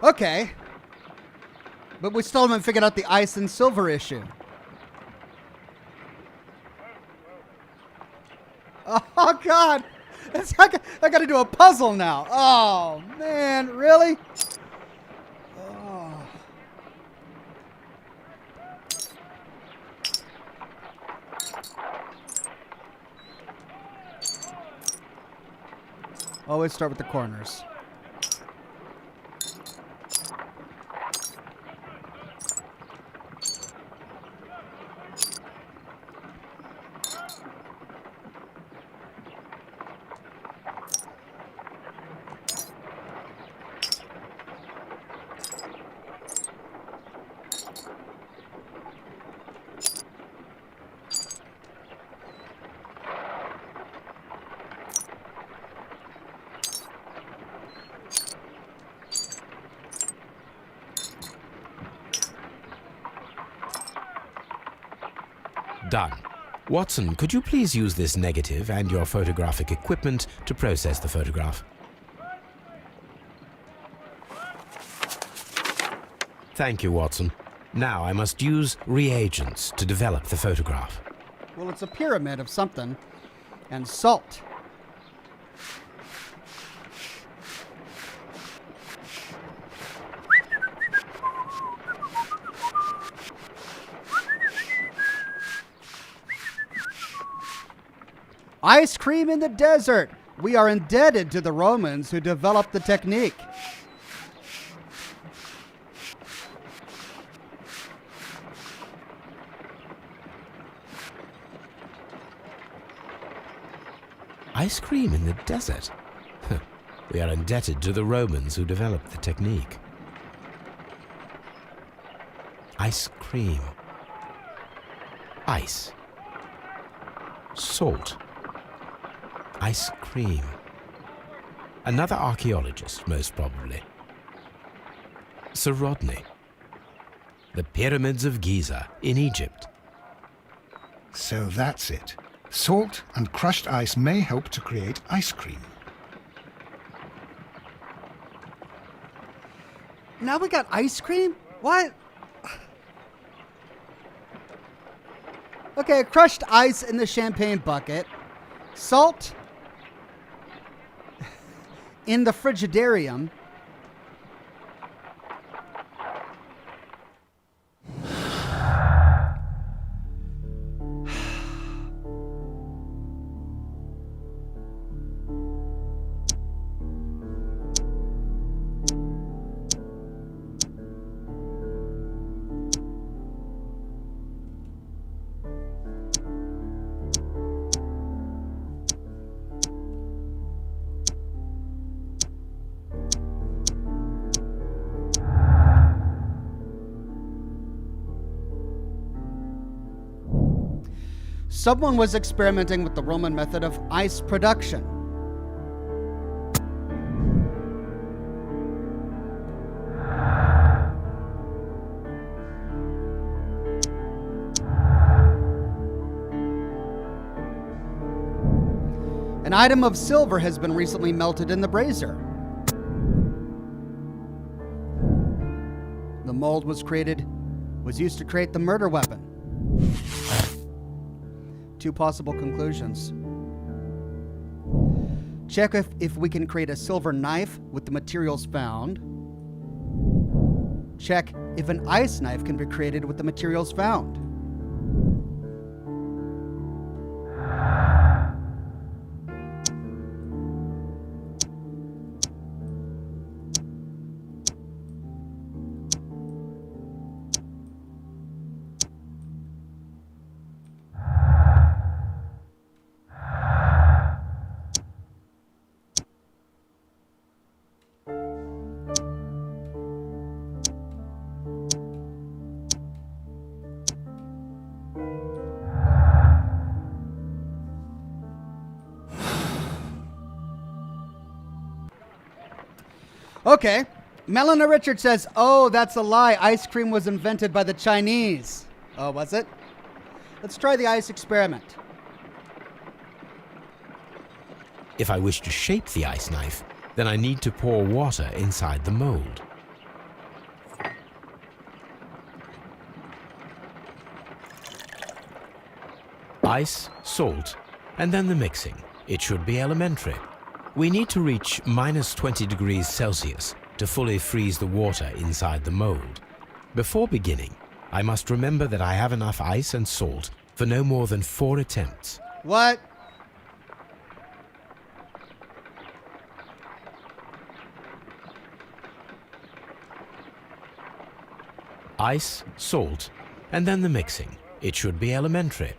Okay. But we still haven't figured out the ice and silver issue. Oh, God. I got to do a puzzle now. Oh, man. Really? Oh. Always start with the corners. Done. Watson, could you please use this negative and your photographic equipment to process the photograph? Thank you, Watson. Now I must use reagents to develop the photograph. Well, it's a pyramid of something. And salt. Ice cream in the desert. We are indebted to the Romans who developed the technique. Ice cream in the desert? We are indebted to the Romans who developed the technique. Ice cream. Ice. Salt. Ice cream. Another archaeologist, most probably. Sir Rodney. The Pyramids of Giza in Egypt. So that's it. Salt and crushed ice may help to create ice cream. Now we got ice cream? What? Okay, crushed ice in the champagne bucket. Salt in the frigidarium. Someone was experimenting with the Roman method of ice production. An item of silver has been recently melted in the brazier. The mold was used to create the murder weapon. Two possible conclusions. Check if we can create a silver knife with the materials found. Check if an ice knife can be created with the materials found. Okay. Melina Richard says, oh, that's a lie. Ice cream was invented by the Chinese. Oh, was it? Let's try the ice experiment. If I wish to shape the ice knife, then I need to pour water inside the mold. Ice, salt, and then the mixing. It should be elementary. We need to reach minus 20 degrees Celsius to fully freeze the water inside the mold. Before beginning, I must remember that I have enough ice and salt for no more than 4 attempts. What? Ice, salt, and then the mixing. It should be elementary.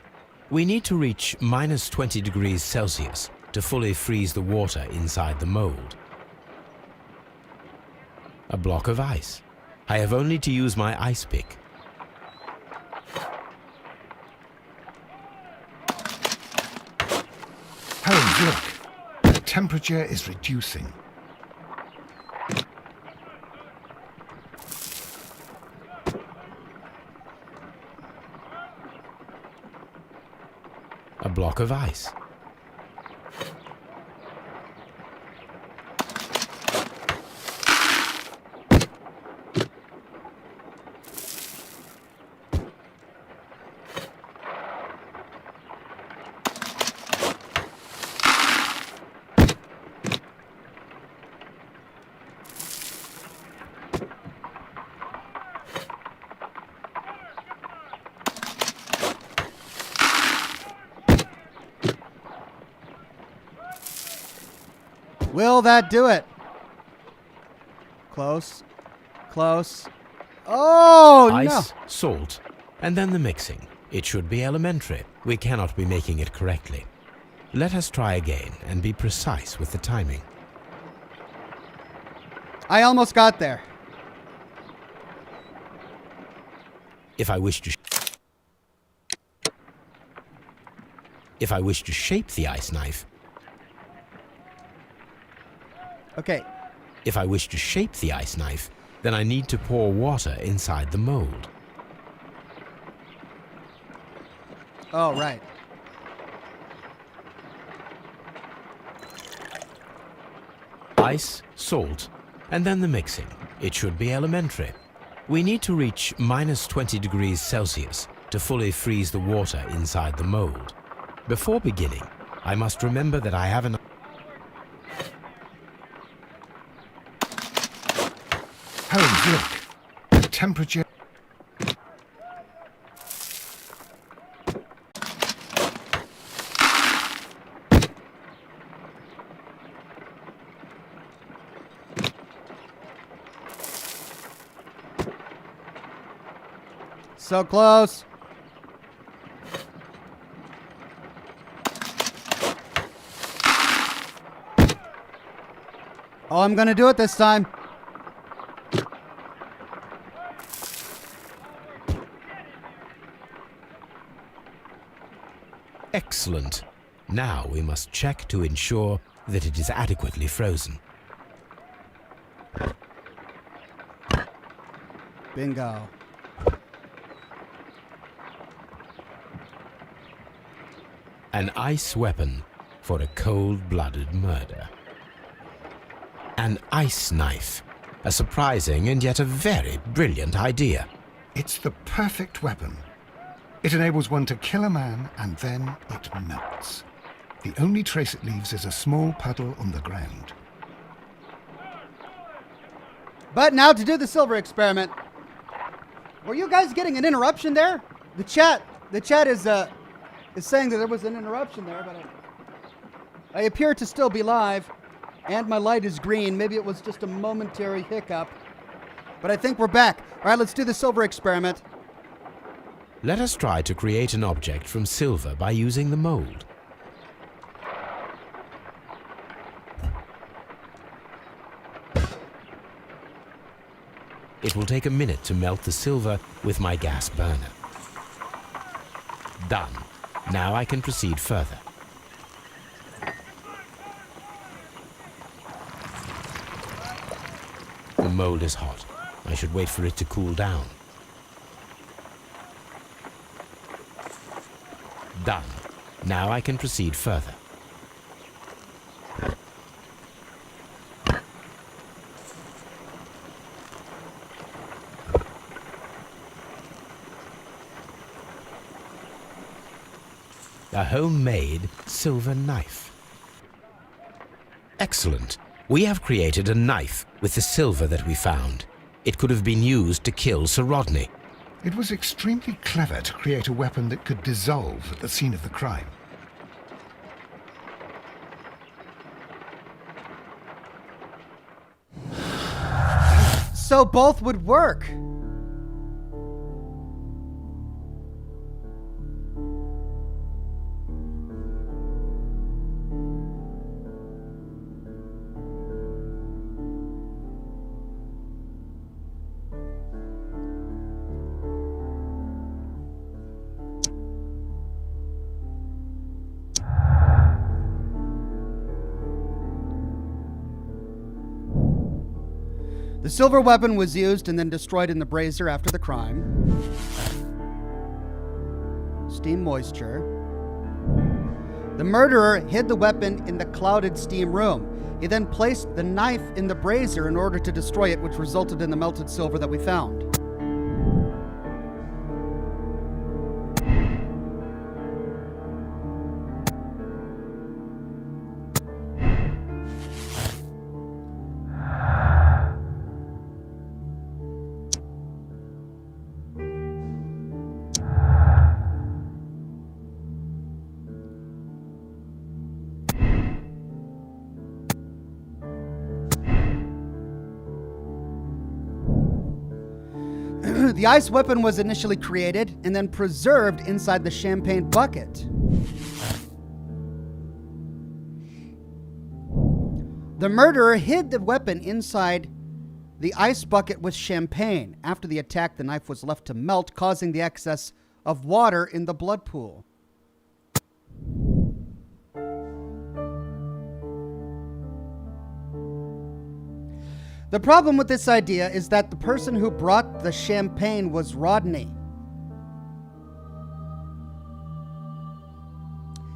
We need to reach minus 20 degrees Celsius to fully freeze the water inside the mold. A block of ice. I have only to use my ice pick. Holmes, look. The temperature is reducing. A block of ice. Will that do it? Close. Close. Oh, no. Ice, salt, and then the mixing. It should be elementary. We cannot be making it correctly. Let us try again and be precise with the timing. I almost got there. If I wish to shape the ice knife, Okay. if I wish to shape the ice knife, then I need to pour water inside the mold. Oh, right. Ice, salt, and then the mixing. It should be elementary. We need to reach minus 20 degrees Celsius to fully freeze the water inside the mold. Before beginning, I must remember that I have an... Holmes, look. The temperature... So close. Oh, I'm going to do it this time. Excellent. Now we must check to ensure that it is adequately frozen. Bingo. An ice weapon for a cold-blooded murder. An ice knife. A surprising and yet a very brilliant idea. It's the perfect weapon. It enables one to kill a man and then it melts. The only trace it leaves is a small puddle on the ground. But now to do the silver experiment. Were you guys getting an interruption there? The chat is saying that there was an interruption there, but I appear to still be live, and my light is green. Maybe it was just a momentary hiccup, but I think we're back. All right, let's do the silver experiment. Let us try to create an object from silver by using the mold. It will take a minute to melt the silver with my gas burner. Done. Now I can proceed further. The mold is hot. I should wait for it to cool down. Done. Now I can proceed further. A homemade silver knife. Excellent. We have created a knife with the silver that we found. It could have been used to kill Sir Rodney. It was extremely clever to create a weapon that could dissolve at the scene of the crime. So both would work. The silver weapon was used and then destroyed in the brazier after the crime. Steam moisture. The murderer hid the weapon in the clouded steam room. He then placed the knife in the brazier in order to destroy it, which resulted in the melted silver that we found. The ice weapon was initially created and then preserved inside the champagne bucket. The murderer hid the weapon inside the ice bucket with champagne. After the attack, the knife was left to melt, causing the excess of water in the blood pool. The problem with this idea is that the person who brought the champagne was Rodney.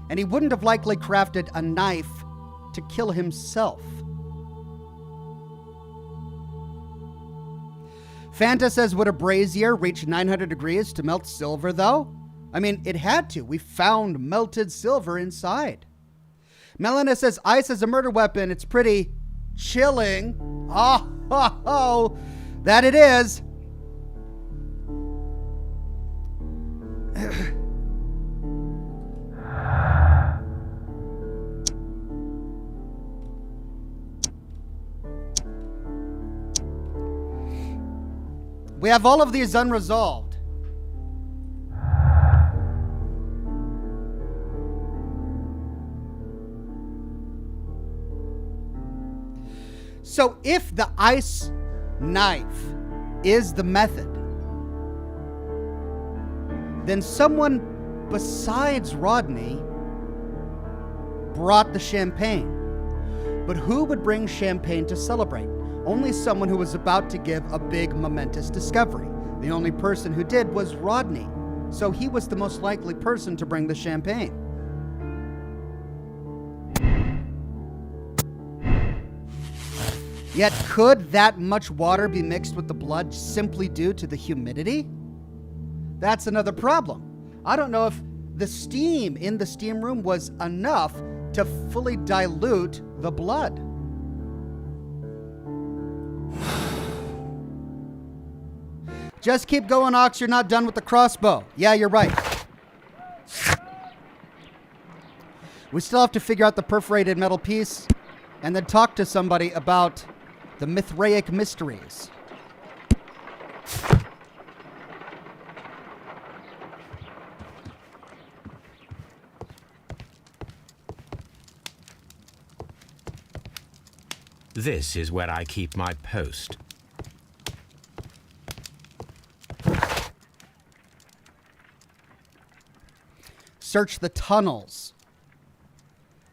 And he wouldn't have likely crafted a knife to kill himself. Fanta says, would a brazier reach 900 degrees to melt silver, though? I mean, it had to. We found melted silver inside. Melina says, ice is a murder weapon. It's pretty chilling. Oh, that it is. We have all of these unresolved. So if the ice knife is the method, then someone besides Rodney brought the champagne. But who would bring champagne to celebrate? Only someone who was about to give a big momentous discovery. The only person who did was Rodney. So he was the most likely person to bring the champagne. Yet could that much water be mixed with the blood simply due to the humidity? That's another problem. I don't know if the steam in the steam room was enough to fully dilute the blood. Just keep going, Ox. You're not done with the crossbow. Yeah, you're right. We still have to figure out the perforated metal piece and then talk to somebody about the Mithraic mysteries. This is where I keep my post. Search the tunnels.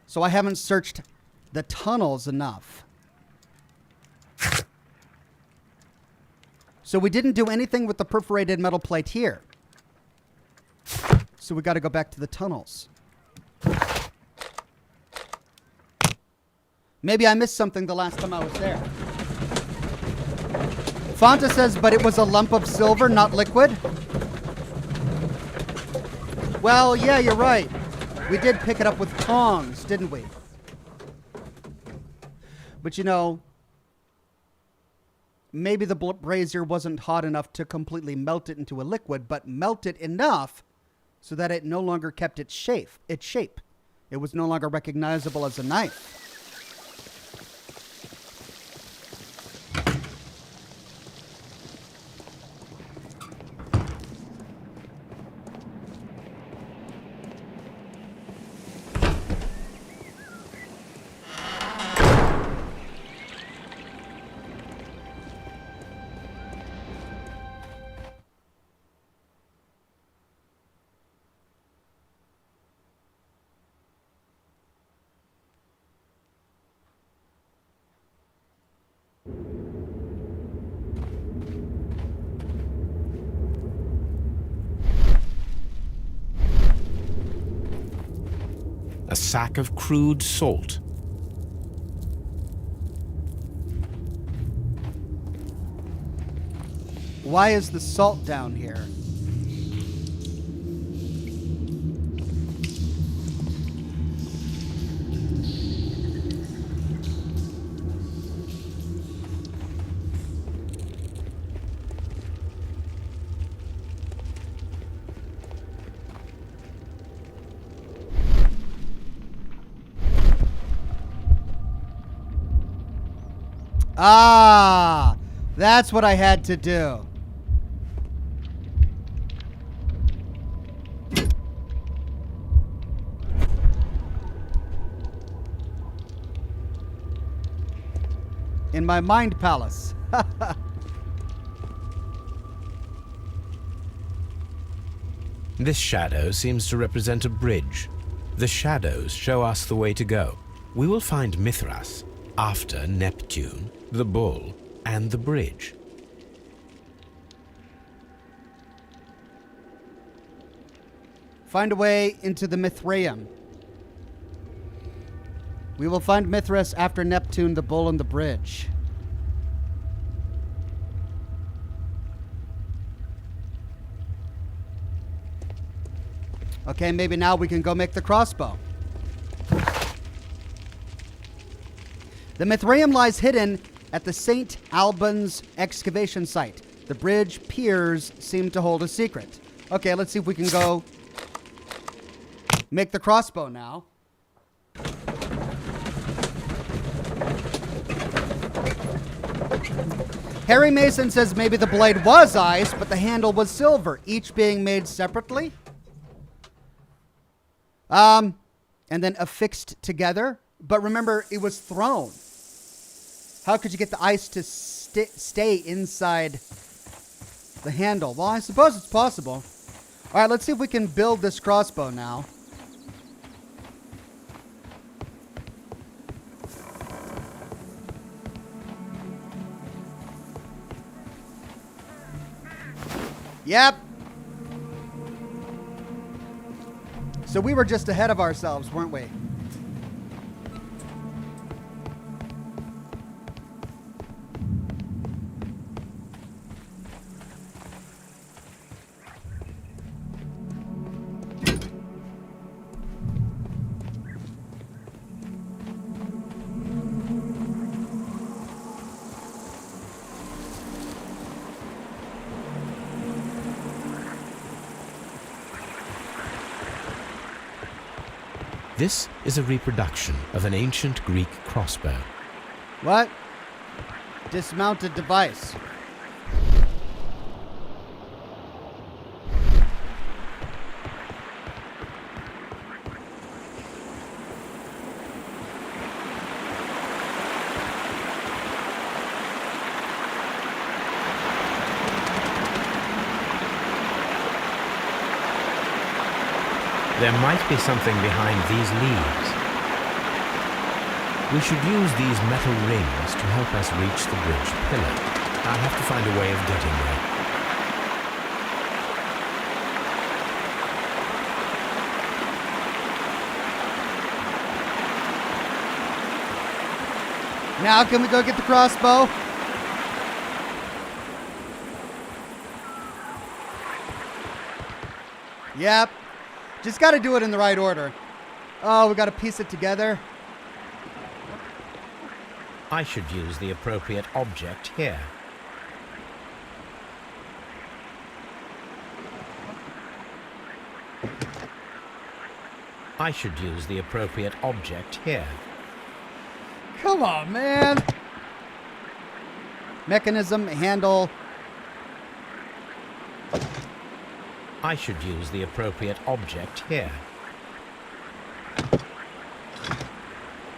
So I haven't searched the tunnels enough. So we didn't do anything with the perforated metal plate here. So we got to go back to the tunnels. Maybe I missed something the last time I was there. Fanta says, but it was a lump of silver, not liquid. Well, yeah, you're right. We did pick it up with tongs, didn't we? But you know, maybe the brazier wasn't hot enough to completely melt it into a liquid, but melt it enough so that it no longer kept its shape. It was no longer recognizable as a knife. A sack of crude salt. Why is the salt down here? Ah, that's what I had to do. in my mind palace. This shadow seems to represent a bridge. The shadows show us the way to go. We will find Mithras after Neptune, the bull, and the bridge. Find a way into the Mithraeum. We will find Mithras after Neptune, the bull, and the bridge. Okay, maybe now we can go make the crossbow. The Mithraeum lies hidden at the St. Albans excavation site. The bridge piers seem to hold a secret. Okay, let's see if we can go make the crossbow now. Harry Mason says maybe the blade was ice, but the handle was silver, each being made separately. And then affixed together. But remember, it was thrown. How could you get the ice to stay inside the handle? Well, I suppose it's possible. All right, let's see if we can build this crossbow now. Yep. So we were just ahead of ourselves, weren't we? This is a reproduction of an ancient Greek crossbow. What? Dismounted device. There might be something behind these leaves. We should use these metal rings to help us reach the bridge pillar. I'll have to find a way of getting there. Now can we go get the crossbow? Yep. Just got to do it in the right order. Oh, we got to piece it together. I should use the appropriate object here. I should use the appropriate object here. Come on, man. Mechanism, handle. I should use the appropriate object here.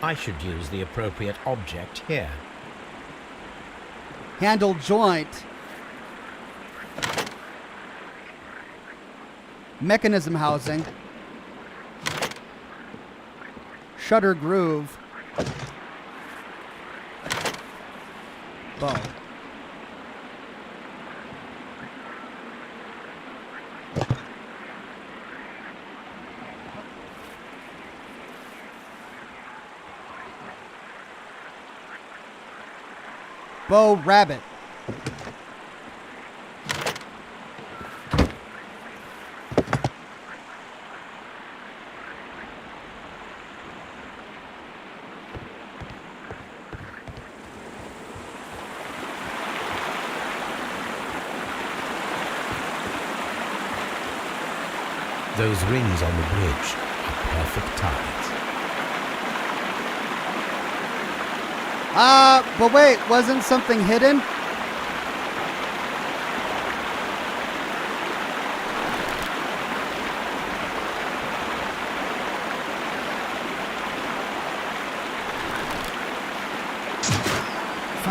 I should use the appropriate object here. Handle joint. Mechanism housing. Shutter groove. Bow. Bow rabbit. Those rings on the bridge are perfect targets. But wait, wasn't something hidden?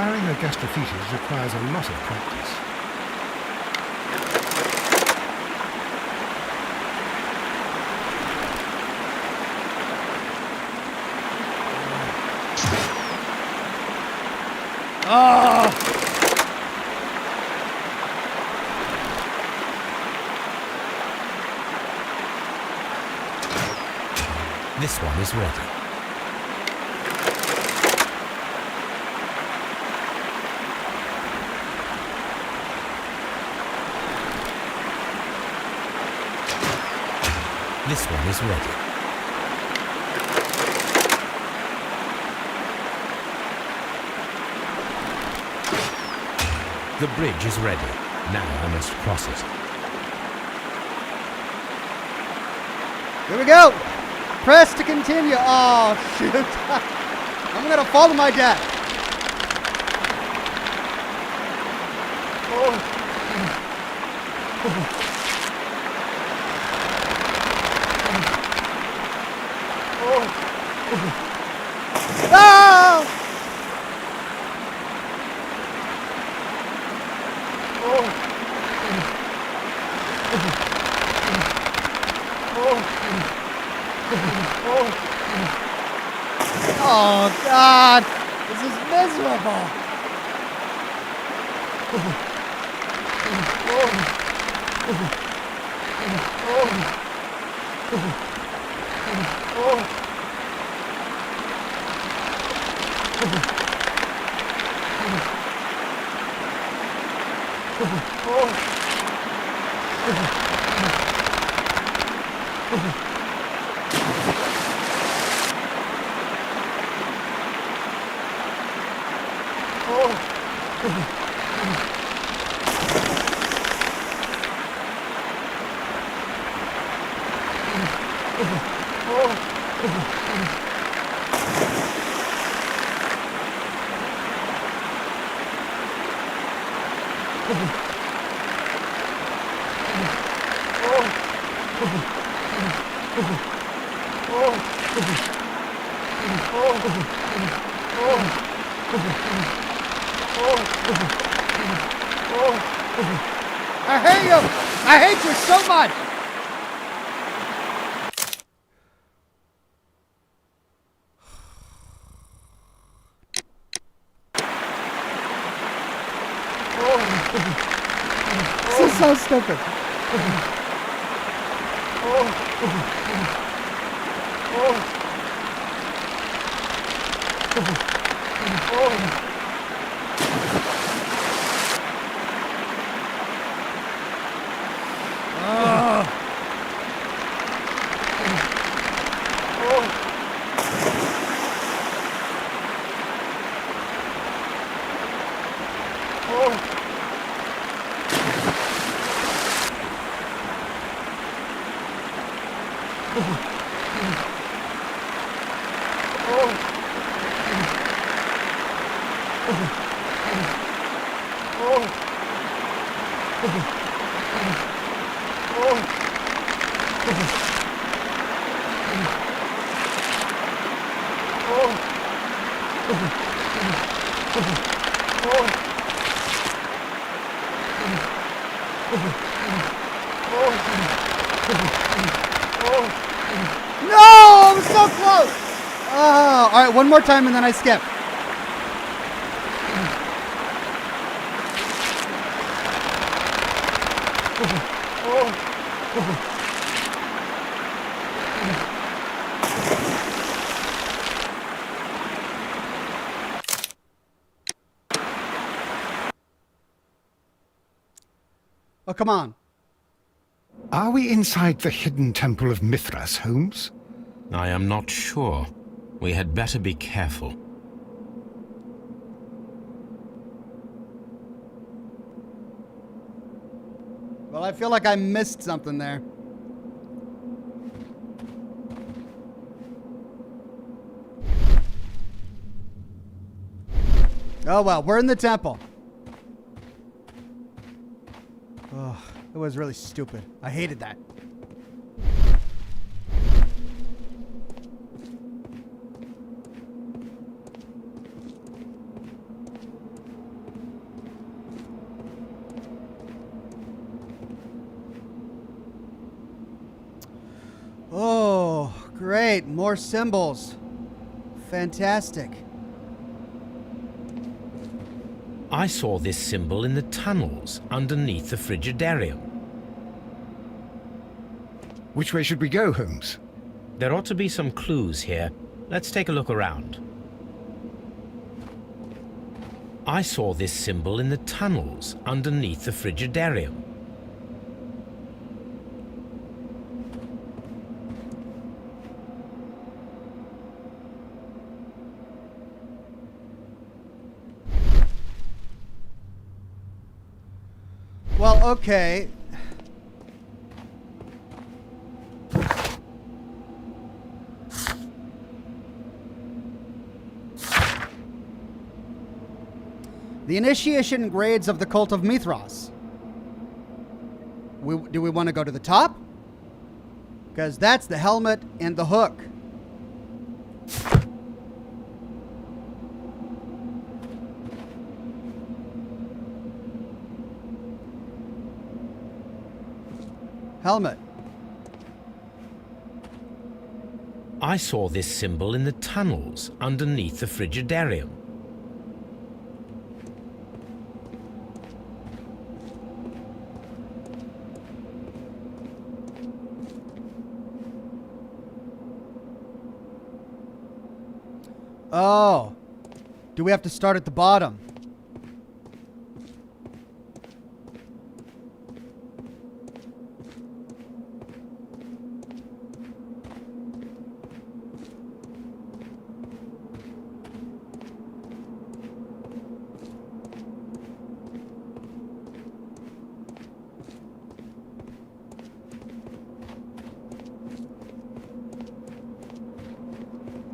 Firing a gastrophytes requires a lot of practice. This one is ready. This one is ready. The bridge is ready. Now I must cross it. Here we go. Press to continue. Oh, shoot. I'm going to fall to my death. Ah! Oh, God. This is miserable. I hate you! I hate you so much! This is so stupid. No! I was so close! Oh, all right, one more time and then I skip. Oh, come on. Are we inside the hidden temple of Mithras, Holmes? I am not sure. We had better be careful. Well, I feel like I missed something there. Oh, well, we're in the temple. Oh, it was really stupid. I hated that. Oh, great. More symbols. Fantastic. I saw this symbol in the tunnels underneath the Frigidarium. Which way should we go, Holmes? There ought to be some clues here. Let's take a look around. I saw this symbol in the tunnels underneath the Frigidarium. Well, okay. The initiation grades of the Cult of Mithras. Do we want to go to the top? Because that's the helmet and the hook. Helmet. I saw this symbol in the tunnels underneath the Frigidarium. Oh. Do we have to start at the bottom?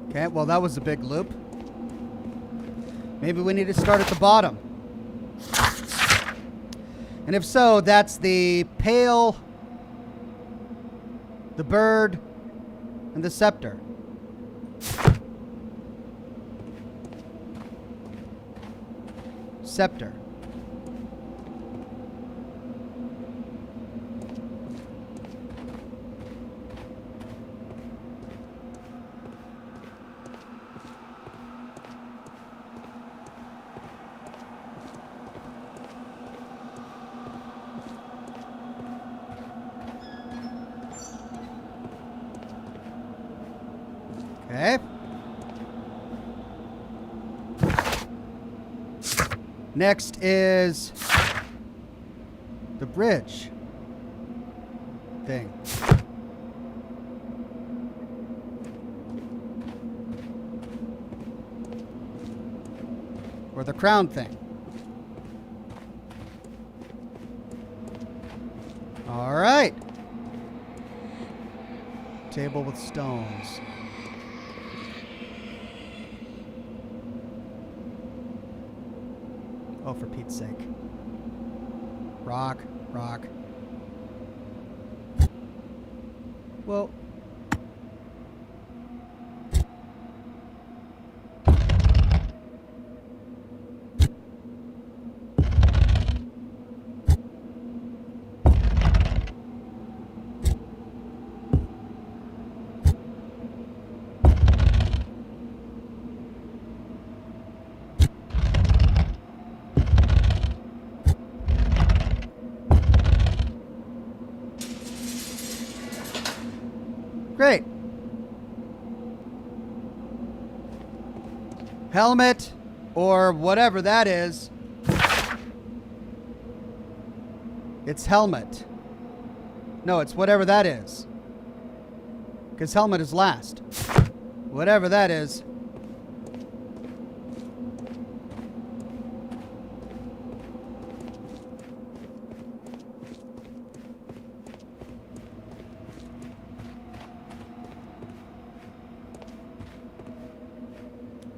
Okay, well, that was a big loop. Maybe we need to start at the bottom. And if so, that's the pail, the bird, and the scepter. Scepter. Okay. Next is the bridge thing. Or the crown thing. All right. Table with stones. Oh, for Pete's sake. Rock, rock. Well. Great. Helmet, or whatever that is. It's helmet. No, it's whatever that is. Because helmet is last. Whatever that is.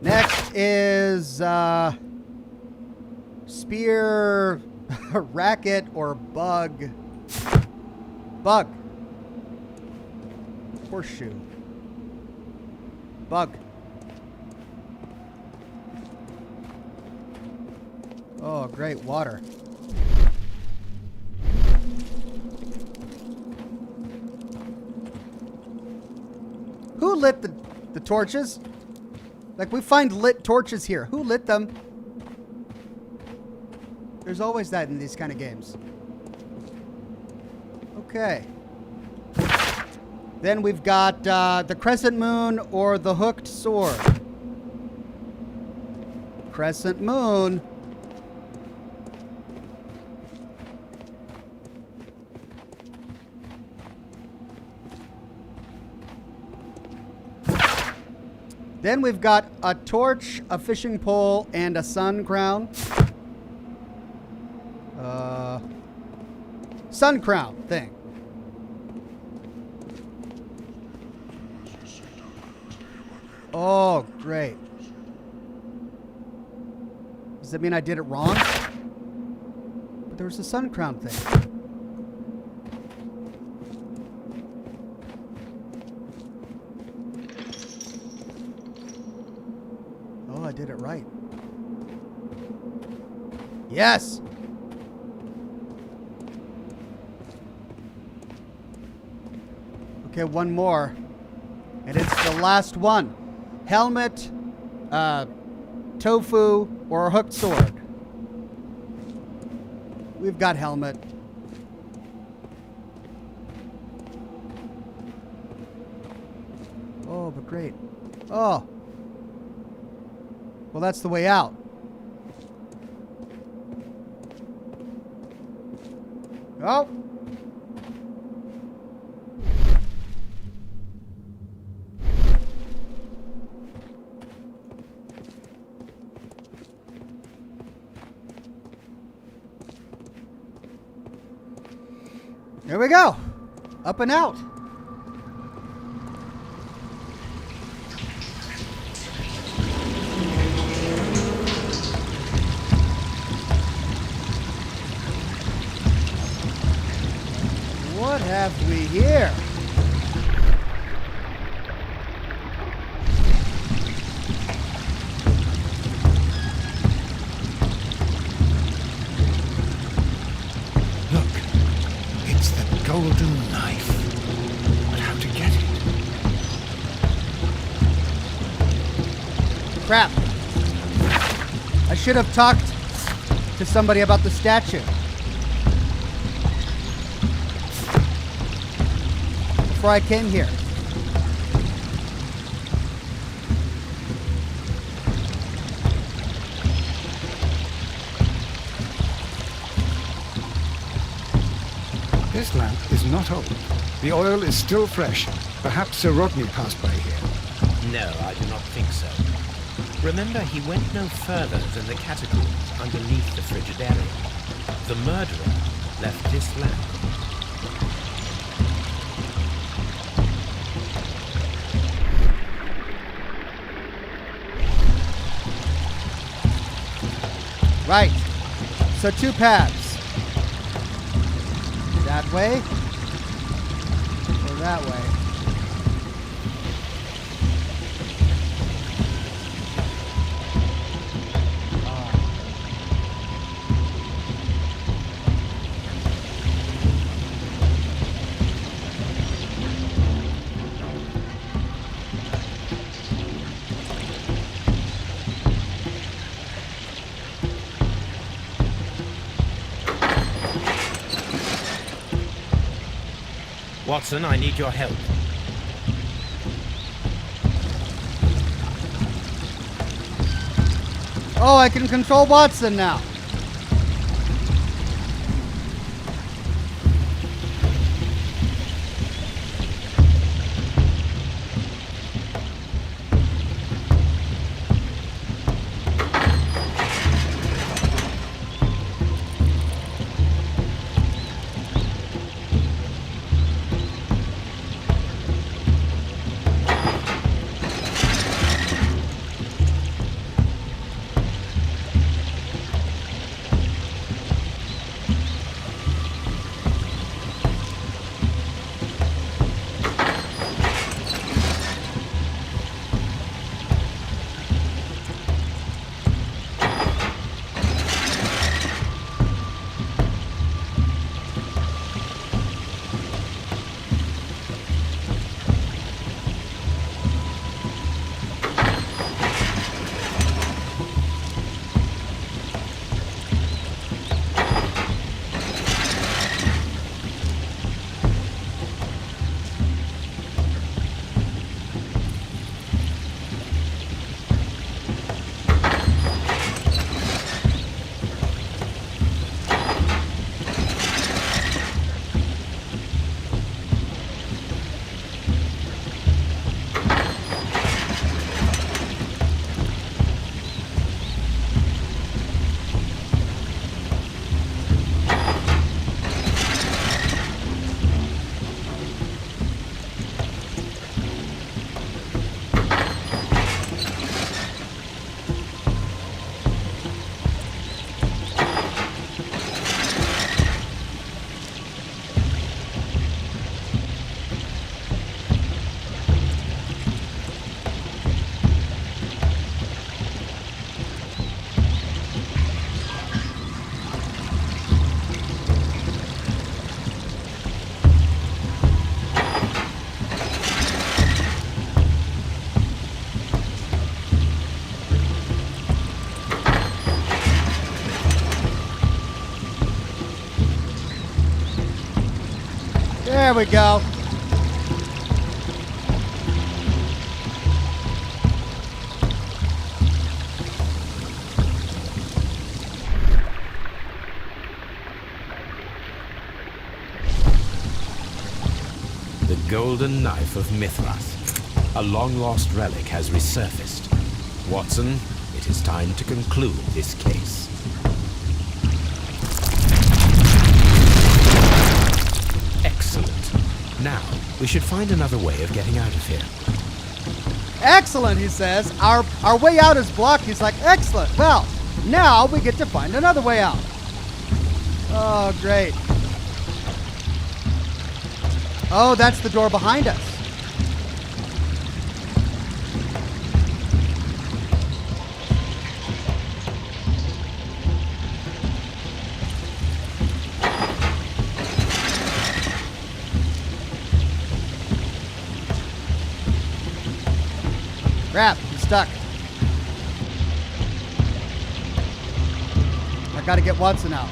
Next is spear, racket, or bug. Bug. Horseshoe. Bug. Oh, great, water. Who lit the torches? Like, we find lit torches here. Who lit them? There's always that in these kind of games. Okay. Then we've got the crescent moon or the hooked sword. Crescent moon. Then we've got a torch, a fishing pole, and a sun crown. Sun crown thing. Oh, great. Does that mean I did it wrong? But there was a sun crown thing. Oh, I did it right. Yes! Okay, one more. And it's the last one. Helmet, tofu, or a hooked sword. We've got helmet. Oh, but great. Oh. Well, that's the way out. Oh. There we go. Up and out. What have we here? Look, it's the golden knife. But how to get it? Crap. I should have talked to somebody about the statue. Before I came here. This lamp is not old. The oil is still fresh. Perhaps Sir Rodney passed by here. No, I do not think so. Remember, he went no further than the catacombs underneath the Frigidarium. The murderer left this lamp. Right. So two paths. That way. Or that way. Watson, I need your help. Oh, I can control Watson now. There we go. The golden knife of Mithras. A long-lost relic has resurfaced. Watson, it is time to conclude this case. Excellent. Now, we should find another way of getting out of here. Excellent, he says. Our way out is blocked. He's like, excellent. Well, now we get to find another way out. Oh, great. Oh, that's the door behind us. Crap, I'm stuck. I gotta get Watson out.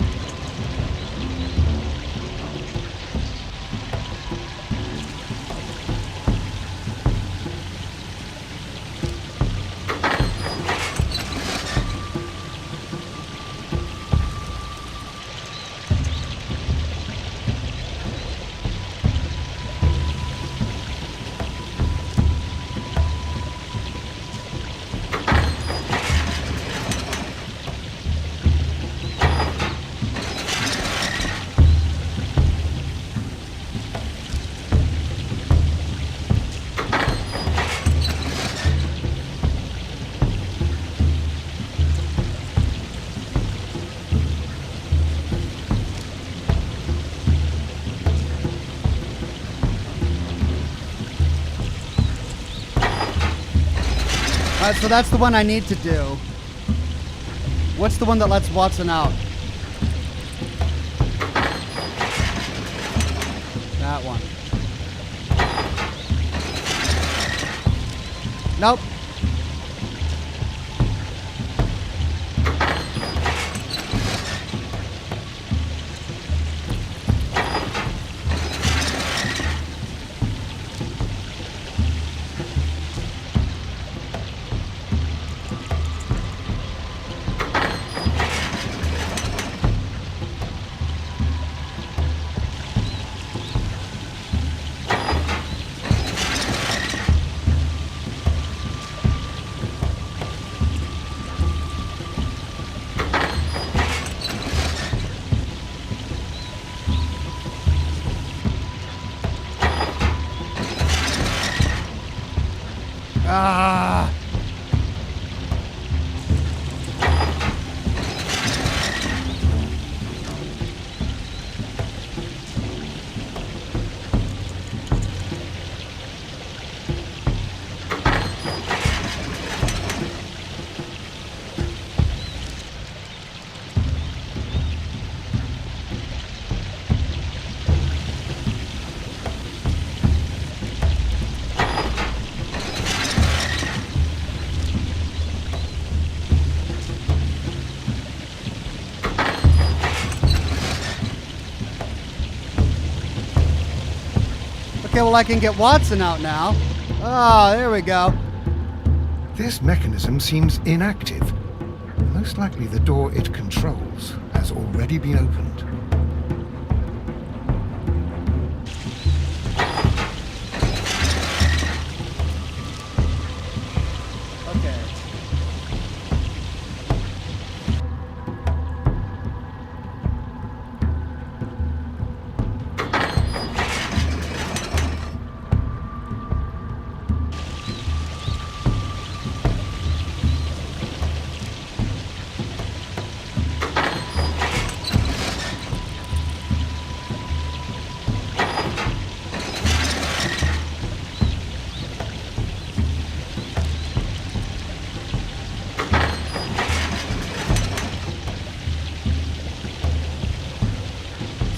So that's the one I need to do. What's the one that lets Watson out? That one. Nope. Ah. Okay, well, I can get Watson out now. Ah, there we go. This mechanism seems inactive. Most likely the door it controls has already been opened. Okay.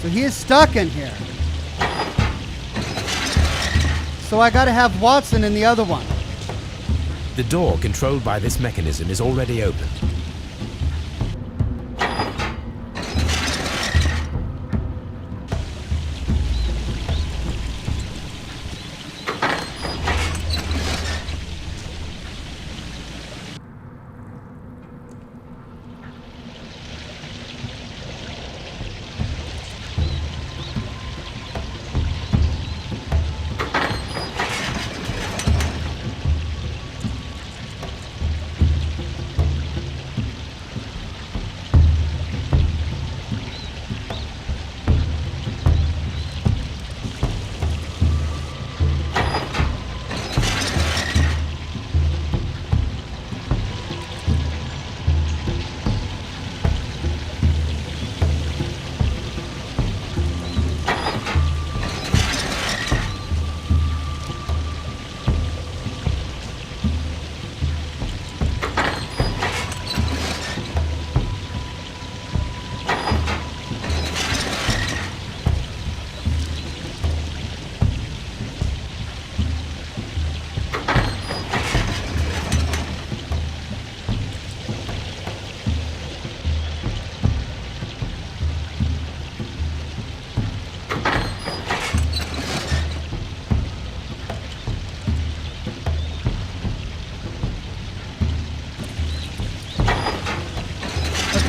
So he is stuck in here. So I gotta have Watson in the other one. The door controlled by this mechanism is already opened.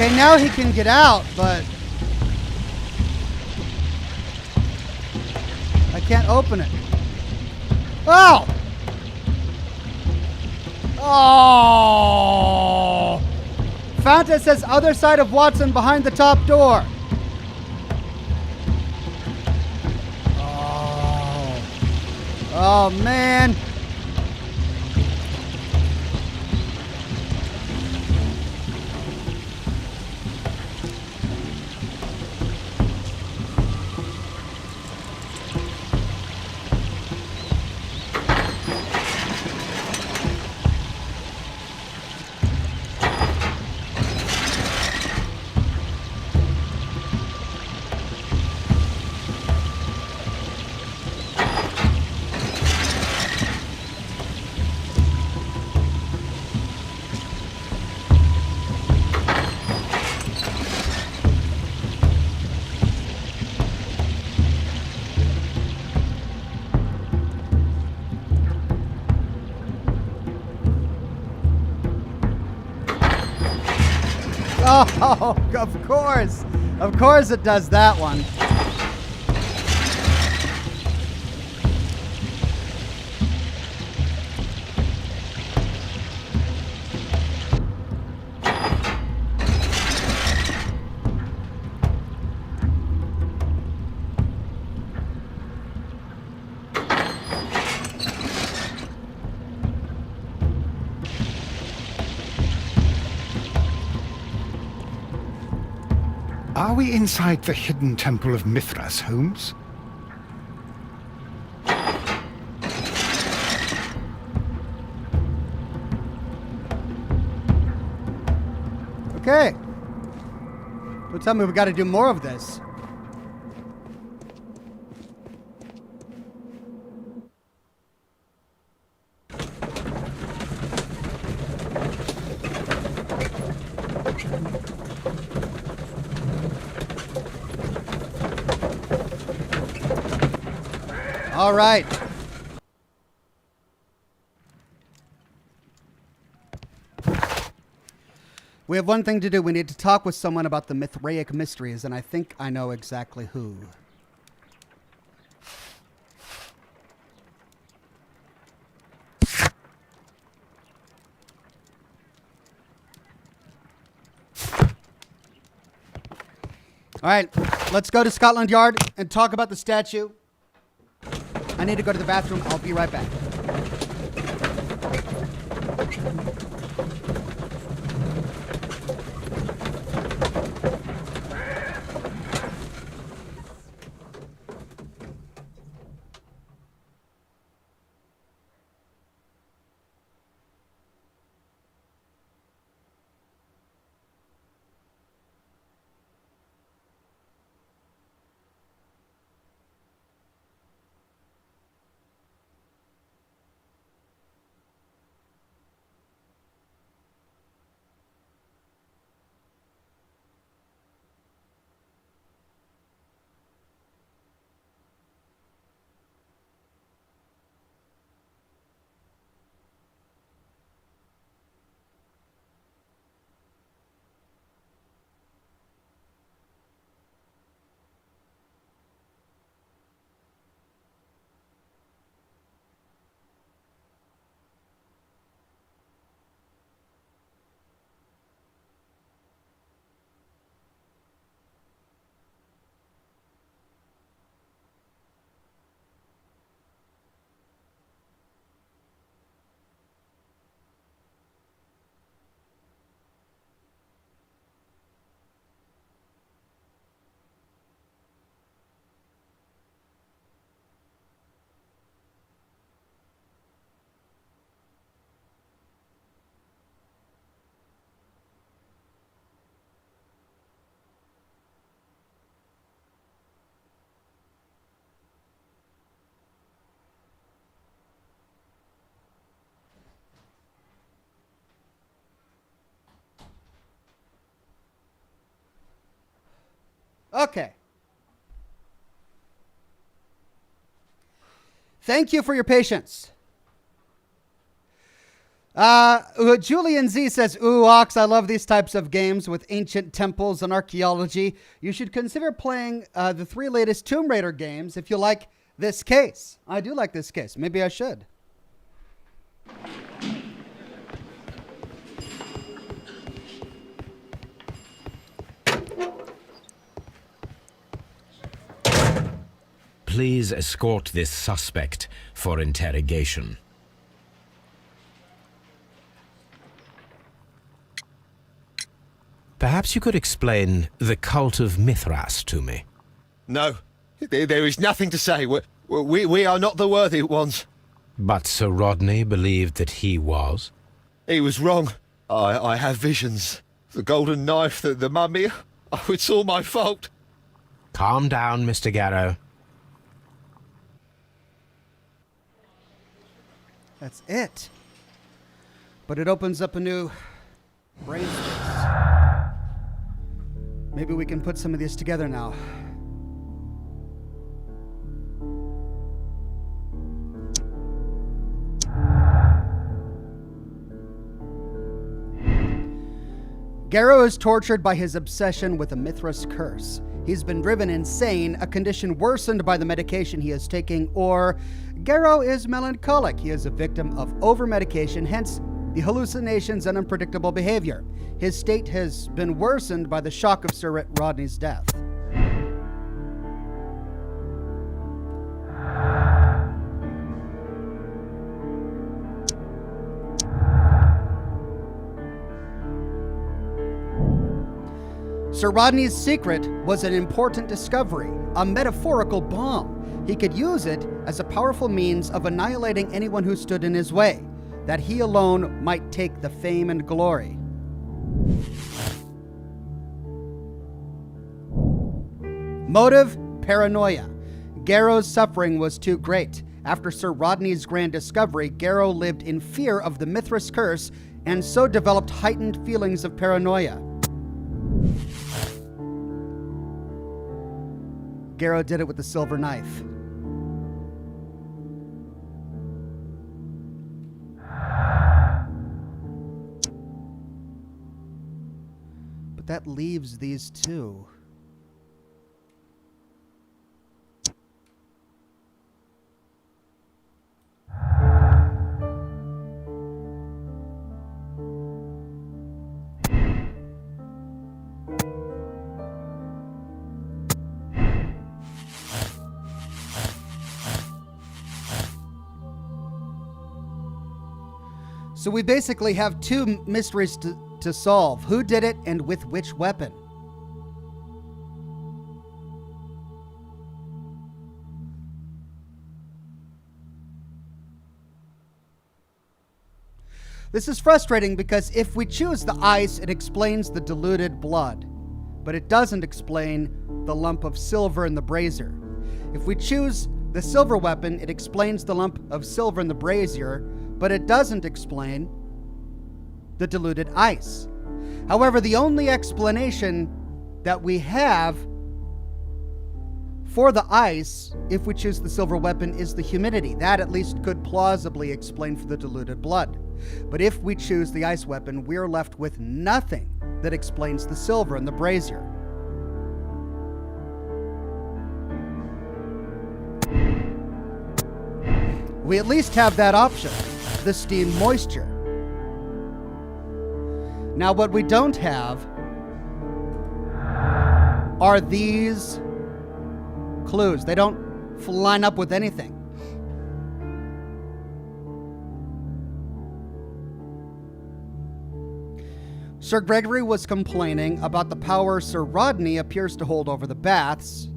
Okay, now he can get out, but I can't open it. Oh! Oh! Fanta says other side of Watson behind the top door. Oh. Oh, man. Oh, of course. Of course it does that one. Are we inside the hidden temple of Mithras, Holmes? Okay. Well, tell me we got to do more of this. All right. We have one thing to do. We need to talk with someone about the Mithraic mysteries, and I think I know exactly who. All right, let's go to Scotland Yard and talk about the statue. I need to go to the bathroom. I'll be right back. Okay. Thank you for your patience. Julian Z says, ooh, Ox, I love these types of games with ancient temples and archaeology. You should consider playing the 3 latest Tomb Raider games if you like this case. I do like this case. Maybe I should. Please escort this suspect for interrogation. Perhaps you could explain the cult of Mithras to me. No, there is nothing to say. We are not the worthy ones. But Sir Rodney believed that he was. He was wrong. I have visions. The golden knife, the mummy. Oh, it's all my fault. Calm down, Mr. Garrow. That's it. But it opens up a new brain space. Maybe we can put some of these together now. Garrow is tortured by his obsession with a Mithras curse. He's been driven insane, a condition worsened by the medication he is taking, or Garrow is melancholic. He is a victim of over-medication, hence the hallucinations and unpredictable behavior. His state has been worsened by the shock of Sir Rodney's death. Sir Rodney's secret was an important discovery, a metaphorical bomb. He could use it as a powerful means of annihilating anyone who stood in his way, that he alone might take the fame and glory. Motive: paranoia. Garrow's suffering was too great. After Sir Rodney's grand discovery, Garrow lived in fear of the Mithras curse and so developed heightened feelings of paranoia. Garrow did it with the silver knife. But that leaves these two. So we basically have two mysteries to solve. Who did it and with which weapon? This is frustrating because if we choose the ice, it explains the diluted blood, but it doesn't explain the lump of silver in the brazier. If we choose the silver weapon, it explains the lump of silver in the brazier, but it doesn't explain the diluted ice. However, the only explanation that we have for the ice, if we choose the silver weapon, is the humidity. That at least could plausibly explain for the diluted blood. But if we choose the ice weapon, we're left with nothing that explains the silver in the brazier. We at least have that option, the steam moisture. Now, what we don't have are these clues. They don't line up with anything. Sir Gregory was complaining about the power Sir Rodney appears to hold over the baths.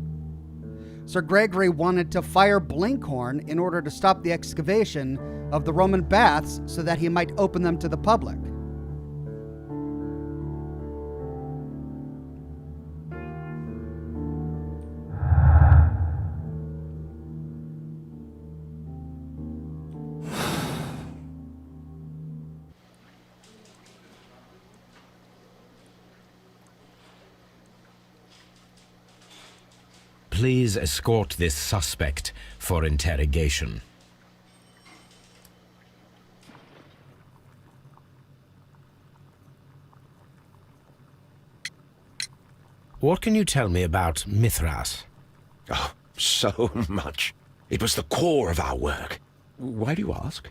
Sir Gregory wanted to fire Blinkhorn in order to stop the excavation of the Roman baths so that he might open them to the public. Please escort this suspect for interrogation. What can you tell me about Mithras? Oh, so much. It was the core of our work. Why do you ask?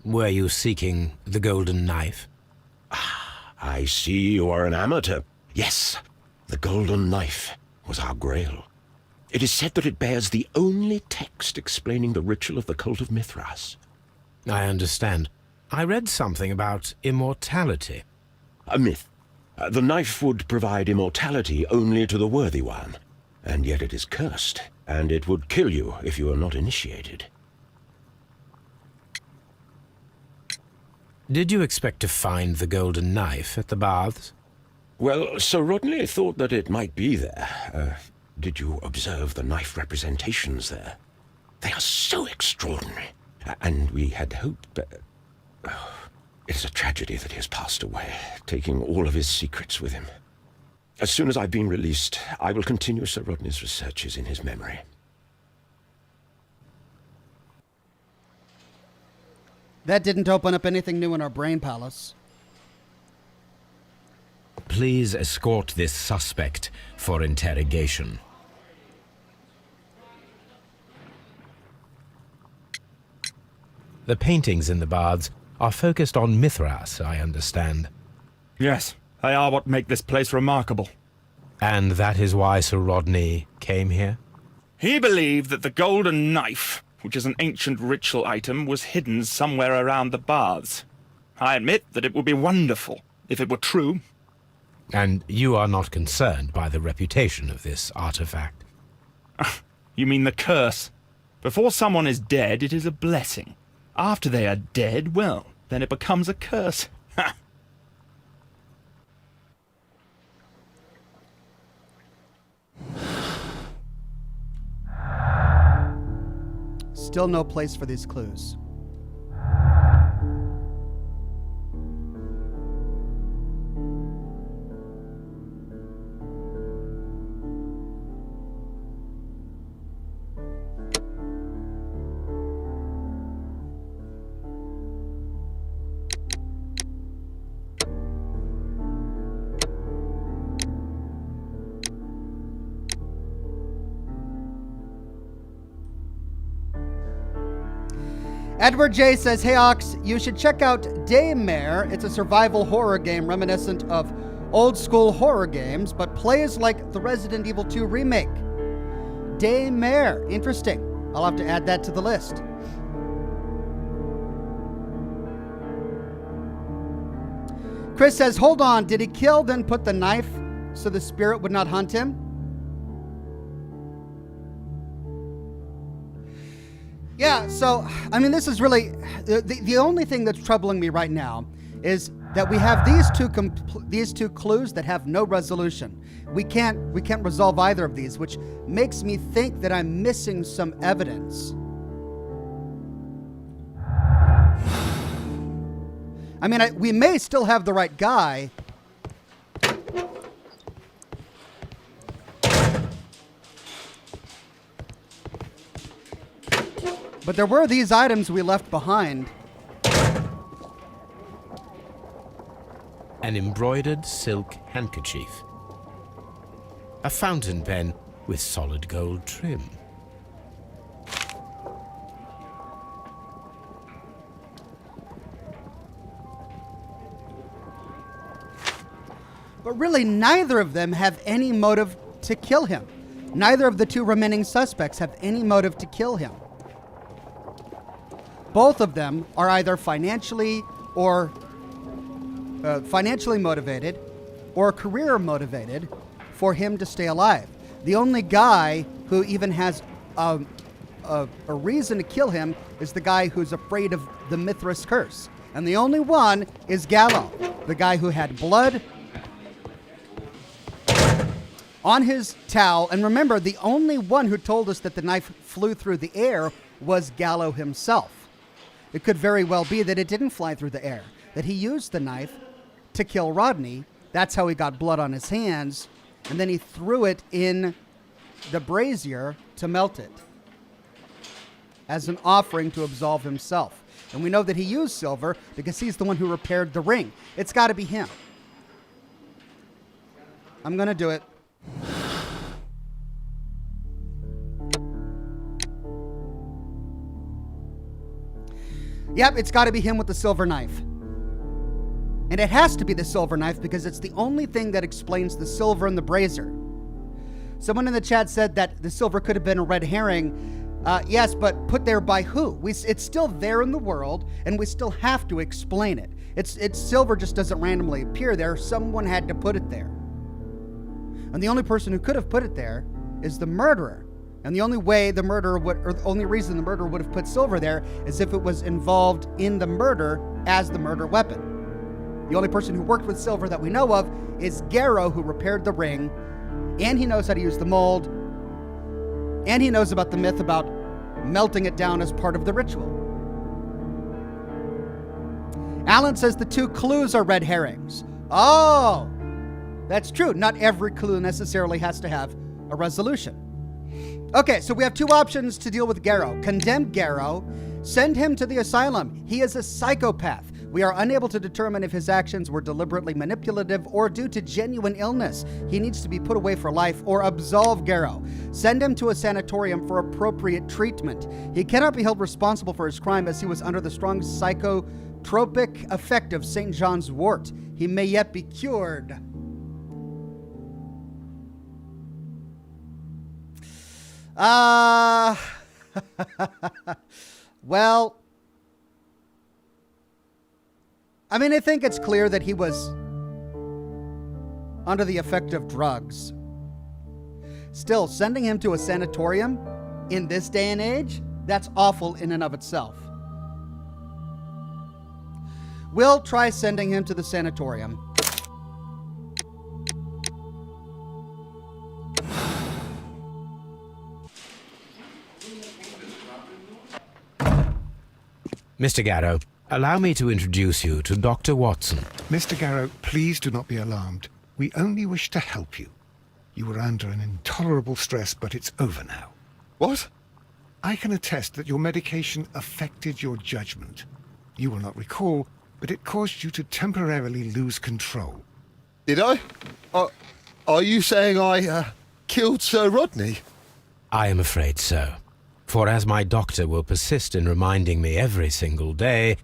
Were you seeking the golden knife? I see you are an amateur. Yes, the golden knife was our grail. It is said that it bears the only text explaining the ritual of the cult of Mithras. I understand. I read something about immortality. A myth. The knife would provide immortality only to the worthy one, and yet it is cursed, and it would kill you if you are not initiated. Did you expect to find the golden knife at the baths? Well, Sir Rodney thought that it might be there. Did you observe the knife representations there? They are so extraordinary, and we had hoped that... It is a tragedy that he has passed away, taking all of his secrets with him. As soon as I've been released, I will continue Sir Rodney's researches in his memory. That didn't open up anything new in our brain palace. Please escort this suspect for interrogation. The paintings in the baths are focused on Mithras, I understand. Yes, they are what make this place remarkable. And that is why Sir Rodney came here? He believed that the golden knife, which is an ancient ritual item, was hidden somewhere around the baths. I admit that it would be wonderful if it were true. And you are not concerned by the reputation of this artifact? You mean the curse? Before someone is dead, it is a blessing. After they are dead, well, then it becomes a curse. Ha! Still no place for these clues. Edward J says, "Hey Ox, you should check out Daymare. It's a survival horror game reminiscent of old school horror games, but plays like the Resident Evil 2 remake. Daymare, interesting. I'll have to add that to the list." Chris says, "Hold on, did he kill then put the knife so the spirit would not hunt him?" Yeah, so, I mean, this is really, the only thing that's troubling me right now is that we have these two clues that have no resolution. We can't resolve either of these, which makes me think that I'm missing some evidence. I mean, we may still have the right guy. But there were these items we left behind. An embroidered silk handkerchief. A fountain pen with solid gold trim. But really, neither of them have any motive to kill him. Neither of the two remaining suspects have any motive to kill him. Both of them are either financially motivated or career motivated for him to stay alive. The only guy who even has a reason to kill him is the guy who's afraid of the Mithras curse. And the only one is Gallo, the guy who had blood on his towel. And remember, the only one who told us that the knife flew through the air was Gallo himself. It could very well be that it didn't fly through the air, that he used the knife to kill Rodney. That's how he got blood on his hands, and then he threw it in the brazier to melt it as an offering to absolve himself. And we know that he used silver because he's the one who repaired the ring. It's got to be him. I'm going to do it. Yep, it's got to be him with the silver knife. And it has to be the silver knife because it's the only thing that explains the silver in the brazier. Someone in the chat said that the silver could have been a red herring. Yes, but put there by who? It's still there in the world, and we still have to explain it. It's silver just doesn't randomly appear there. Someone had to put it there. And the only person who could have put it there is the murderer. And the only way the murderer would, or the only reason the murderer would have put silver there is if it was involved in the murder as the murder weapon. The only person who worked with silver that we know of is Garrow, who repaired the ring, and he knows how to use the mold, and he knows about the myth about melting it down as part of the ritual. Alan says the two clues are red herrings. Oh, that's true. Not every clue necessarily has to have a resolution. Okay, so we have two options to deal with Garrow. Condemn Garrow, send him to the asylum. He is a psychopath. We are unable to determine if his actions were deliberately manipulative or due to genuine illness. He needs to be put away for life, or absolve Garrow. Send him to a sanatorium for appropriate treatment. He cannot be held responsible for his crime as he was under the strong psychotropic effect of St. John's wort. He may yet be cured. Well, I mean, I think it's clear that he was under the effect of drugs. Still, sending him to a sanatorium in this day and age, that's awful in and of itself. We'll try sending him to the sanatorium. Mr. Garrow, allow me to introduce you to Dr. Watson. Mr. Garrow, please do not be alarmed. We only wish to help you. You were under an intolerable stress, but it's over now. What? I can attest that your medication affected your judgment. You will not recall, but it caused you to temporarily lose control. Did I? Are you saying I killed Sir Rodney? I am afraid so. For as my doctor will persist in reminding me every single day,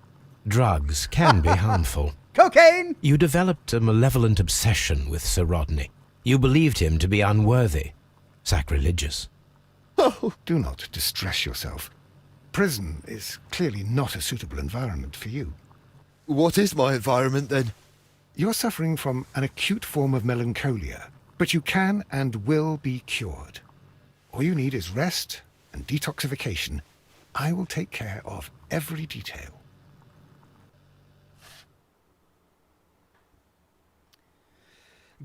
drugs can be harmful. Cocaine! You developed a malevolent obsession with Sir Rodney. You believed him to be unworthy, sacrilegious. Oh, Do not distress yourself. Prison is clearly not a suitable environment for you. what is my environment then? You're suffering from an acute form of melancholia, but you can and will be cured. All you need is rest and detoxification. I will take care of every detail.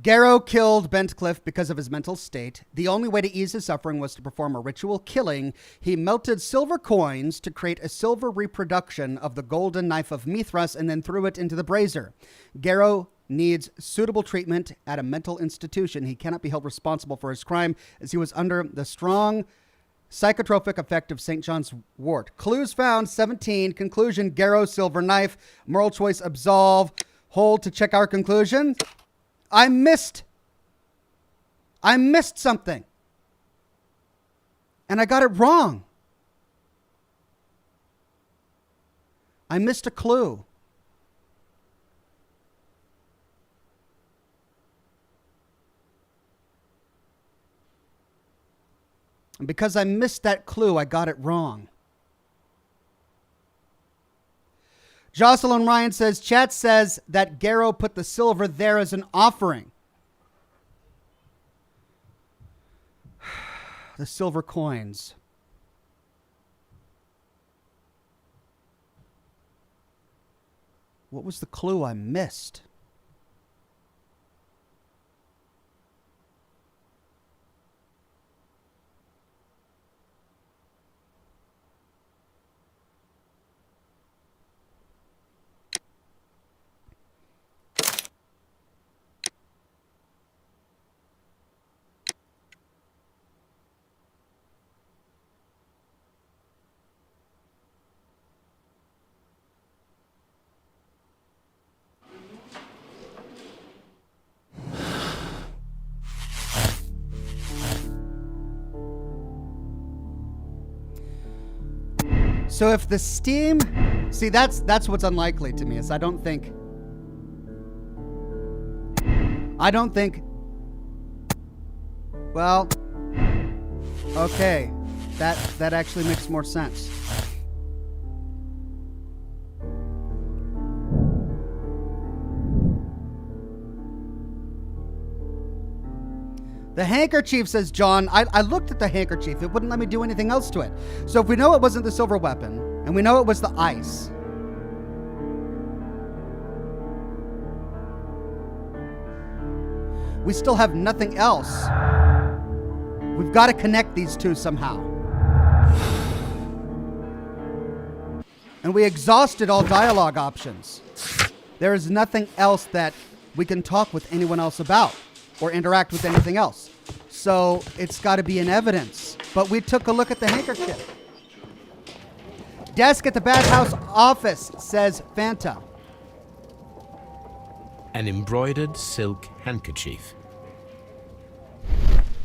Garrow killed Bentcliffe because of his mental state. The only way to ease his suffering was to perform a ritual killing. He melted silver coins to create a silver reproduction of the golden knife of Mithras and then threw it into the brazier. Garrow needs suitable treatment at a mental institution. He cannot be held responsible for his crime as he was under the strong psychotropic effect of St. John's wort. Clues found, 17. Conclusion, Garrow, silver knife. Moral choice, absolve. Hold to check our conclusion. I missed something. And I got it wrong. I missed a clue. And because I missed that clue, I got it wrong. Jocelyn Ryan says, chat says that Garrow put the silver there as an offering. The silver coins. What was the clue I missed? So if the steam... See, that's what's unlikely to me, is I don't think... Well... Okay. That actually makes more sense. The handkerchief, says John. I looked at the handkerchief. It wouldn't let me do anything else to it. So if we know it wasn't the silver weapon, and we know it was the ice, we still have nothing else. We've got to connect these two somehow. And we exhausted all dialogue options. There is nothing else that we can talk with anyone else about or interact with anything else. So it's got to be in evidence. But we took a look at the handkerchief. Desk at the bathhouse office, says Fanta. An embroidered silk handkerchief.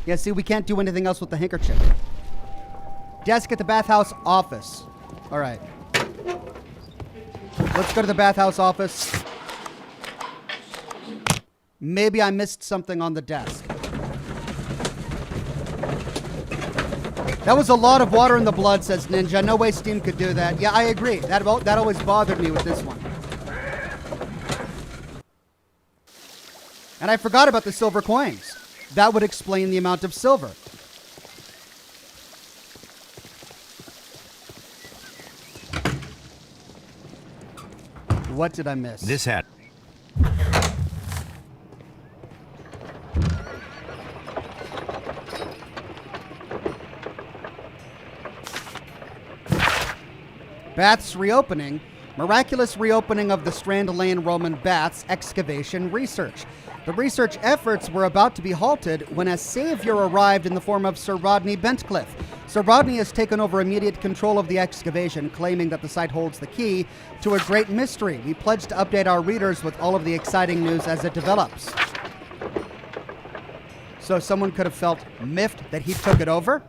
Yeah, see, we can't do anything else with the handkerchief. Desk at the bathhouse office. All right. Let's go to the bathhouse office. Maybe I missed something on the desk. That was a lot of water in the blood, says Ninja. No way steam could do that. Yeah, I agree. That always bothered me with this one. And I forgot about the silver coins. That would explain the amount of silver. What did I miss? This hat. Baths reopening. Miraculous reopening of the Strand Lane Roman Baths excavation research. The research efforts were about to be halted when a savior arrived in the form of Sir Rodney Bentcliffe. Sir Rodney has taken over immediate control of the excavation, claiming that the site holds the key to a great mystery. We pledge to update our readers with all of the exciting news as it develops. So someone could have felt miffed that he took it over?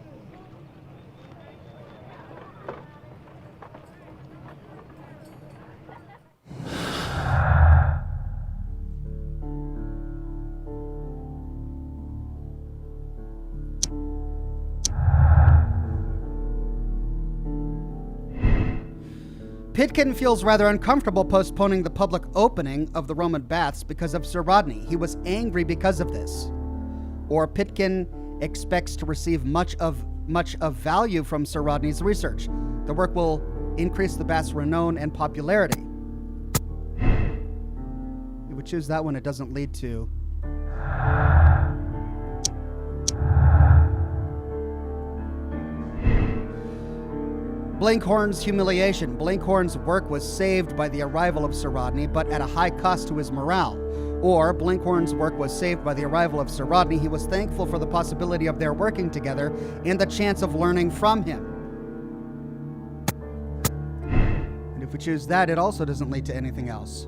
Pitkin feels rather uncomfortable postponing the public opening of the Roman baths because of Sir Rodney. He was angry because of this. Or Pitkin expects to receive much of value from Sir Rodney's research. The work will increase the bath's renown and popularity. You would choose that one. It doesn't lead to... Blinkhorn's humiliation. Blinkhorn's work was saved by the arrival of Sir Rodney, but at a high cost to his morale. Or, Blinkhorn's work was saved by the arrival of Sir Rodney. He was thankful for the possibility of their working together and the chance of learning from him. And if we choose that, it also doesn't lead to anything else.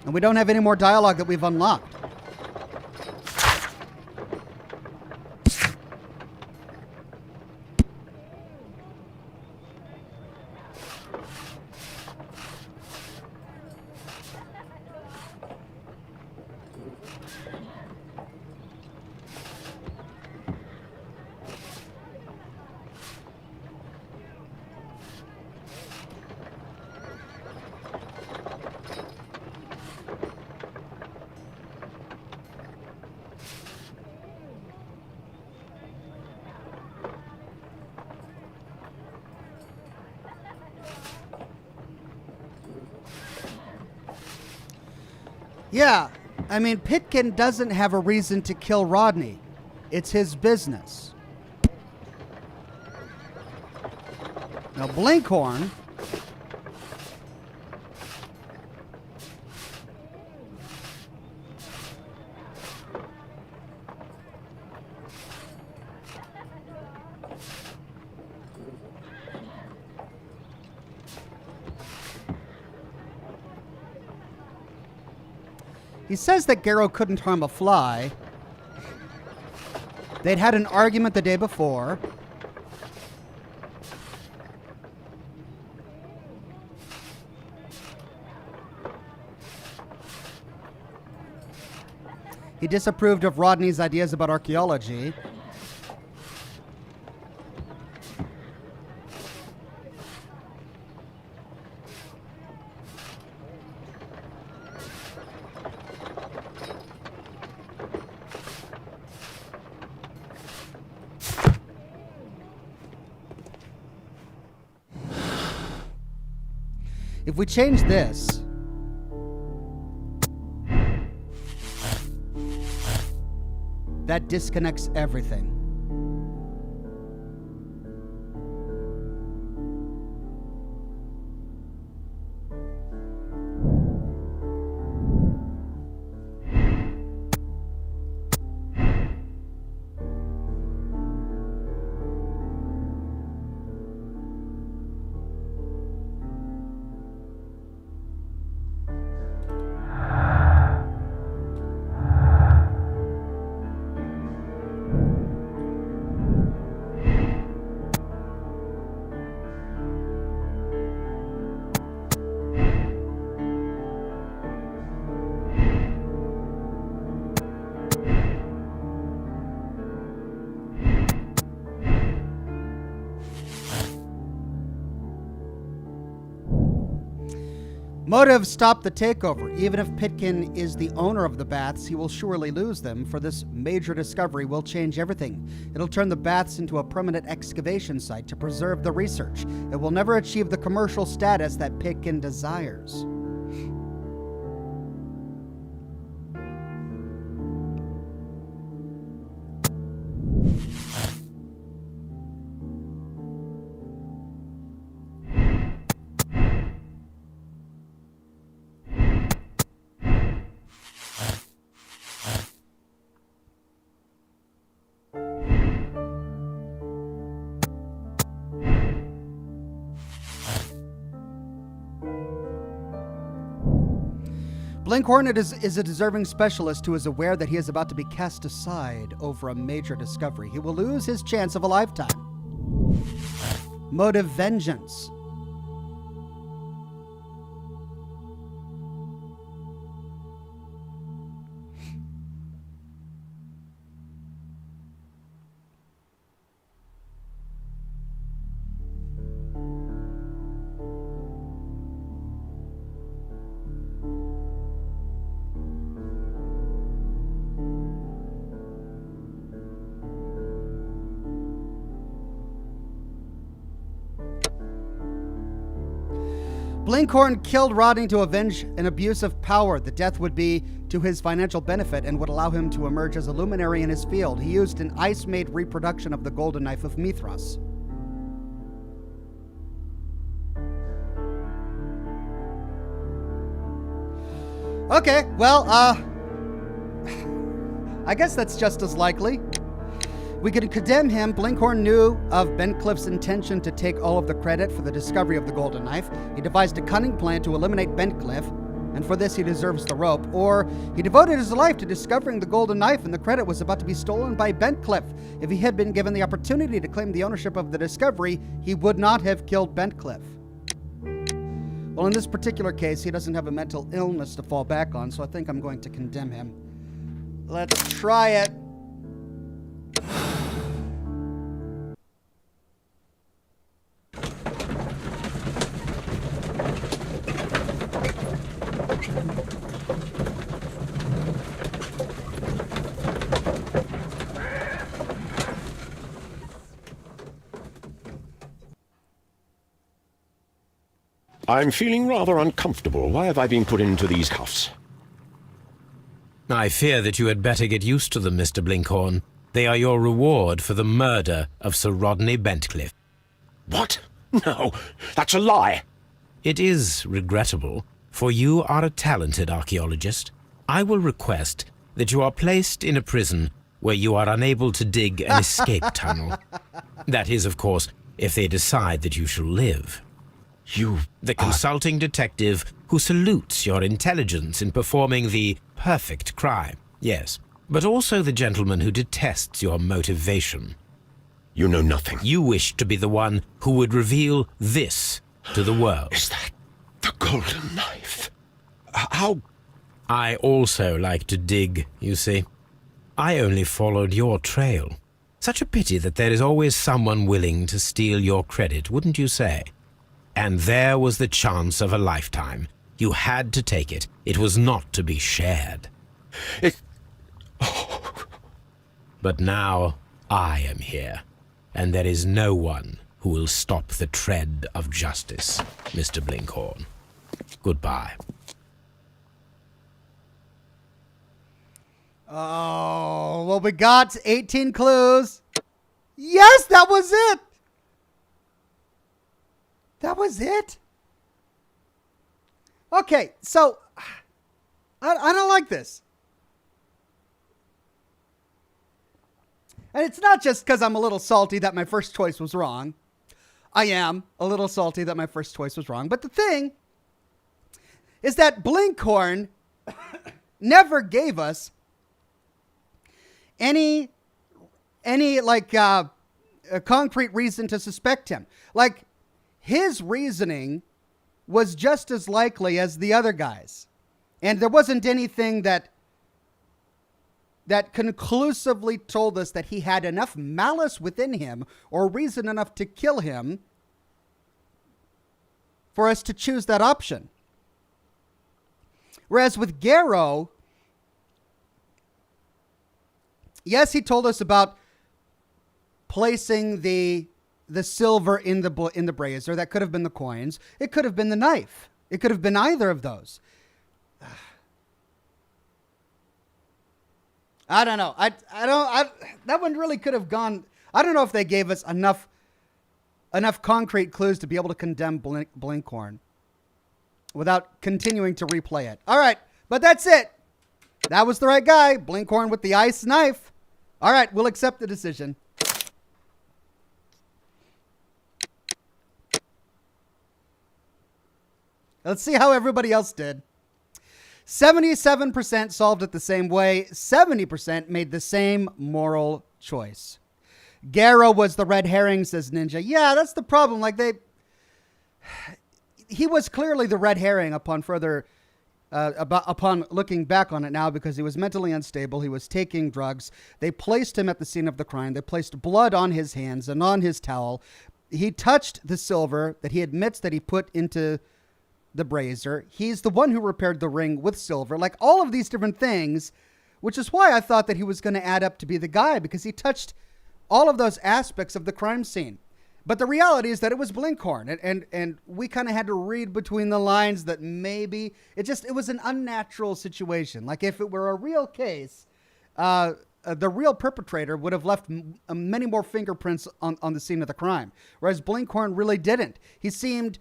And we don't have any more dialogue that we've unlocked. Yeah, I mean, Pitkin doesn't have a reason to kill Rodney. It's his business. Now, Blinkhorn... He says that Garrow couldn't harm a fly. They'd had an argument the day before. He disapproved of Rodney's ideas about archaeology. If we change this, that disconnects everything. Motive stopped the takeover. Even if Pitkin is the owner of the baths, he will surely lose them, for this major discovery will change everything. It'll turn the baths into a permanent excavation site to preserve the research. It will never achieve the commercial status that Pitkin desires. Blinkhorn is a deserving specialist who is aware that he is about to be cast aside over a major discovery. He will lose his chance of a lifetime. Motive vengeance. Blinkhorn killed Rodney to avenge an abuse of power. The death would be to his financial benefit and would allow him to emerge as a luminary in his field. He used an ice-made reproduction of the golden knife of Mithras. Okay, well, I guess that's just as likely. We could condemn him. Blinkhorn knew of Bentcliffe's intention to take all of the credit for the discovery of the golden knife. He devised a cunning plan to eliminate Bentcliffe, and for this he deserves the rope. Or he devoted his life to discovering the golden knife, and the credit was about to be stolen by Bentcliffe. If he had been given the opportunity to claim the ownership of the discovery, he would not have killed Bentcliffe. Well, in this particular case, he doesn't have a mental illness to fall back on, so I think I'm going to condemn him. Let's try it. I'm feeling rather uncomfortable. Why have I been put into these cuffs? I fear that you had better get used to them, Mr. Blinkhorn. They are your reward for the murder of Sir Rodney Bentcliffe. What? No, that's a lie. It is regrettable, for you are a talented archaeologist. I will request that you are placed in a prison where you are unable to dig an escape tunnel. That is, of course, if they decide that you shall live. You The consulting detective who salutes your intelligence in performing the perfect crime. Yes, but also the gentleman who detests your motivation. You know nothing. You wish to be the one who would reveal this to the world. Is that the golden knife? How? I also like to dig, you see. I only followed your trail. Such a pity that there is always someone willing to steal your credit, wouldn't you say? And there was the chance of a lifetime. You had to take it. It was not to be shared. It... But now I am here, and there is no one who will stop the tread of justice, Mr. Blinkhorn. Goodbye. Oh, well, we got 18 clues. Yes, that was it. That was it. Okay, so I don't like this. And it's not just because I'm a little salty that my first choice was wrong. I am a little salty that my first choice was wrong. But the thing is that Blinkhorn never gave us any like a concrete reason to suspect him. Like, his reasoning was just as likely as the other guys. And there wasn't anything that conclusively told us that he had enough malice within him or reason enough to kill him for us to choose that option. Whereas with Garrow, yes, he told us about placing the silver in the brazier. That could have been the coins. It could have been the knife. It could have been either of those. I don't know. That one really could have gone. I don't know if they gave us enough concrete clues to be able to condemn Blinkhorn without continuing to replay it. All right, but that's it. That was the right guy. Blinkhorn with the ice knife. All right, we'll accept the decision. Let's see how everybody else did. 77% solved it the same way. 70% made the same moral choice. Garrow was the red herring, says Ninja. Yeah, that's the problem. Like, he was clearly the red herring upon looking back on it now, because he was mentally unstable. He was taking drugs. They placed him at the scene of the crime. They placed blood on his hands and on his towel. He touched the silver that he admits that he put into the brazier. He's the one who repaired the ring with silver. Like, all of these different things, which is why I thought that he was going to add up to be the guy, because he touched all of those aspects of the crime scene. But the reality is that it was Blinkhorn, and we kind of had to read between the lines that maybe it was an unnatural situation. Like, if it were a real case, the real perpetrator would have left many more fingerprints on the scene of the crime, whereas Blinkhorn really didn't. He seemed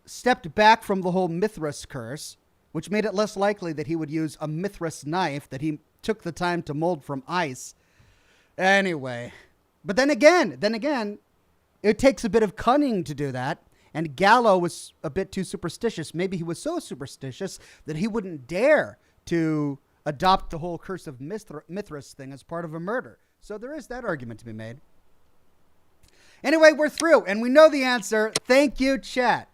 stepped back from the whole Mithras curse, which made it less likely that he would use a Mithras knife that he took the time to mold from ice. Anyway, but then again, it takes a bit of cunning to do that, and Gallo was a bit too superstitious. Maybe he was so superstitious that he wouldn't dare to adopt the whole curse of Mithras thing as part of a murder. So there is that argument to be made. Anyway, we're through, and we know the answer. Thank you, chat.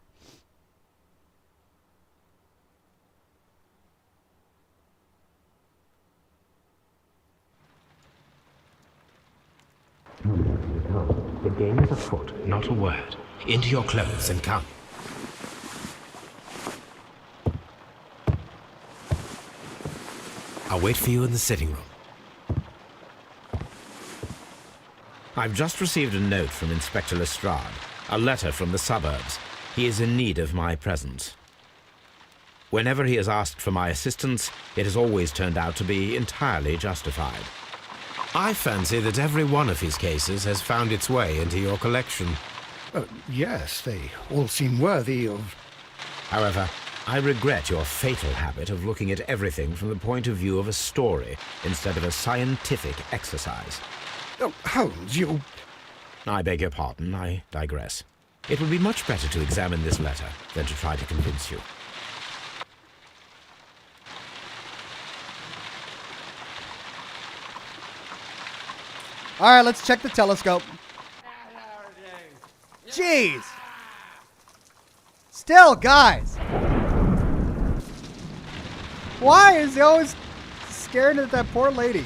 The game is afoot, not a word. Into your clothes and come. I'll wait for you in the sitting room. I've just received a note from Inspector Lestrade, a letter from the suburbs. He is in need of my presence. Whenever he has asked for my assistance, it has always turned out to be entirely justified. I fancy that every one of his cases has found its way into your collection. Yes, they all seem worthy of... However, I regret your fatal habit of looking at everything from the point of view of a story instead of a scientific exercise. Oh, Holmes, you... I beg your pardon, I digress. it would be much better to examine this letter than to try to convince you. All right, let's check the telescope. Jeez. Still, guys. Why is he always scared at that poor lady?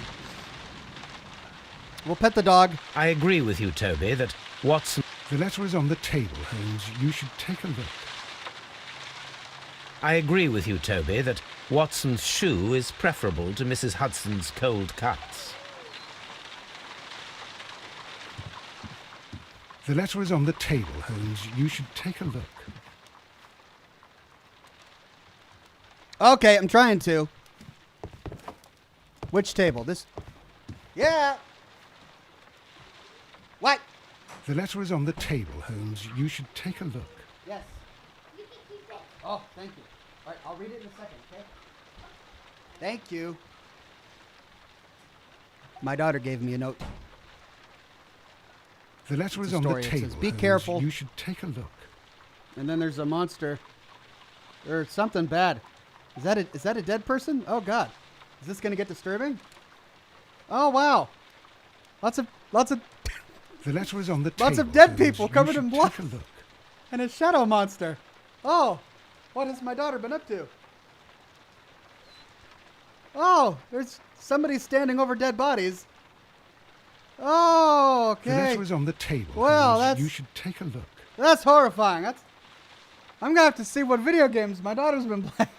We'll pet the dog. I agree with you, Toby, that Watson... The letter is on the table, Holmes. You should take a look. I agree with you, Toby, that Watson's shoe is preferable to Mrs. Hudson's cold cuts. The letter is on the table, Holmes. You should take a look. Okay, I'm trying to. Which table? This? Yeah. What? The letter is on the table, Holmes. You should take a look. Yes. Oh, thank you. All right, I'll read it in a second, okay? Thank you. My daughter gave me a note. The letter It's is a on story. the It table, says, "Be Holmes. careful." You should take a look. And then there's a monster. Or something bad. Is that a dead person? Oh, God. Is this going to get disturbing? Oh, wow. Lots of The letter is on the Lots table. of dead Holmes. people You covered should in blood. Take a look. and a shadow monster. Oh, what has my daughter been up to? Oh, there's somebody standing over dead bodies. Oh, The okay. letter is on the table. Well, Holmes. that's- You should take a look. That's horrifying. I'm going to have to see what video games my daughter's been playing.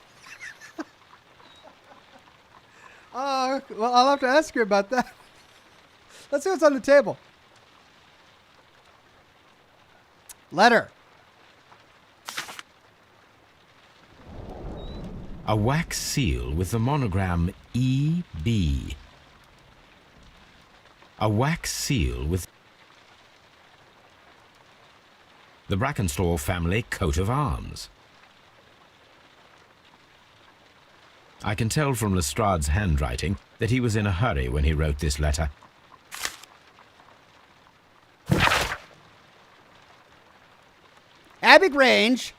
Oh, well, I'll have to ask her about that. Let's see what's on the table. Letter. A wax seal with the monogram E.B. A wax seal with the Brackenstall family coat of arms. I can tell from Lestrade's handwriting that he was in a hurry when he wrote this letter. Abbey Grange,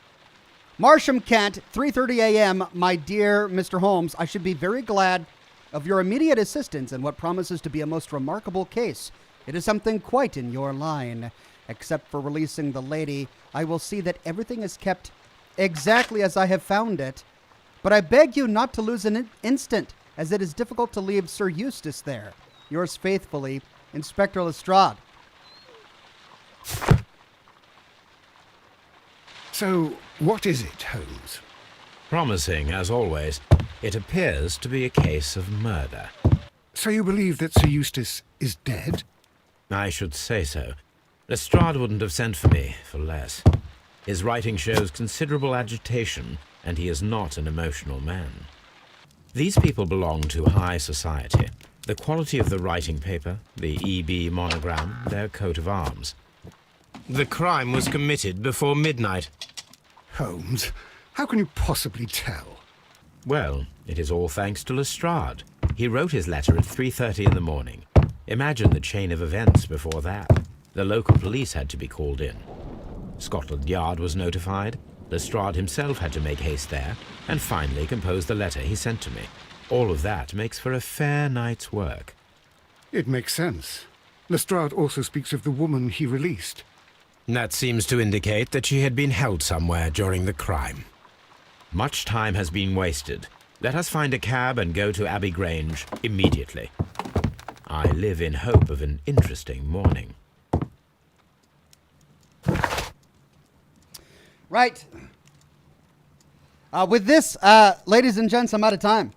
Marsham, Kent, 3:30 a.m. My dear Mr. Holmes, I should be very glad of your immediate assistance in what promises to be a most remarkable case. It is something quite in your line. Except for releasing the lady, I will see that everything is kept exactly as I have found it. But I beg you not to lose an instant, as it is difficult to leave Sir Eustace there. Yours faithfully, Inspector Lestrade. So, what is it, Holmes? Promising, as always, it appears to be a case of murder. So you believe that Sir Eustace is dead? I should say so. Lestrade wouldn't have sent for me for less. His writing shows considerable agitation, and he is not an emotional man. These people belong to high society. The quality of the writing paper, the E.B. monogram, their coat of arms. The crime was committed before midnight. Holmes, how can you possibly tell? Well, it is all thanks to Lestrade. He wrote his letter at 3:30 in the morning. Imagine the chain of events before that. The local police had to be called in. Scotland Yard was notified. Lestrade himself had to make haste there, and finally compose the letter he sent to me. All of that makes for a fair night's work. It makes sense. Lestrade also speaks of the woman he released. That seems to indicate that she had been held somewhere during the crime. Much time has been wasted. Let us find a cab and go to Abbey Grange immediately. I live in hope of an interesting morning. Right. With this, ladies and gents, I'm out of time.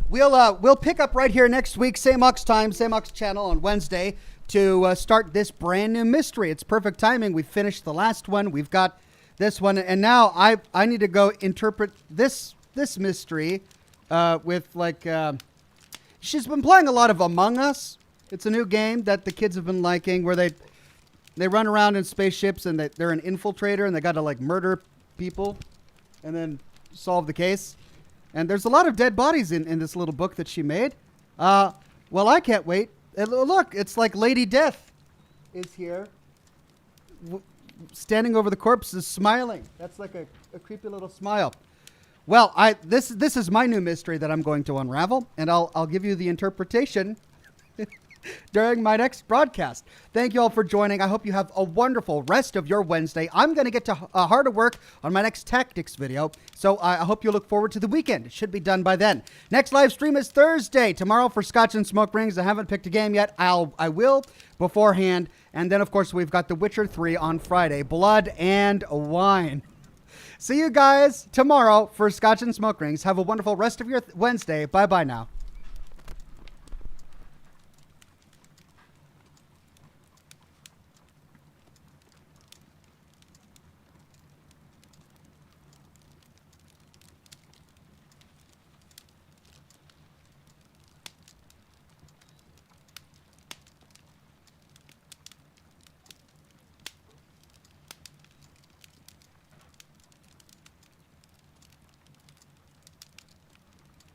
We'll pick up right here next week, same Ox time, same Ox channel on Wednesday to start this brand new mystery. It's perfect timing. We finished the last one. We've got this one, and now I need to go interpret this mystery with she's been playing a lot of Among Us. It's a new game that the kids have been liking, where they run around in spaceships and they're an infiltrator and they got to murder people and then solve the case. And there's a lot of dead bodies in this little book that she made. Well, I can't wait. And look, it's like Lady Death is here. standing over the corpse is smiling. That's like a creepy little smile. Well, this is my new mystery that I'm going to unravel, and I'll give you the interpretation during my next broadcast. Thank you all for joining. I hope you have a wonderful rest of your Wednesday. I'm going to get to harder work on my next tactics video, so I hope you look forward to the weekend. It should be done by then. Next live stream is Thursday. Tomorrow for Scotch and Smoke Rings. I haven't picked a game yet. I will beforehand. And then, of course, we've got The Witcher 3 on Friday. Blood and Wine. See you guys tomorrow for Scotch and Smoke Rings. Have a wonderful rest of your Wednesday. Bye-bye now.